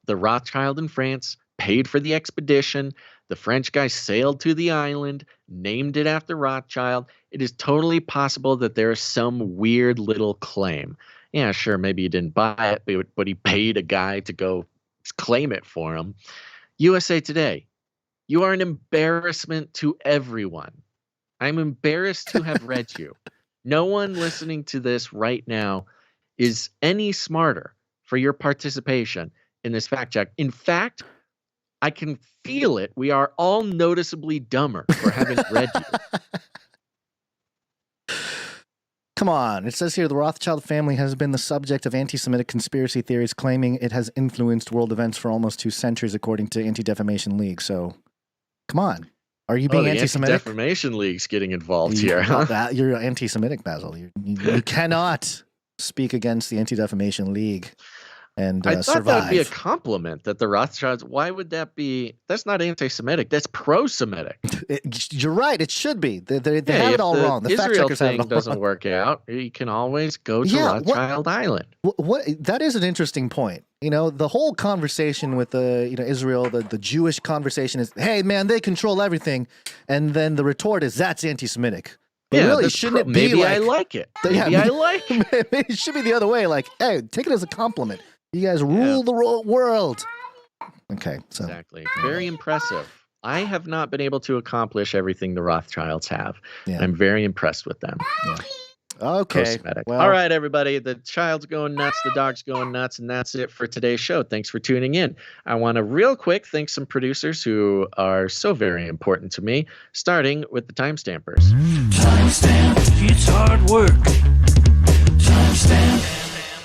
the Rothschild in France paid for the expedition, the French guy sailed to the island, named it after Rothschild, it is totally possible that there is some weird little claim. Yeah, sure, maybe he didn't buy it, but he paid a guy to go claim it for him. USA Today. You are an embarrassment to everyone. I'm embarrassed to have read you. No one listening to this right now is any smarter for your participation in this fact check. In fact, I can feel it. We are all noticeably dumber for having read you. Come on. It says here the Rothschild family has been the subject of anti-Semitic conspiracy theories, claiming it has influenced world events for almost 2 centuries, according to Anti-Defamation League. So, come on. Are you being anti-Semitic? Anti-Defamation League's getting involved here, huh? You're anti-Semitic, Basil. You cannot speak against the Anti-Defamation League and I thought survive. that would be a compliment that the Rothschilds, why would that be? That's not anti-Semitic. That's pro-Semitic. You're right. It should be. They have it all wrong. The fact Israel checkers have it all thing doesn't wrong. work out. You can always go to Rothschild Island. That is an interesting point. The whole conversation with Israel, the Jewish conversation is, hey man, they control everything, and then the retort is that's anti-Semitic. But Yeah, really, that's shouldn't it be maybe like, I like it. Maybe I like it. Maybe it should be the other way. Like, hey, take it as a compliment. You guys rule the world. Okay, so Exactly. Very impressive. I have not been able to accomplish everything the Rothschilds have. Yeah. I'm very impressed with them. Yeah. Okay. Pro-Semitic. Well, All right, everybody. The child's going nuts. The dog's going nuts. And that's it for today's show. Thanks for tuning in. I want to real quick thank some producers who are so very important to me, starting with the timestampers. Timestamp, it's hard work. Timestamp.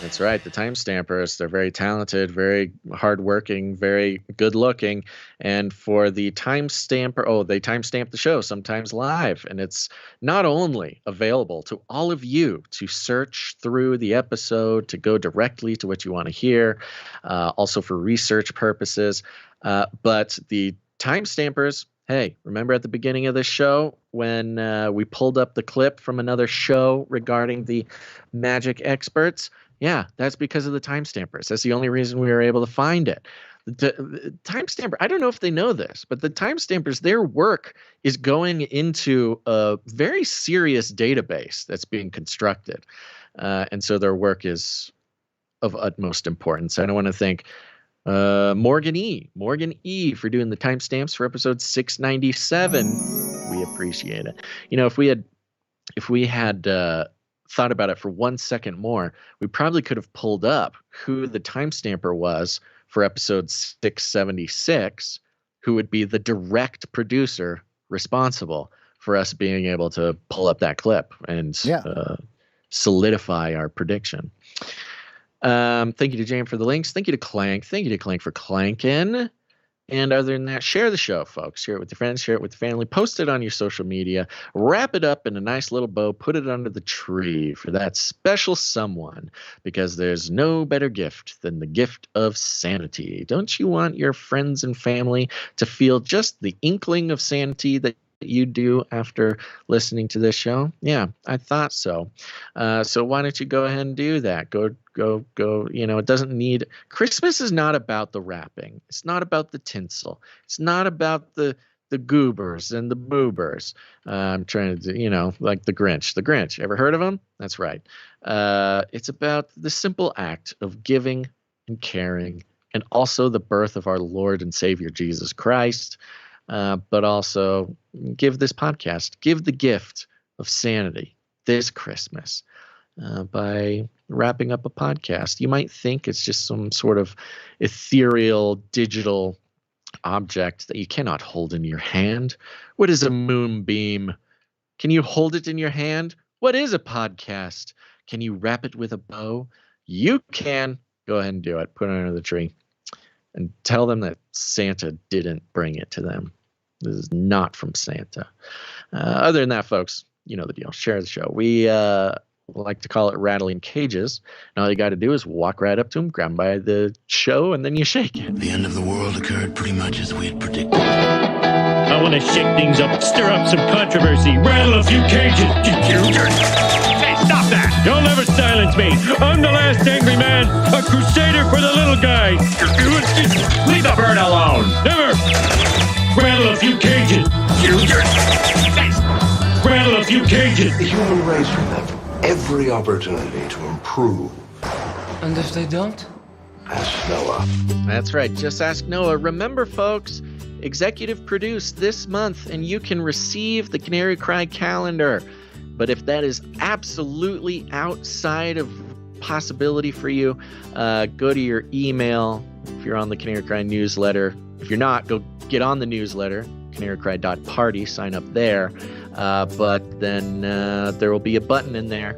That's right. The time stampers, they're very talented, very hardworking, very good looking. And for the time stamper, they time stamp the show, sometimes live. And it's not only available to all of you to search through the episode, to go directly to what you want to hear, also for research purposes. But the time stampers, hey, remember at the beginning of the show when we pulled up the clip from another show regarding the magic experts? Yeah, that's because of the time stampers. That's the only reason we were able to find it. The time stamper, I don't know if they know this, but the time stampers, their work is going into a very serious database that's being constructed. And so their work is of utmost importance. I don't want to thank Morgan E. for doing the timestamps for episode 697. We appreciate it. You know, if we had thought about it for 1 second more, we probably could have pulled up who the timestamper was for episode 676, who would be the direct producer responsible for us being able to pull up that clip and solidify our prediction. Thank you to Jam for the links. Thank you to Clank. Thank you to Clank for clanking. And other than that, share the show, folks. Share it with your friends. Share it with the family. Post it on your social media. Wrap it up in a nice little bow. Put it under the tree for that special someone, because there's no better gift than the gift of sanity. Don't you want your friends and family to feel just the inkling of sanity that you do after listening to this show? Yeah, I thought so. So why don't you go ahead and do that? Go. You know, it doesn't need. Christmas is not about the wrapping. It's not about the tinsel. It's not about the goobers and the boobers. I'm trying to, like the Grinch. The Grinch. Ever heard of him? That's right. It's about the simple act of giving and caring, and also the birth of our Lord and Savior Jesus Christ. But also give this podcast, give the gift of sanity this Christmas by wrapping up a podcast. You might think it's just some sort of ethereal digital object that you cannot hold in your hand. What is a moonbeam? Can you hold it in your hand? What is a podcast? Can you wrap it with a bow? You can. Go ahead and do it. Put it under the tree and tell them that Santa didn't bring it to them. This is not from Santa. Other than that, folks, you know the deal. Share the show. We like to call it rattling cages. And all you got to do is walk right up to them, grab them by the show, and then you shake it. The end of the world occurred pretty much as we had predicted. I want to shake things up, stir up some controversy, rattle a few cages. Hey, stop that! You'll never silence me. I'm the last angry man, a crusader for the little guy. Leave the bird alone. Never. Rattle a few cages. Rattle a few cages. The human race will have every opportunity to improve. And if they don't? Ask Noah. That's right. Just ask Noah. Remember, folks, executive produced this month, and you can receive the Canary Cry calendar. But if that is absolutely outside of possibility for you, go to your email. If you're on the Canary Cry newsletter, if you're not, go get on the newsletter, canarycry.party, sign up there. But then there will be a button in there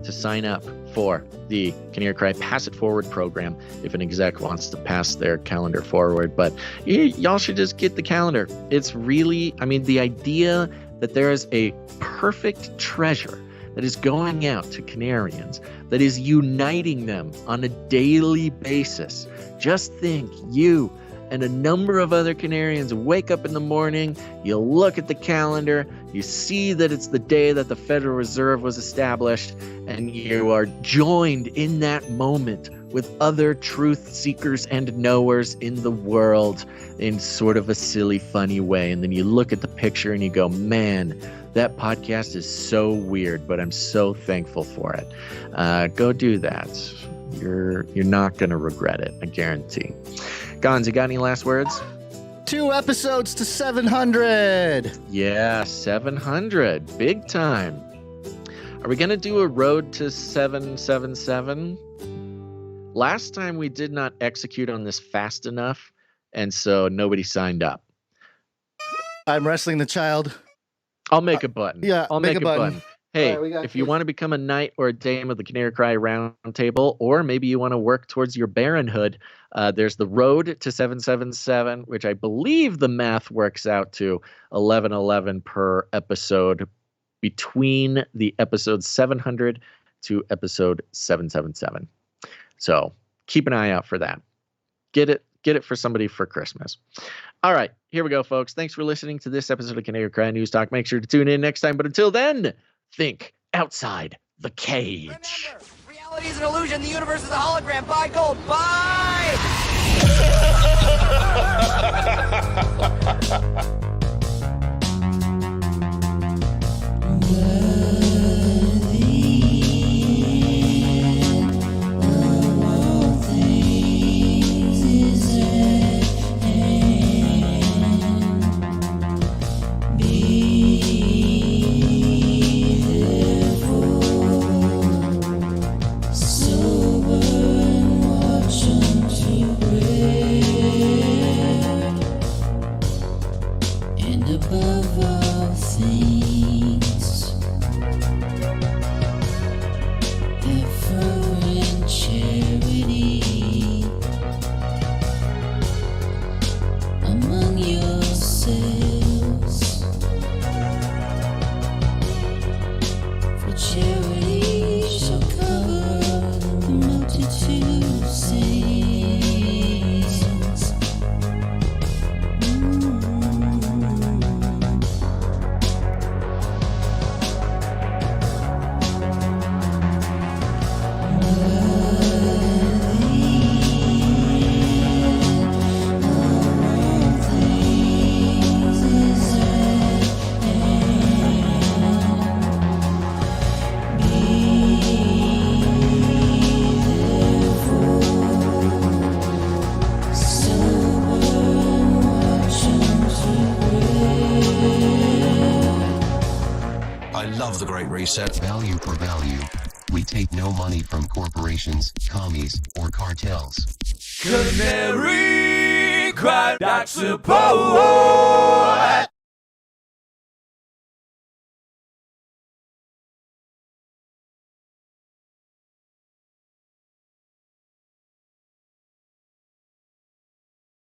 to sign up for the Canary Cry Pass It Forward program if an exec wants to pass their calendar forward. But y'all should just get the calendar. It's really, the idea that there is a perfect treasure that is going out to Canarians, that is uniting them on a daily basis. Just think, you and a number of other Canarians wake up in the morning, you look at the calendar, you see that it's the day that the Federal Reserve was established, and you are joined in that moment with other truth seekers and knowers in the world in sort of a silly, funny way. And then you look at the picture and you go, man, that podcast is so weird, but I'm so thankful for it. Go do that. You're not going to regret it, I guarantee. Gons, you got any last words? 2 episodes to 700. Yeah, 700. Big time. Are we going to do a road to 777? Last time we did not execute on this fast enough, and so nobody signed up. I'm wrestling the child. I'll make a button. Yeah, I'll make a button. Hey, All right, if you want to become a knight or a dame of the Canary Cry Round Table, or maybe you want to work towards your baronhood, there's the road to 777, which I believe the math works out to 1111 per episode between the episode 700 to episode 777. So keep an eye out for that. Get it for somebody for Christmas. All right, here we go, folks. Thanks for listening to this episode of Canary Cry News Talk. Make sure to tune in next time. But until then, think outside the cage. Remember, reality is an illusion. The universe is a hologram. Bye, gold. Bye! The Great Reset. Value for value. We take no money from corporations, commies, or cartels. Canary Cry Support!